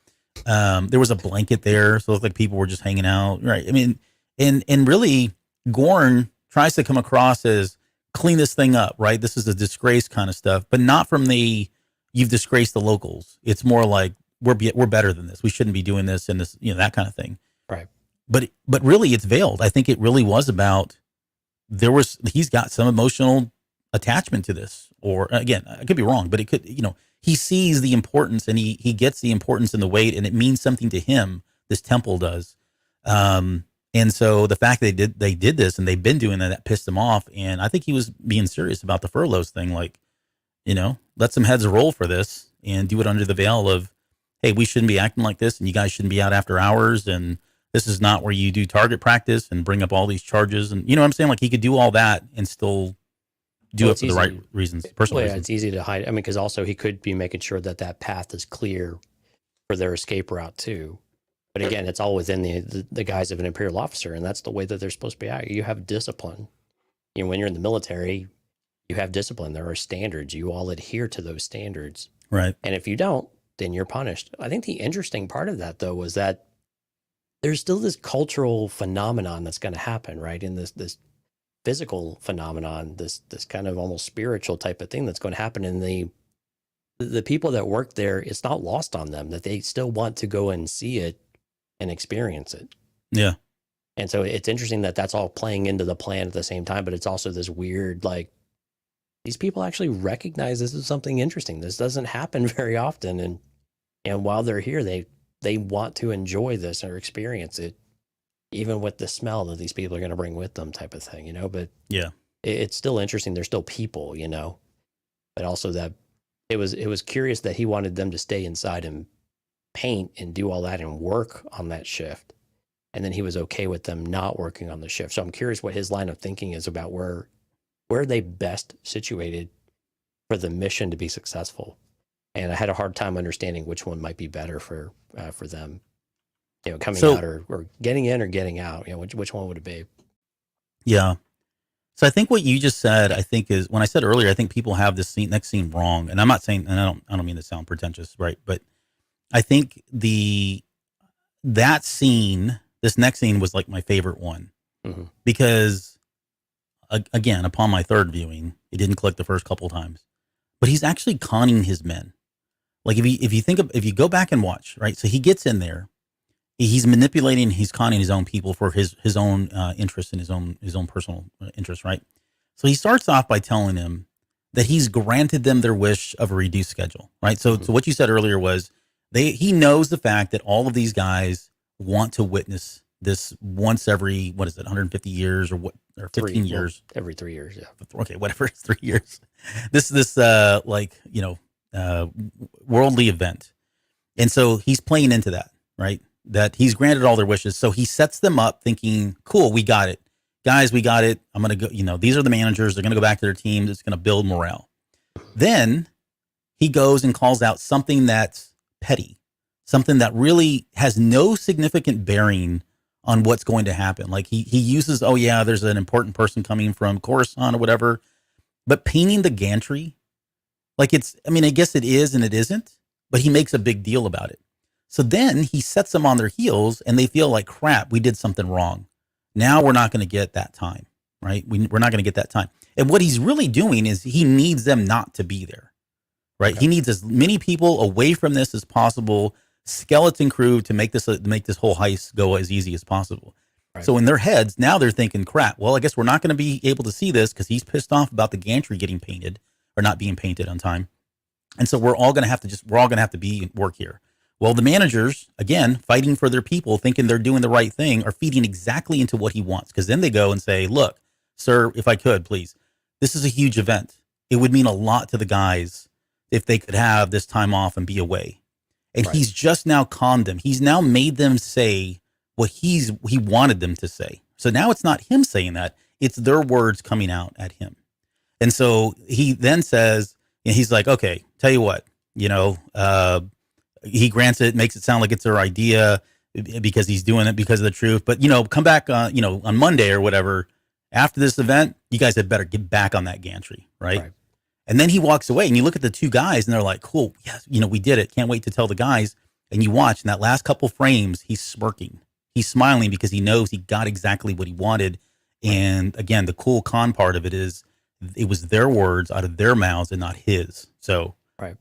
There was a blanket there, so it looked like people were just hanging out. Right. I mean, and really Gorn tries to come across as clean this thing up, right? This is a disgrace kind of stuff, but not from you've disgraced the locals. It's more like we're better than this. We shouldn't be doing this and this, that kind of thing. Right. But really it's veiled. I think it really was about he's got some emotional attachment to this, or again, I could be wrong, but it could, he sees the importance, and he gets the importance and the weight, and it means something to him. This temple does. And so the fact they did this, and they've been doing that pissed him off. And I think he was being serious about the furloughs thing. Like, let some heads roll for this and do it under the veil of, hey, we shouldn't be acting like this, and you guys shouldn't be out after hours, and this is not where you do target practice and bring up all these charges. And you know what I'm saying? Like, he could do all that and still do it for the right reasons, personal reasons. It's easy to hide. I mean, because also he could be making sure that path is clear for their escape route too. But again, it's all within the guise of an Imperial officer, and that's the way that they're supposed to be acting. You have discipline. When you're in the military, you have discipline. There are standards. You all adhere to those standards. Right. And if you don't, then you're punished. I think the interesting part of that, though, was that there's still this cultural phenomenon that's going to happen, right? In this physical phenomenon, this kind of almost spiritual type of thing that's going to happen in the people that work there. It's not lost on them that they still want to go and see it and experience it. Yeah. And so it's interesting that that's all playing into the plan at the same time, but it's also this weird, like, these people actually recognize this is something interesting. This doesn't happen very often. And while they're here, they want to enjoy this or experience it, even with the smell that these people are going to bring with them type of thing, but yeah, it's still interesting. They're still people, but also that it was curious that he wanted them to stay inside and paint and do all that and work on that shift. And then he was okay with them not working on the shift. So I'm curious what his line of thinking is about where are they best situated for the mission to be successful. And I had a hard time understanding which one might be better for them, coming out or getting in or getting out. Which one would it be? Yeah. So I think what you just said, I think is when I said earlier, I think people have this next scene wrong, and I'm not saying, and I don't mean to sound pretentious, right? But I think that scene, this next scene, was like my favorite one because, again, upon my third viewing, it didn't click the first couple times, but he's actually conning his men. Like if you go back and watch, right? So he gets in there, he's manipulating, he's conning his own people for his own interest and his own personal interest, right? So he starts off by telling them that he's granted them their wish of a reduced schedule, right? So what you said earlier was he knows the fact that all of these guys want to witness this once every 150 years or 15 years, every 3 years, yeah. Okay, whatever, it's 3 years. This worldly event, and so he's playing into that, right? That he's granted all their wishes. So he sets them up thinking, cool, we got it. Guys, we got it. I'm going to go, these are the managers. They're going to go back to their team. It's going to build morale. Then he goes and calls out something that's petty, something that really has no significant bearing on what's going to happen. Like he uses, oh yeah, there's an important person coming from Coruscant or whatever, but painting the gantry, like I guess it is and it isn't, but he makes a big deal about it. So then he sets them on their heels and they feel like, crap, we did something wrong. Now we're not going to get that time, right? We're not going to get that time. And what he's really doing is he needs them not to be there, right? Okay. He needs as many people away from this as possible, skeleton crew, to make this whole heist go as easy as possible. Right. So in their heads, now they're thinking, crap, well, I guess we're not going to be able to see this because he's pissed off about the gantry getting painted or not being painted on time. And so we're all going to have to work here. Well, the managers, again, fighting for their people, thinking they're doing the right thing, are feeding exactly into what he wants. Because then they go and say, look, sir, if I could, please, this is a huge event. It would mean a lot to the guys if they could have this time off and be away. And right. He's just now conned them. He's now made them say what he wanted them to say. So now it's not him saying that. It's their words coming out at him. And so he then says, and he's like, okay, tell you what, he grants it, makes it sound like it's their idea because he's doing it because of the truth. But, come back, on Monday or whatever, after this event, you guys had better get back on that gantry, right? And then he walks away and you look at the two guys and they're like, cool, yes, we did it. Can't wait to tell the guys. And you watch in that last couple frames, he's smirking. He's smiling because he knows he got exactly what he wanted. And again, the cool con part of it is it was their words out of their mouths and not his. So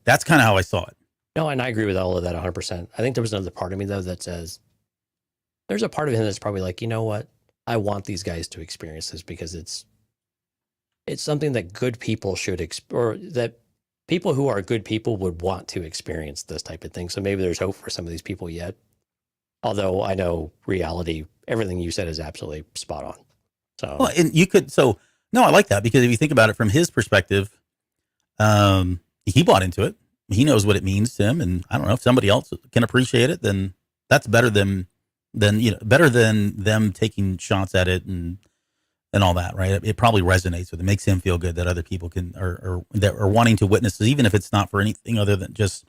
that's kind of how I saw it. No, and I agree with all of that 100%. I think there was another part of me, though, that says there's a part of him that's probably like, you know what? I want these guys to experience this because it's it's something that good people should or that people who are good people would want to experience this type of thing. So maybe there's hope for some of these people yet. Although I know reality, everything you said is absolutely spot on. So, well, and you could, so no, I like that because if you think about it from his perspective, he bought into it. He knows what it means to him. And I don't know if somebody else can appreciate it, then that's better than better than them taking shots at it and all that, right? It probably resonates with him. It makes him feel good that other people can, or that are wanting to witness it, even if it's not for anything other than just,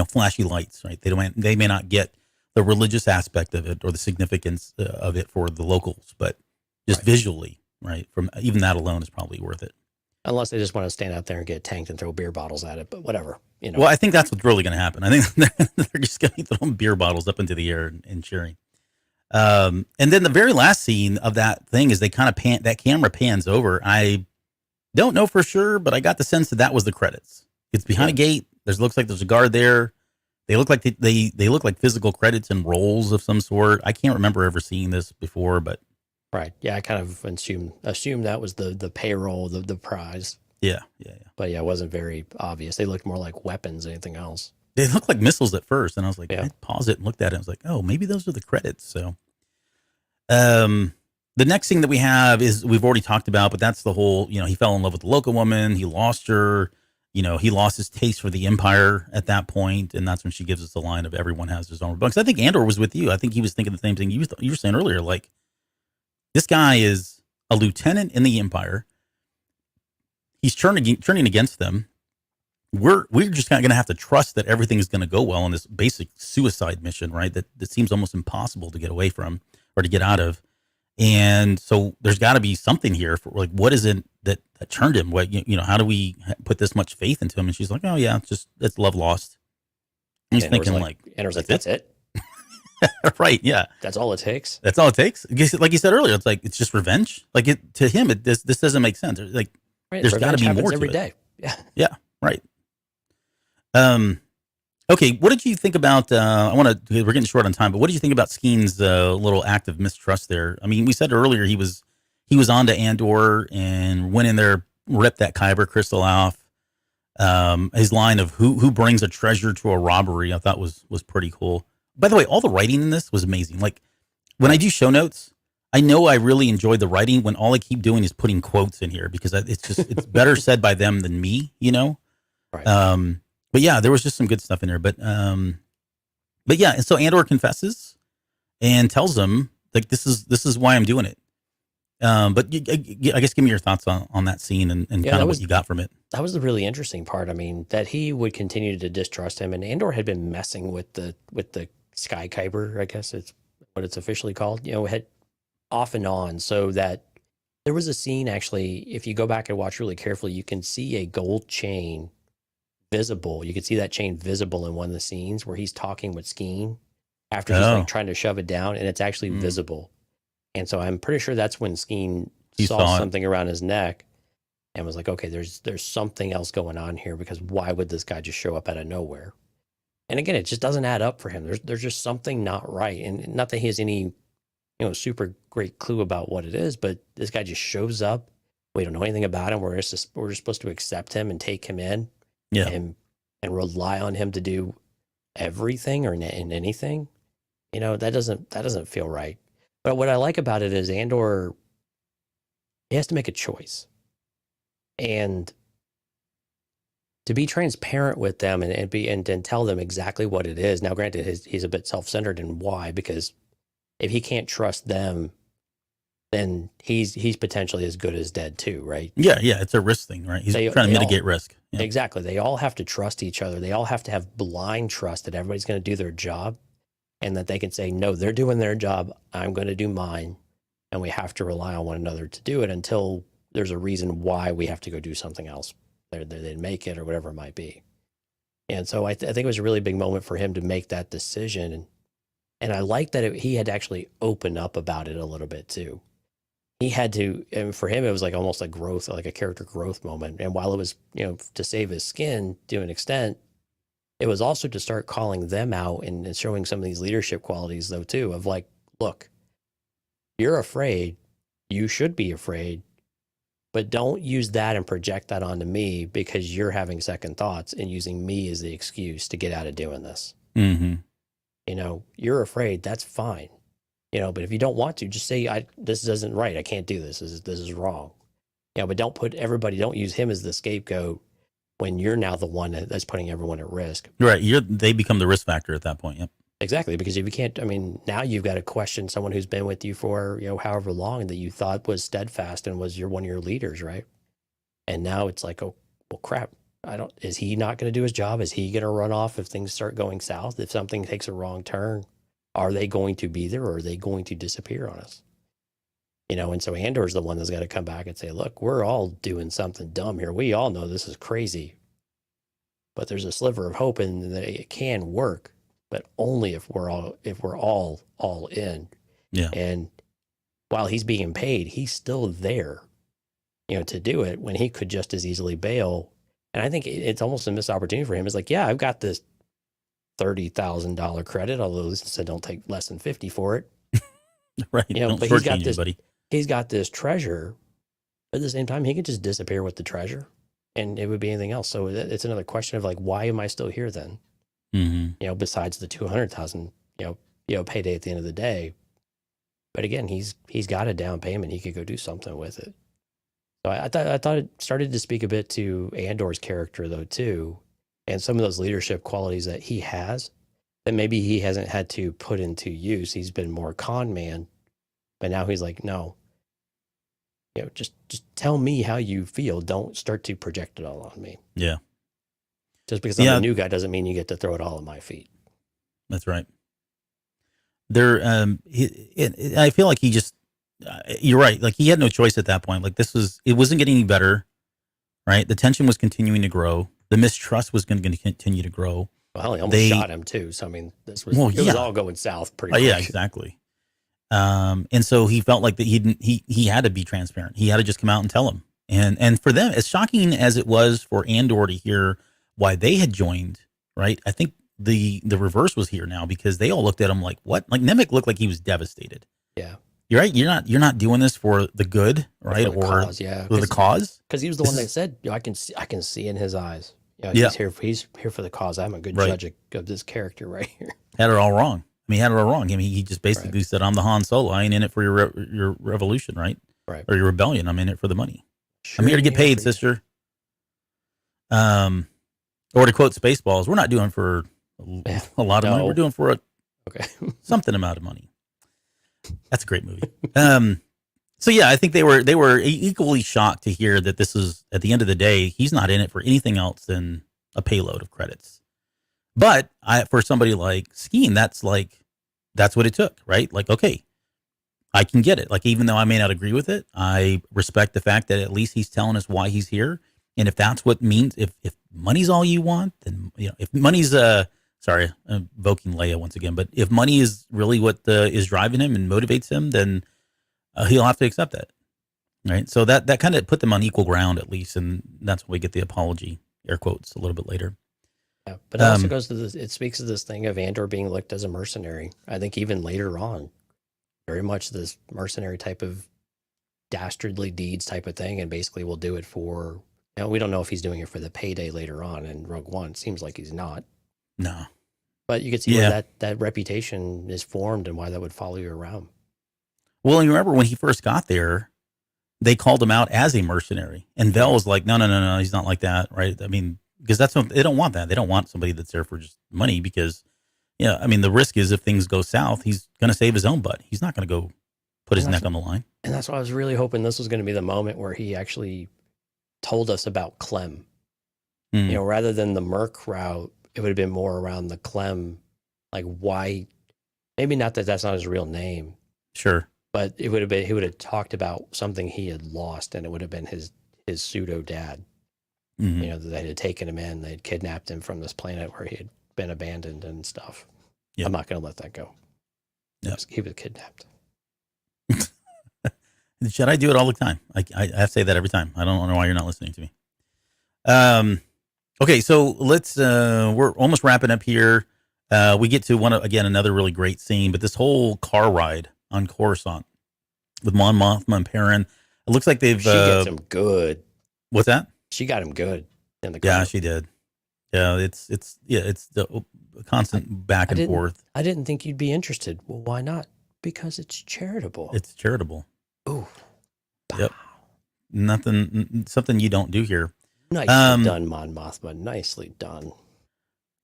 flashy lights, right? They may not get the religious aspect of it or the significance of it for the locals, but just visually, right? From even that alone is probably worth it. Unless they just want to stand out there and get tanked and throw beer bottles at it, but whatever, Well, I think that's what's really going to happen. I think they're just going to be throwing beer bottles up into the air and cheering. And then the very last scene of that thing is they kind of that camera pans over. I don't know for sure, but I got the sense that was the credits. It's behind a gate. Looks like there's a guard there. They look like they look like physical credits and rolls of some sort. I can't remember ever seeing this before, but right. Yeah, I kind of assumed that was the payroll, the prize. Yeah. But yeah, it wasn't very obvious. They looked more like weapons than anything else. They looked like missiles at first, and I was like, I paused it and looked at it. I was like, oh, maybe those are the credits. So, the next thing that we have is we've already talked about, but that's the whole, he fell in love with the local woman. He lost her. He lost his taste for the Empire at that point, and that's when she gives us the line of everyone has his own rebellion. I think Andor was with you. I think he was thinking the same thing you were saying earlier. Like, this guy is a lieutenant in the Empire. He's turning against them. We're just not going to have to trust that everything is going to go well on this basic suicide mission, right? That seems almost impossible to get away from or to get out of. And so there's got to be something here for, like, what is it that turned him? What, how do we put this much faith into him? And she's like, oh yeah, it's love lost. And he's thinking Andor's like, that's it. Right. Yeah. That's all it takes. That's all it takes. Like you said earlier, it's like, it's just revenge. Like to him, this doesn't make sense. Like, there's got to be more to every it. day. Yeah. Yeah. Right. Okay. What did you think about, we're getting short on time, but what did you think about Skeen's little act of mistrust there? I mean, we said earlier he was on to Andor and went in there, ripped that Kyber crystal off. His line of who brings a treasure to a robbery, I thought was pretty cool. By the way, all the writing in this was amazing. Like, when I do show notes, I know I really enjoyed the writing when all I keep doing is putting quotes in here because it's better said by them than me, Right. But yeah, there was just some good stuff in there. But yeah, and so Andor confesses and tells him, like, this is why I'm doing it. But I guess give me your thoughts on that scene and kind of what you got from it. That was the really interesting part. I mean, that he would continue to distrust him, and Andor had been messing with the Sky Kyber, I guess it's what it's officially called. Had off and on, so that there was a scene, actually, if you go back and watch really carefully, you can see a gold chain visible. You can see that chain visible in one of the scenes where he's talking with Skeen after he's like trying to shove it down, and it's actually visible. And so I'm pretty sure that's when Skeen saw something around his neck and was like, okay, there's something else going on here, because why would this guy just show up out of nowhere? And again, it just doesn't add up for him. There's just something not right. And not that he has any, super great clue about what it is, but this guy just shows up. We don't know anything about him. We're just supposed to accept him and take him in. Yeah. And rely on him to do everything or in anything. That doesn't feel right. But what I like about it is Andor, he has to make a choice. And to be transparent with them and tell them exactly what it is. Now, granted, he's a bit self-centered in why, because if he can't trust them, then he's potentially as good as dead too, right? Yeah, it's a risk thing, right? He's trying to mitigate risk. Yeah. Exactly. They all have to trust each other. They all have to have blind trust that everybody's going to do their job, and that they can say, no, they're doing their job, I'm going to do mine, and we have to rely on one another to do it until there's a reason why we have to go do something else. They didn't make it or whatever it might be. And so I think it was a really big moment for him to make that decision. And I like that he had to actually open up about it a little bit too. He had to, and for him, it was like almost a growth, like a character growth moment. And while it was, to save his skin to an extent, it was also to start calling them out and showing some of these leadership qualities though too, of like, look, you're afraid, you should be afraid, But don't use that and project that onto me because you're having second thoughts and using me as the excuse to get out of doing this. Mm-hmm. You know, you're afraid. That's fine. You know, but if you don't want to, just say, this isn't right. I can't do this. This is wrong. You know, but don't use him as the scapegoat when you're now the one that's putting everyone at risk. Right. They become the risk factor at that point. Yep. Exactly. Because if you can't, I mean, now you've got to question someone who's been with you for, you know, however long that you thought was steadfast and was one of your leaders, right? And now it's like, oh, well, crap. Is he not going to do his job? Is he going to run off if things start going south? If something takes a wrong turn, are they going to be there or are they going to disappear on us? You know, and so Andor's the one that's got to come back and say, look, we're all doing something dumb here. We all know this is crazy, but there's a sliver of hope in that it can work, but only if we're all in. Yeah. And while he's being paid, he's still there, you know, to do it when he could just as easily bail. And I think it's almost a missed opportunity for him. It's like, yeah, I've got this $30,000 credit, although this said don't take less than 50 for it. Right. You know, Don't but shortchange anybody. he's got this treasure. But at the same time, he could just disappear with the treasure and it would be anything else. So it's another question of like, why am I still here then? Mm-hmm. You know, besides the 200,000, you know, payday at the end of the day. But again, he's got a down payment. He could go do something with it. So I thought it started to speak a bit to Andor's character though too, and some of those leadership qualities that he has that maybe he hasn't had to put into use. He's been more con man, but now he's like, no, you know, just tell me how you feel. Don't start to project it all on me. Yeah. Just because I'm a new guy doesn't mean you get to throw it all at my feet. That's right. I feel like he just, you're right. Like he had no choice at that point. Like it wasn't getting any better, right? The tension was continuing to grow. The mistrust was going to continue to grow. Well, he almost shot him too. So I mean, it was all going south pretty quick. Yeah, exactly. And so he felt like that he had to be transparent. He had to just come out and tell him. And for them, as shocking as it was for Andor to hear why they had joined, right? I think the reverse was here now because they all looked at him like, what? Like Nemec looked like he was devastated. Yeah. You're right. You're not doing this for the good, right? For the cause, yeah. For the cause. Because he was the one that said, I can see in his eyes. He's here for the cause. I'm a good judge of this character right here. Had it all wrong. I mean, he had it all wrong. I mean, he just basically said, I'm the Han Solo. I ain't in it for your revolution, right? Right. Or your rebellion. I'm in it for the money. Sure, I'm here to get paid, sister. Or to quote Spaceballs, we're not doing for a lot of money. We're doing for something amount of money. That's a great movie. So yeah, I think they were equally shocked to hear that this is, at the end of the day, he's not in it for anything else than a payload of credits. But for somebody like Skeen, that's what it took, right? Like, okay, I can get it. Like, even though I may not agree with it, I respect the fact that at least he's telling us why he's here. And if that's what means, if money's all you want, then, you know, if money's, sorry, I'm invoking Leia once again, but if money is really what is driving him and motivates him, then he'll have to accept that. Right. So that kind of put them on equal ground, at least. And that's when we get the apology, air quotes, a little bit later. Yeah, but it also goes to this, it speaks to this thing of Andor being looked as a mercenary. I think even later on, very much this mercenary type of dastardly deeds type of thing. And basically we'll do it for, you know, we don't know if he's doing it for the payday later on in Rogue One. It seems like he's not. No. But you can see where that reputation is formed and why that would follow you around. Well, you remember when he first got there, they called him out as a mercenary. And Vel was like, no, he's not like that, right? I mean, because that's what, they don't want that. They don't want somebody that's there for just money because, I mean, the risk is if things go south, he's going to save his own butt. He's not going to go put his neck on the line. And that's why I was really hoping this was going to be the moment where he actually told us about Clem. You know, rather than the Merc route, it would have been more around the Clem, like why, maybe not that that's not his real name. Sure. But it would have been, he would have talked about something he had lost, and it would have been his pseudo dad. Mm-hmm. You know, that they had taken him in, they'd kidnapped him from this planet where he had been abandoned and stuff. Yep. I'm not going to let that go. Yep. He was kidnapped. The Jedi do it all the time. I have to say that every time. I don't know why you're not listening to me. Okay, so let's. We're almost wrapping up here. We get to another really great scene, but this whole car ride on Coruscant with Mon Mothma and Perrin. It looks like they've. She gets him good. What's that? She got him good in the. Yeah, she did. Yeah, it's the constant back and forth. I didn't think you'd be interested. Well, why not? Because it's charitable. It's charitable. Ooh. Yep. Something you don't do here. Nicely done, Mon Mothma. Nicely done.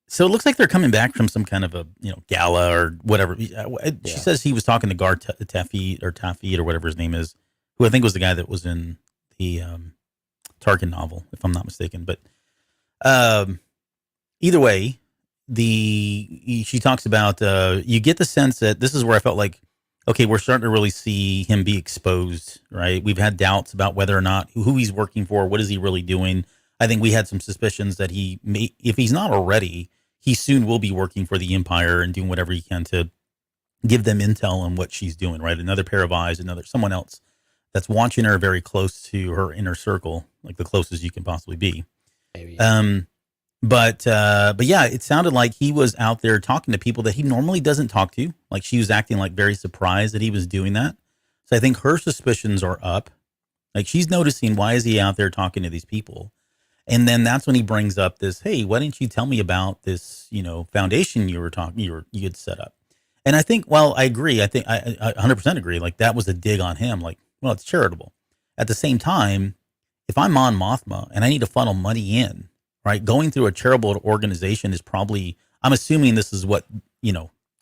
So it looks like they're coming back from some kind of a gala or whatever. She says he was talking to Gar Tafid or whatever his name is, who I think was the guy that was in the Tarkin novel, if I'm not mistaken. But either way, she talks about you get the sense that this is where I felt like, okay, we're starting to really see him be exposed, right? We've had doubts about whether or not who he's working for, what is he really doing. I think we had some suspicions that he may, if he's not already, he soon will be working for the Empire and doing whatever he can to give them intel on what she's doing, right? Another pair of eyes, someone else that's watching her very close to her inner circle, like the closest you can possibly be. Maybe. But yeah, it sounded like he was out there talking to people that he normally doesn't talk to. Like she was acting like very surprised that he was doing that. So I think her suspicions are up. Like she's noticing, why is he out there talking to these people? And then that's when he brings up this, hey, why didn't you tell me about this, foundation you had set up? And I think, well, I agree. I think I 100% agree. Like that was a dig on him. Like, well, it's charitable. At the same time, if I'm Mon Mothma and I need to funnel money in, right, going through a charitable organization is probably, I'm assuming this is what,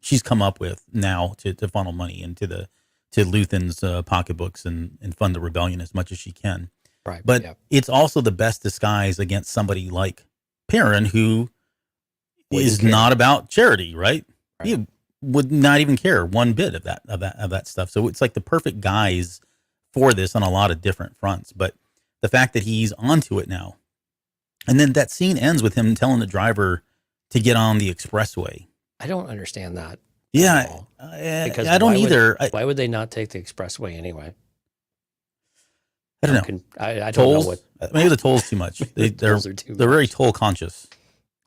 she's come up with now to funnel money into to Luthen's pocketbooks and fund the rebellion as much as she can. Right. But it's also the best disguise against somebody like Perrin, who is not about charity, right? He would not even care one bit of that stuff. So it's like the perfect guise for this on a lot of different fronts. But the fact that he's onto it now, and then that scene ends with him telling the driver to get on the expressway. I don't understand that. Yeah, because I don't either. Why would they not take the expressway anyway? I don't know. I don't tolls? know what. Maybe the toll's too much. They're very toll conscious.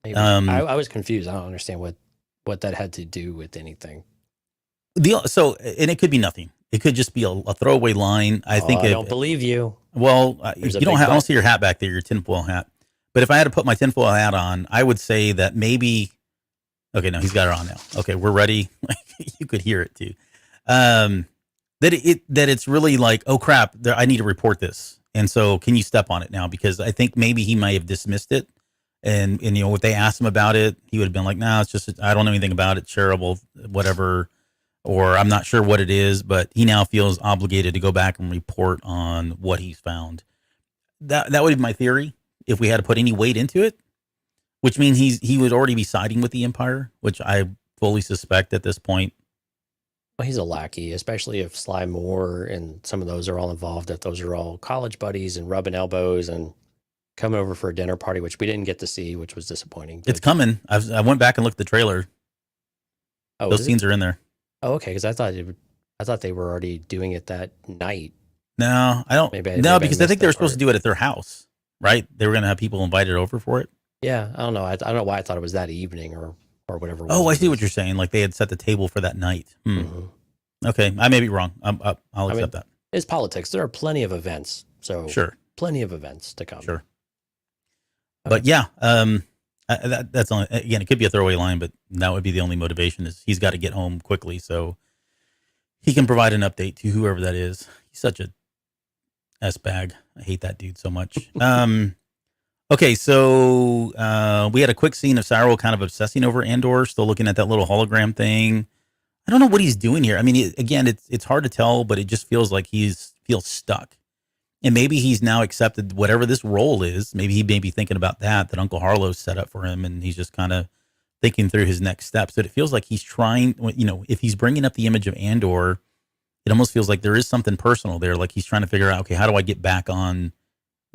Maybe. I was confused. I don't understand what that had to do with anything. And it could be nothing. It could just be a throwaway line. I don't believe you. Well, you don't have. I don't see your hat back there. Your tinfoil hat. But if I had to put my tinfoil hat on, I would say that maybe. Okay, no, he's got it on now. Okay, we're ready. You could hear it too. That it's really like, oh crap, I need to report this. And so can you step on it now? Because I think maybe he might have dismissed it. And if they asked him about it, he would have been like, nah, it's just, I don't know anything about it, charitable, whatever, or I'm not sure what it is, but he now feels obligated to go back and report on what he's found. That would be my theory if we had to put any weight into it, which means he would already be siding with the Empire, which I fully suspect at this point. Well, he's a lackey, especially if Sly Moore and some of those are all involved, if those are all college buddies and rubbing elbows and coming over for a dinner party, which we didn't get to see, which was disappointing. It's coming. I went back and looked at the trailer. Oh, those scenes are in there. Oh, okay. Because I thought they were already doing it that night. No, I don't. Because I think they were supposed to do it at their house, right? They were going to have people invited over for it. Yeah, I don't know. I don't know why I thought it was that evening or whatever. Oh, I see what you're saying. Like they had set the table for that night. Mm-hmm. Okay, I may be wrong. I'll accept that. It's politics. There are plenty of events, so sure, plenty of events to come. Sure, but yeah, that's only, again, it could be a throwaway line, but that would be the only motivation is he's got to get home quickly so he can provide an update to whoever that is. He's such a S bag. I hate that dude so much. Okay, so we had a quick scene of Cyril kind of obsessing over Andor, still looking at that little hologram thing. I don't know what he's doing here. I mean, again, it's hard to tell, but it just feels like feels stuck. And maybe he's now accepted whatever this role is. Maybe he may be thinking about that Uncle Harlow's set up for him, and he's just kind of thinking through his next steps. But it feels like he's trying, if he's bringing up the image of Andor, it almost feels like there is something personal there. Like he's trying to figure out, okay, how do I get back on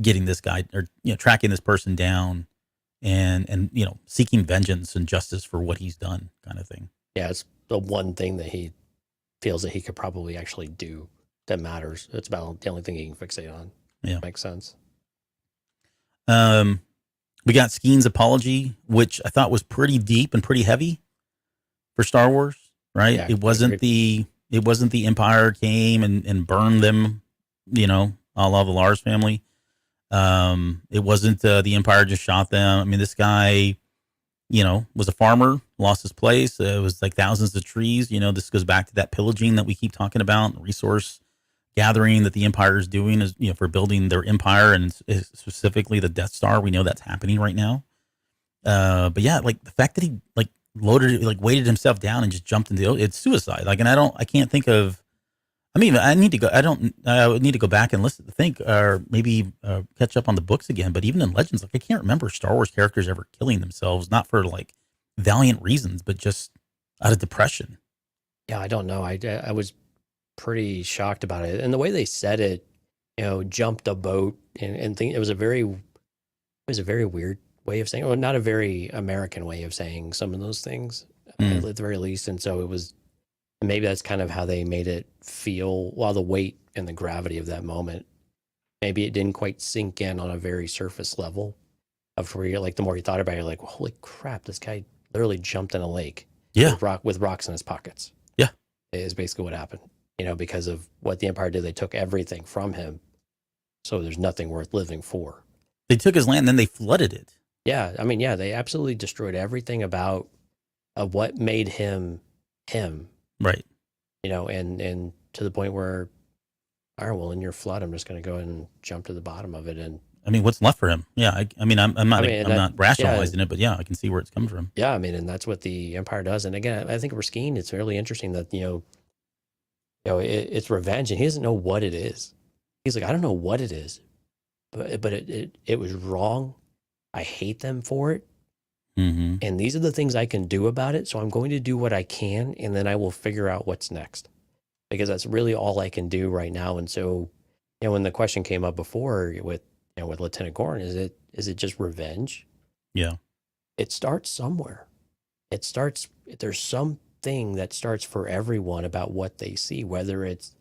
getting this guy or tracking this person down and seeking vengeance and justice for what he's done, kind of thing. Yeah, it's the one thing that he feels that he could probably actually do that matters. It's about the only thing he can fixate on. Yeah, makes sense. We got Skeen's apology, which I thought was pretty deep and pretty heavy for Star Wars. Right? Yeah, it wasn't the Empire came and burned them, a la the Lars family. It wasn't the Empire just shot them. I mean, this guy, was a farmer, lost his place. It was like thousands of trees. This goes back to that pillaging that we keep talking about, resource gathering that the Empire is doing is, for building their empire and specifically the Death Star. We know that's happening right now. But yeah, like the fact that he weighted himself down and just jumped into it's suicide. Like, and I can't think of. I mean, I need to go. I would need to go back and think, or maybe catch up on the books again. But even in Legends, like I can't remember Star Wars characters ever killing themselves, not for like valiant reasons, but just out of depression. Yeah, I don't know. I was pretty shocked about it, and the way they said it, jumped a boat and think it was a very weird way of saying, or not a very American way of saying some of those things, at the very least. And so it was. Maybe that's kind of how they made it feel, while the weight and the gravity of that moment, maybe it didn't quite sink in on a very surface level of where you're like, the more you thought about it, you're like, well, holy crap, this guy literally jumped in a lake with rocks in his pockets. Yeah. Is basically what happened, because of what the Empire did. They took everything from him. So there's nothing worth living for. They took his land, then they flooded it. Yeah. I mean, yeah, they absolutely destroyed everything about what made him him. Right. And to the point where, all right, well, in your flood, I'm just going to go and jump to the bottom of it. And I mean, what's left for him? Yeah. I'm not rationalizing it, but yeah, I can see where it's coming from. Yeah. I mean, and that's what the Empire does. And again, I think Raskin, it's really interesting that, it's revenge and he doesn't know what it is. He's like, I don't know what it is, but it was wrong. I hate them for it. Mm-hmm. And these are the things I can do about it. So I'm going to do what I can, and then I will figure out what's next, because that's really all I can do right now. And so, when the question came up before with Lieutenant Gorn, is it just revenge? Yeah. It starts somewhere. There's something that starts for everyone about what they see, whether it's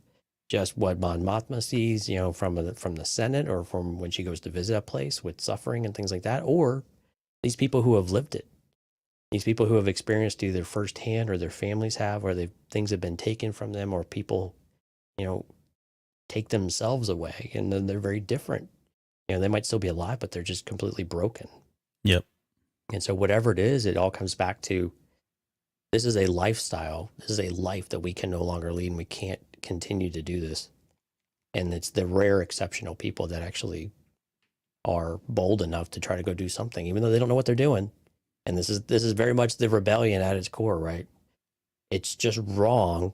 just what Mon Mothma sees, from the Senate, or from when she goes to visit a place with suffering and things like that, or these people who have lived it, these people who have experienced either firsthand or their families have, or things have been taken from them, or people, take themselves away, and then they're very different. They might still be alive, but they're just completely broken. Yep. And so whatever it is, it all comes back to, this is a lifestyle. This is a life that we can no longer lead, and we can't continue to do this. And it's the rare, exceptional people that actually are bold enough to try to go do something, even though they don't know what they're doing. And this is very much the rebellion at its core, right? It's just wrong.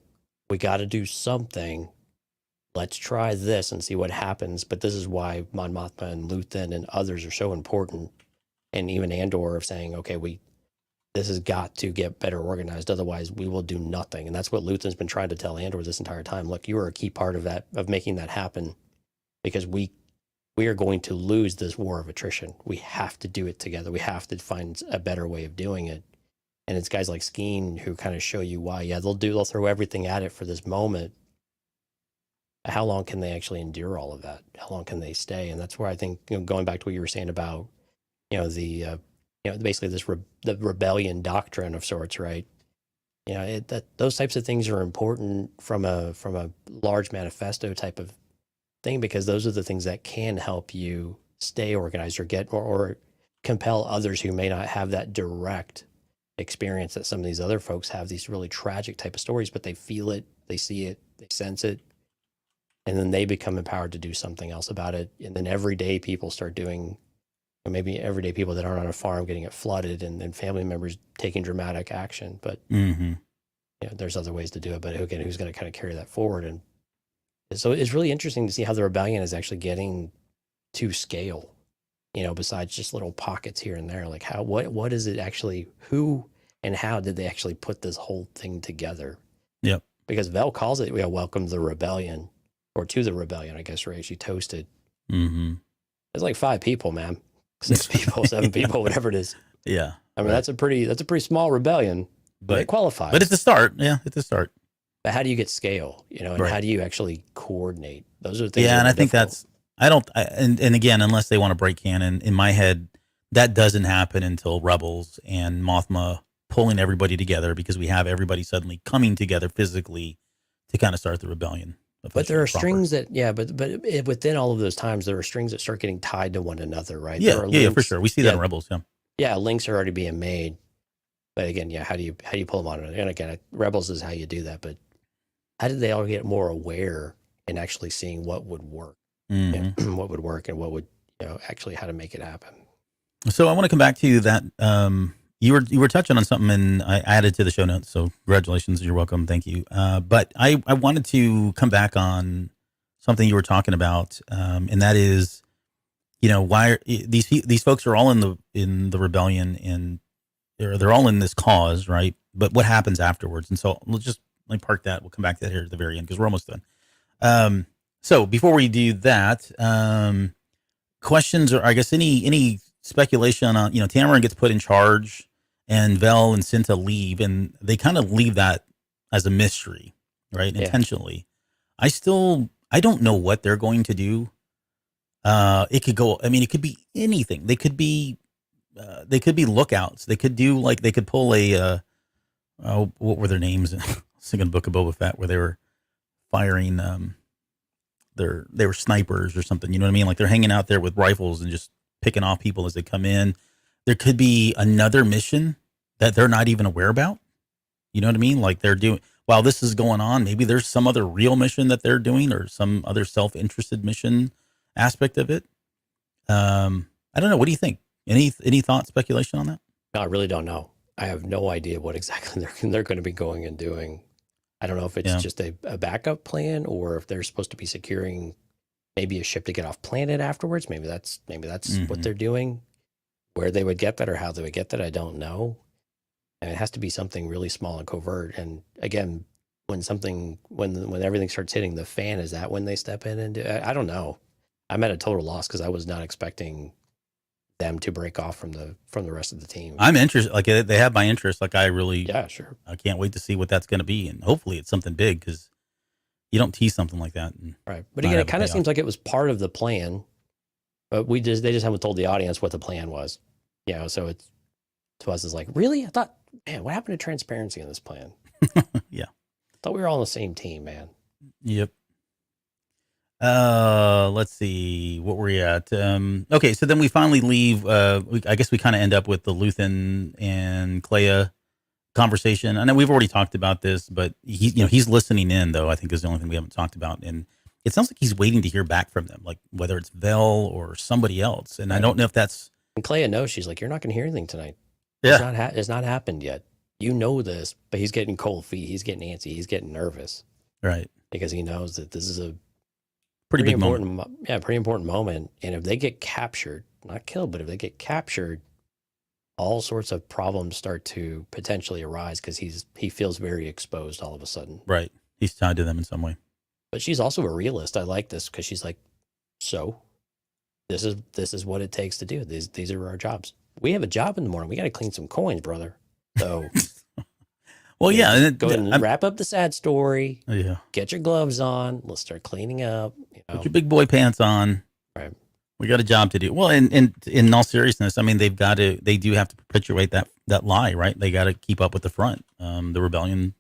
We got to do something. Let's try this and see what happens. But this is why Mon Mothma and Luthen and others are so important. And even Andor of saying, okay, this has got to get better organized. Otherwise, we will do nothing. And that's what Luthen's been trying to tell Andor this entire time. Look, you are a key part of that, of making that happen, because we are going to lose this war of attrition. We have to do it together. We have to find a better way of doing it. And it's guys like Skeen who kind of show you why. Yeah, they'll throw everything at it for this moment. How long can they actually endure all of that? How long can they stay? And that's where I think, going back to what you were saying about, basically the rebellion doctrine of sorts, right? Those types of things are important from a large manifesto type of thing, because those are the things that can help you stay organized, or get or compel others who may not have that direct experience that some of these other folks have, these really tragic type of stories, but they feel it, they see it, they sense it, and then they become empowered to do something else about it. And then everyday people start doing, maybe everyday people that aren't on a farm getting it flooded, and family members taking dramatic action. But there's other ways to do it, but again, who's going to kind of carry that forward? And so it's really interesting to see how the rebellion is actually getting to scale, besides just little pockets here and there. Like what is it actually, who and how did they actually put this whole thing together? Yep. Because Vel calls it, welcome the rebellion, or to the rebellion, I guess, right? She toasted. Mm-hmm. It's like 5 people, man. 6 people, 7 people, whatever it is. Yeah. I mean, that's a pretty small rebellion, but it qualifies. But it's a start. Yeah, it's a start. But how do you get scale, and right. How do you actually coordinate? Those are the things. Yeah, and I think difficult. and again, unless they want to break canon, in my head, that doesn't happen until Rebels and Mothma pulling everybody together, because we have everybody suddenly coming together physically to kind of start the rebellion. But there are strings that, within all of those times, there are strings that start getting tied to one another, right? Yeah, there are yeah, links, for sure. We see that in Rebels. Yeah. Yeah, links are already being made. But again, how do you pull them on? And again, Rebels is how you do that. But how did they all get more aware in actually seeing what would work, what would work, and what would actually how to make it happen? So I want to come back to that. You were touching on something, and I added to the show notes. So congratulations, you're welcome, thank you. But I wanted to come back on something you were talking about, and that is, why these folks are all in the rebellion, and they're all in this cause, right? But what happens afterwards? And so let me park that. We'll come back to that here at the very end because we're almost done. So before we do that, questions, or I guess any speculation on, Tamarin gets put in charge and Vel and Cinta leave, and they kind of leave that as a mystery, right? Intentionally. I don't know what they're going to do. It could be anything. They could be lookouts. They could do they could pull what were their names? Singing Book of Boba Fett, where they were firing, they were snipers or something. You know what I mean? Like they're hanging out there with rifles and just picking off people as they come in. There could be another mission that they're not even aware about. You know what I mean? Like they're doing, while this is going on, maybe there's some other real mission that they're doing, or some other self-interested mission aspect of it. I don't know. What do you think? Any thought, speculation on that? No, I really don't know. I have no idea what exactly they're going to be going and doing. I don't know if it's just a backup plan, or if they're supposed to be securing maybe a ship to get off planet afterwards. Maybe that's what they're doing. Where they would get that or how they would get that, I don't know. And it has to be something really small and covert. And again, when everything starts hitting the fan, is that when they step in and do? I don't know. I'm at a total loss because I was not expecting them to break off from the rest of the team. I'm interested. Like they have my interest. Like I really, sure. I can't wait to see what that's going to be, and hopefully it's something big, because you don't tease something like that. Right. But again, it kind of seems like it was part of the plan, but they just haven't told the audience what the plan was. So it's, to us, is like, really? I thought, man, what happened to transparency in this plan? Yeah. I thought we were all on the same team, man. Yep. Let's see, what were we at? Okay, so then we finally leave. I guess we kind of end up with the Luthen and Clea conversation. I know we've already talked about this, but he's listening in, though, I think is the only thing we haven't talked about. And it sounds like he's waiting to hear back from them, like whether it's Vel or somebody else. And I don't know if that's... And Clea knows. She's like, you're not going to hear anything tonight. Yeah. It's not happened yet. You know this, but he's getting cold feet. He's getting antsy. He's getting nervous. Right. Because he knows that this is a pretty big important moment. Yeah, pretty important moment. And if they get captured, not killed, but if they get captured, all sorts of problems start to potentially arise, because he feels very exposed all of a sudden. Right. He's tied to them in some way. But she's also a realist. I like this, because she's like, so this is what it takes to do. These are our jobs. We have a job in the morning. We got to clean some coins, brother. So, well, yeah. Go ahead and wrap up the sad story. Yeah. Get your gloves on. Let's start cleaning up. Put your big boy pants on. Right. We got a job to do. Well, in all seriousness, I mean, they do have to perpetuate that lie, right? They got to keep up with the front. The rebellion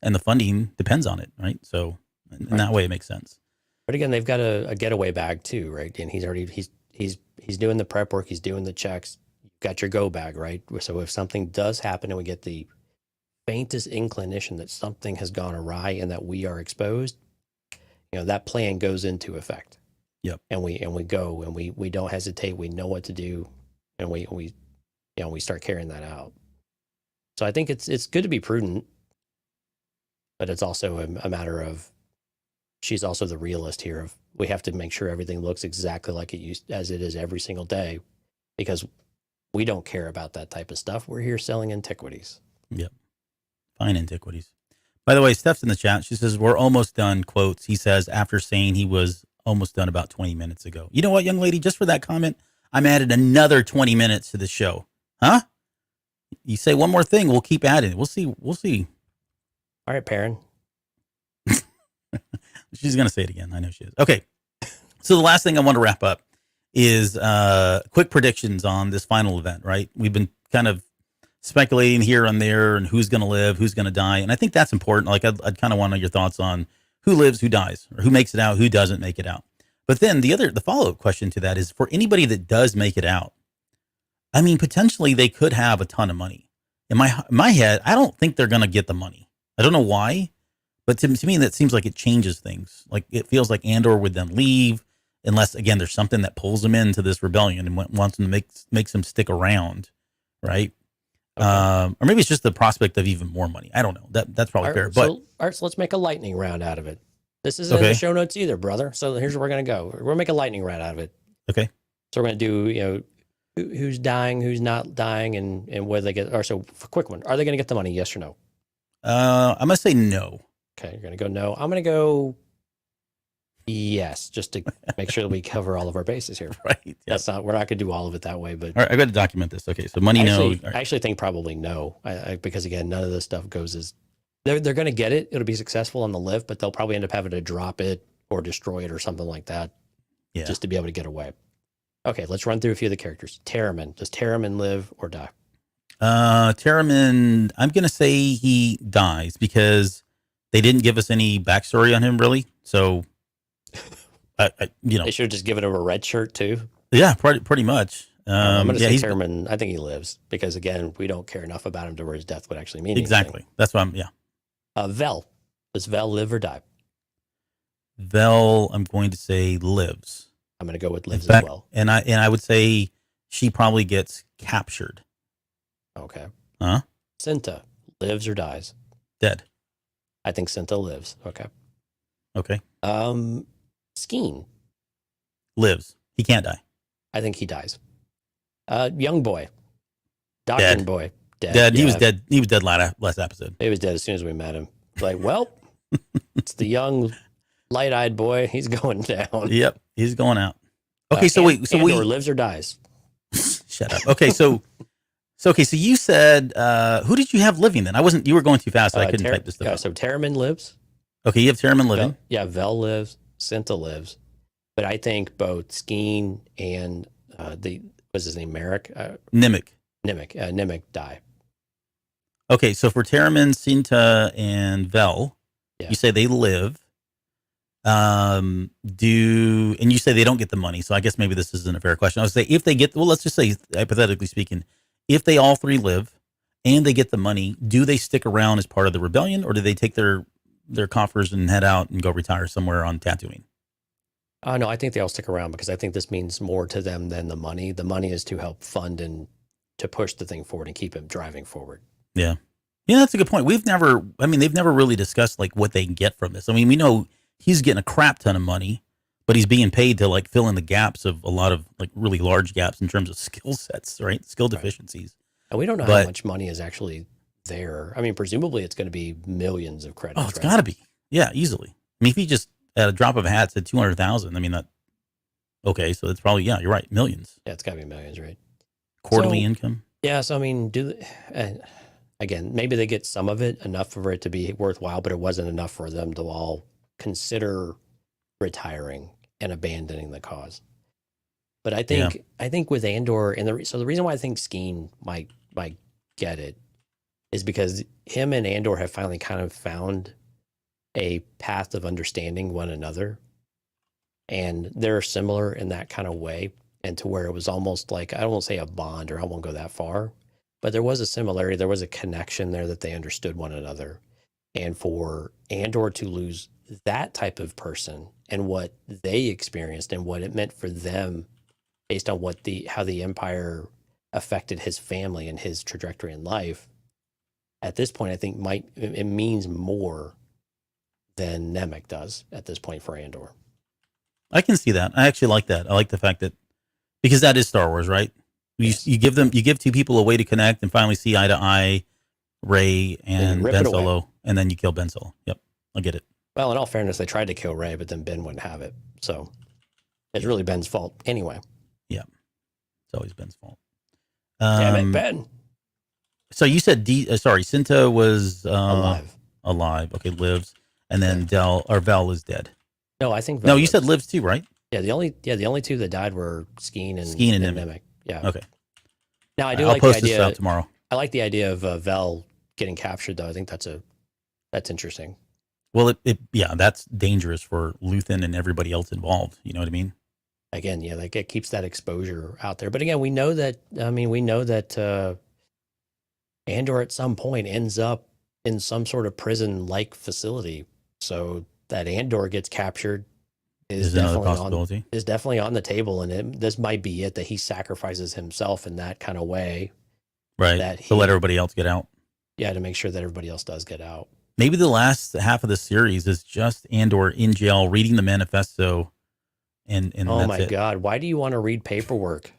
and the funding depends on it, right? So in that way, it makes sense. But again, they've got a getaway bag too, right? And he's doing the prep work. He's doing the checks. You've got your go bag, right? So if something does happen and we get the faintest inclination that something has gone awry and that we are exposed, that plan goes into effect. Yep. And we go, and we don't hesitate. We know what to do, and we start carrying that out. So I think it's good to be prudent, but it's also a matter of, she's also the realist here. Of, we have to make sure everything looks exactly like as it is every single day, because we don't care about that type of stuff. We're here selling antiquities. Yep. Fine antiquities. By the way, Steph's in the chat. She says, we're almost done, quotes. He says, after saying he was almost done about 20 minutes ago. You know what, young lady? Just for that comment, I'm added another 20 minutes to the show. Huh? You say one more thing, we'll keep adding. We'll see. All right, Perrin. She's going to say it again. I know she is. Okay. So the last thing I want to wrap up is quick predictions on this final event, right? We've been kind of speculating here and there and who's going to live, who's going to die. And I think that's important. Like I'd kind of want to know your thoughts on who lives, who dies, or who makes it out, who doesn't make it out. But then the follow-up question to that is, for anybody that does make it out, I mean, potentially they could have a ton of money. In my head, I don't think they're going to get the money. I don't know why, but to me, that seems like it changes things. Like, it feels like Andor would then leave, unless, again, there's something that pulls them into this rebellion and wants them to makes them stick around, right? Okay. Or maybe it's just the prospect of even more money. I don't know. That's probably fair. But all right, so let's make a lightning round out of it. This isn't in the show notes either, brother. So here's where we're going to go. We're going to make a lightning round out of it. Okay. So we're going to do, who's dying, who's not dying, and whether they get, or so quick one. Are they going to get the money? Yes or no? I'm going to say no. Okay. You're going to go no. I'm going to go yes, just to make sure that we cover all of our bases here. Right. Yep. We're not going to do all of it that way, but. All right, I got to document this. Okay. So money, no. I actually think probably no, because again, none of this stuff goes as, they're going to get it. It'll be successful on the live, but they'll probably end up having to drop it or destroy it or something like that. Yeah. Just to be able to get away. Okay, let's run through a few of the characters. Terramin. Does Terramin live or die? Terramin, I'm going to say he dies because they didn't give us any backstory on him, really. So, They should have just given him a red shirt, too. Yeah, pretty much. I'm going to say Terramin, I think he lives because, again, we don't care enough about him to where his death would actually mean exactly. anything. That's what Vel. Does Vel live or die? Vel, I'm going to say lives. I'm going to go with lives as well. And I would say she probably gets captured. Okay. Huh? Cinta lives or dies? Dead. I think Cinta lives. Okay. Okay. Skeen lives. He can't die. I think he dies. Young boy. Doctrine boy. Dead. Dead. Yeah. He was dead. He was dead last episode. He was dead as soon as we met him. Like, well, it's the young, light-eyed boy. He's going down. Yep, he's going out. Okay, so wait, so Andor lives or dies? Shut up. Okay, so you said who did you have living then? I wasn't. You were going too fast. So I couldn't type this stuff. So Terramin lives. Okay, you have Terramin living. Vel lives. Cinta lives, but I think both Skeen and what's his name, Merrick? Nimic die. Okay, so for Terramin, Cinta, and Vel, you say they live. And you say they don't get the money, so I guess maybe this isn't a fair question. I would say if they get, well, let's just say, hypothetically speaking, if they all three live and they get the money, do they stick around as part of the rebellion, or do they take their coffers and head out and go retire somewhere on Tatooine? No, I think they all stick around because I think this means more to them than the money. The money is to help fund and to push the thing forward and keep it driving forward. Yeah. Yeah, that's a good point. they've never really discussed like what they can get from this. I mean, we know he's getting a crap ton of money, but he's being paid to like fill in the gaps of a lot of like really large gaps in terms of skill sets, right? Skill deficiencies. And we don't know how much money is actually there. I mean, presumably it's going to be millions of credits. Oh, it's got to be. Yeah, easily. I mean, if he just at a drop of a hat said 200,000, I mean, okay, so it's probably, you're right, millions. Yeah, it's got to be millions, right? Quarterly income. Yeah, so I mean, again, maybe they get some of it, enough for it to be worthwhile, but it wasn't enough for them to all consider retiring and abandoning the cause. But I think with Andor, and the reason why I think Skeen might get it is because him and Andor have finally kind of found a path of understanding one another, and they're similar in that kind of way, and to where it was almost like, I won't say a bond, or I won't go that far, but there was a similarity, there was a connection there that they understood one another. And for Andor to lose that type of person and what they experienced and what it meant for them based on how the Empire affected his family and his trajectory in life, at this point, I think it means more than Nemec does at this point for Andor. I can see that. I actually like that. I like the fact that, because that is Star Wars, right? Yes. You give two people a way to connect and finally see eye to eye, Rey and Ben Solo, and then you kill Ben Solo. Yep, I get it. Well, in all fairness, they tried to kill Rey, but then Ben wouldn't have it. So it's really Ben's fault anyway. Yeah, it's always Ben's fault. Damn it, Ben. So you said Cinta was alive. Okay, lives, and then Vel is dead. No, I think Vel lives. Said lives too, right? Yeah, the only two that died were Skeen and Nemec. Yeah. Okay. Now I'll like post the idea this out tomorrow. I like the idea of Vel getting captured, though. I think that's interesting. Well, yeah, that's dangerous for Luthen and everybody else involved. You know what I mean? Again, yeah, like it keeps that exposure out there. But again, we know that. I mean, we know that Andor at some point ends up in some sort of prison-like facility. So that Andor gets captured is another definitely possibility. is definitely on the table, and this might be it, that he sacrifices himself in that kind of way, Right. that To let everybody else get out. Yeah, to make sure that everybody else does get out. Maybe the last half of the series is just Andor in jail reading the manifesto, and Oh that's my it. God, why do you want to read paperwork?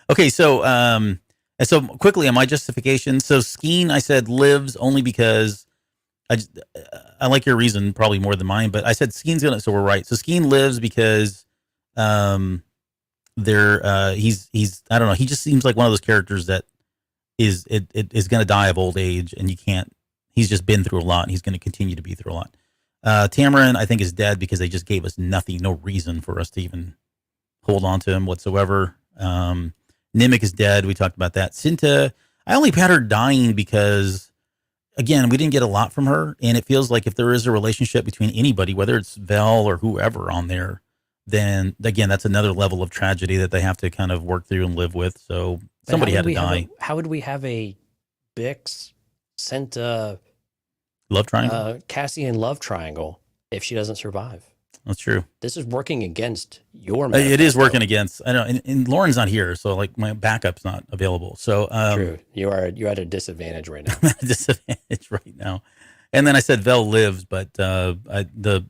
Okay, so and so quickly on my justification. So Skeen, I said, lives only because I like your reason probably more than mine, but I said Skeen's gonna. So we're right. So Skeen lives because he's I don't know. He just seems like one of those characters that is gonna die of old age, and you can't. He's just been through a lot, and he's gonna continue to be through a lot. Tamarin, I think, is dead because they just gave us nothing, no reason for us to even hold on to him whatsoever. Nimic is dead. We talked about that. Cinta, I only had her dying because, again, we didn't get a lot from her, and it feels like if there is a relationship between anybody, whether it's Vel or whoever on there, then again, that's another level of tragedy that they have to kind of work through and live with. So somebody had to die. How would we have a Bix Cinta Love triangle. Cassian love triangle if she doesn't survive? That's true. This is working against your It is manifesto. working against. I know, and Lauren's not here, so like my backup's not available. So True, you're at a disadvantage right now. I'm at a disadvantage right now. And then I said Vel lives, but the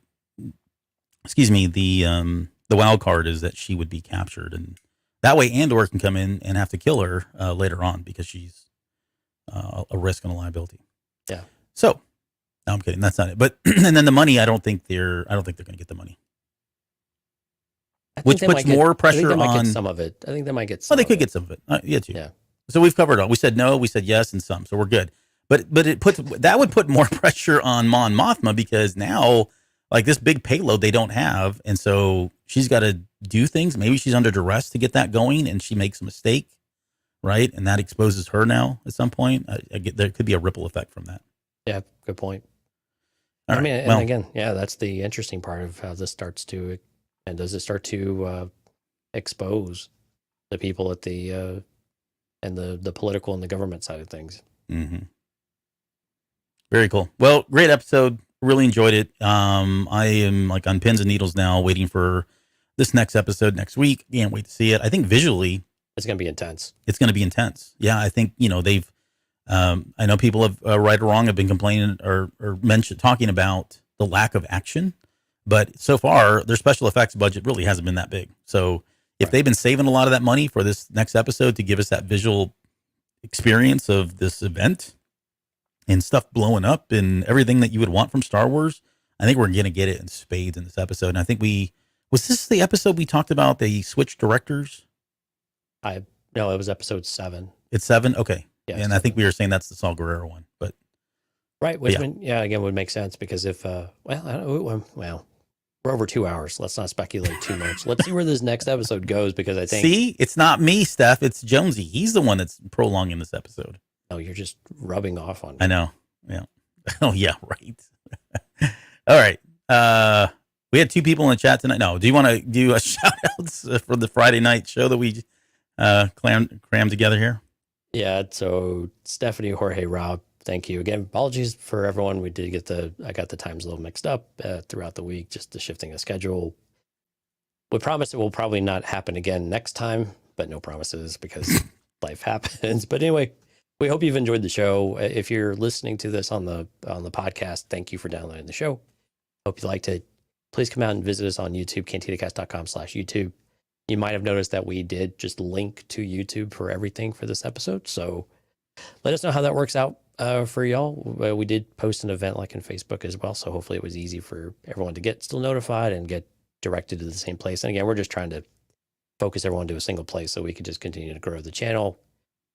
wild card is that she would be captured, and that way Andor can come in and have to kill her later on because she's a risk and a liability. Yeah. So, no, I'm kidding. That's not it. But and then the money, I don't think they're going to get the money, which puts more pressure on some of it. I think they might get some. Well, they could get some of it. Yeah, too. Yeah. So we've covered all. We said no, we said yes, and some. So we're good. But that would put more pressure on Mon Mothma because now, like, this big payload they don't have, and so she's got to do things. Maybe she's under duress to get that going, and she makes a mistake, right? And that exposes her now at some point. There could be a ripple effect from that. Yeah, good point. All I mean, right, and again, yeah, that's the interesting part of how this starts to, and does it start to expose the people at the and the political and the government side of things. Mm-hmm. Very cool. Well, great episode. Really enjoyed it. I am like on pins and needles now, waiting for this next episode next week. Can't wait to see it. I think visually, it's going to be intense. It's going to be intense. Yeah, I think they've. I know people have right or wrong have been complaining or talking about the lack of action, but so far their special effects budget really hasn't been that big. So if they've been saving a lot of that money for this next episode to give us that visual experience of this event and stuff blowing up and everything that you would want from Star Wars, I think we're going to get it in spades in this episode. And I think was this the episode we talked about they switched directors? No, it was episode 7. It's 7? Okay. Yeah, and I think we were saying that's the Saul Guerrero one, but right, which again would make sense because if we're over 2 hours. Let's not speculate too much. Let's see where this next episode goes because I think it's not me, Steph. It's Jonesy. He's the one that's prolonging this episode. Oh, you're just rubbing off on me. I know. Yeah. Oh yeah, right. All right. We had 2 people in the chat tonight. No, do you want to do a shout outs for the Friday night show that we crammed together here? Yeah, so Stephanie, Jorge, Rob, thank you again. Apologies for everyone. I got the times a little mixed up throughout the week, just the shifting of schedule. We promise it will probably not happen again next time, but no promises because life happens. But anyway, we hope you've enjoyed the show. If you're listening to this on the podcast, thank you for downloading the show. Hope you liked it. Please come out and visit us on YouTube, cantinacast.com/YouTube. You might have noticed that we did just link to YouTube for everything for this episode. So let us know how that works out for y'all. We did post an event like in Facebook as well. So hopefully it was easy for everyone to get still notified and get directed to the same place. And again, we're just trying to focus everyone to a single place so we can just continue to grow the channel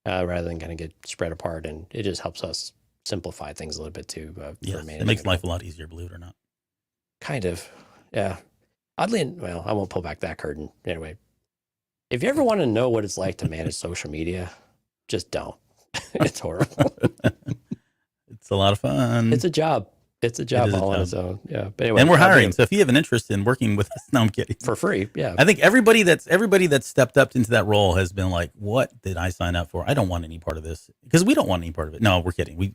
rather than kind of get spread apart. And it just helps us simplify things a little bit too. Yes, it makes life a lot easier, believe it or not. Kind of. Yeah. Oddly, well, I won't pull back that curtain. Anyway, if you ever want to know what it's like to manage social media, just don't. It's horrible. It's a lot of fun. It's a job. It's a job It is a all on job. its own. Yeah. But anyway, And we're hiring. So if you have an interest in working with us, no, I'm kidding. for free. Yeah. I think everybody that's stepped up into that role has been like, what did I sign up for? I don't want any part of this, because we don't want any part of it. No, we're kidding. We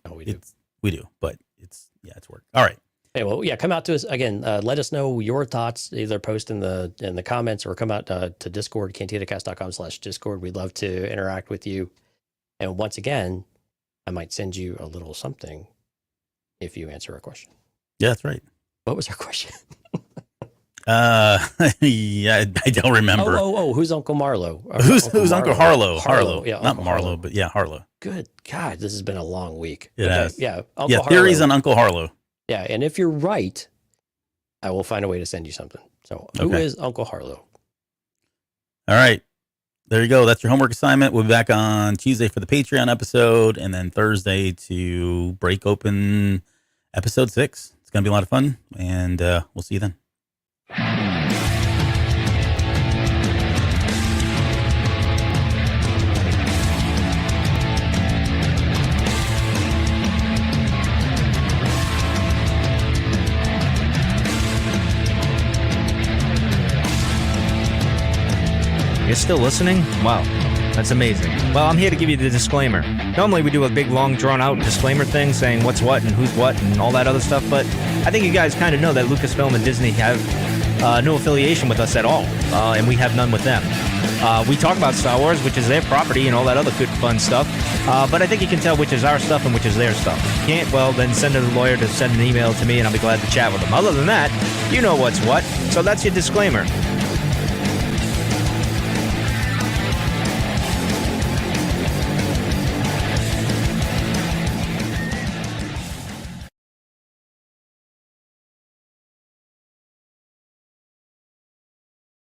do, but it's work. All right. Hey, well, yeah, come out to us again. Let us know your thoughts. Either post in the comments or come out to Discord, cantinacast.com/Discord. We'd love to interact with you. And once again, I might send you a little something if you answer a question. Yeah, that's right. What was our question? Yeah, I don't remember. Oh, who's Uncle Marlowe? Who's Uncle Harlow? Harlow. Yeah, not Uncle Marlowe, Harlow. but yeah, Harlow. Good God, this has been a long week. It has. Yeah, Uncle theories Harlow. on Uncle Harlow. Yeah, and if you're right, I will find a way to send you something. So who is Uncle Harlow? All right. There you go. That's your homework assignment. We'll be back on Tuesday for the Patreon episode, and then Thursday to break open episode 6. It's going to be a lot of fun, and we'll see you then. You're still listening? Wow, that's amazing. Well, I'm here to give you the disclaimer. Normally we do a big, long, drawn-out disclaimer thing saying what's what and who's what and all that other stuff, but I think you guys kind of know that Lucasfilm and Disney have no affiliation with us at all, and we have none with them. We talk about Star Wars, which is their property and all that other good, fun stuff, but I think you can tell which is our stuff and which is their stuff. If you can't, well, then send a lawyer to send an email to me, and I'll be glad to chat with them. Other than that, you know what's what, so that's your disclaimer.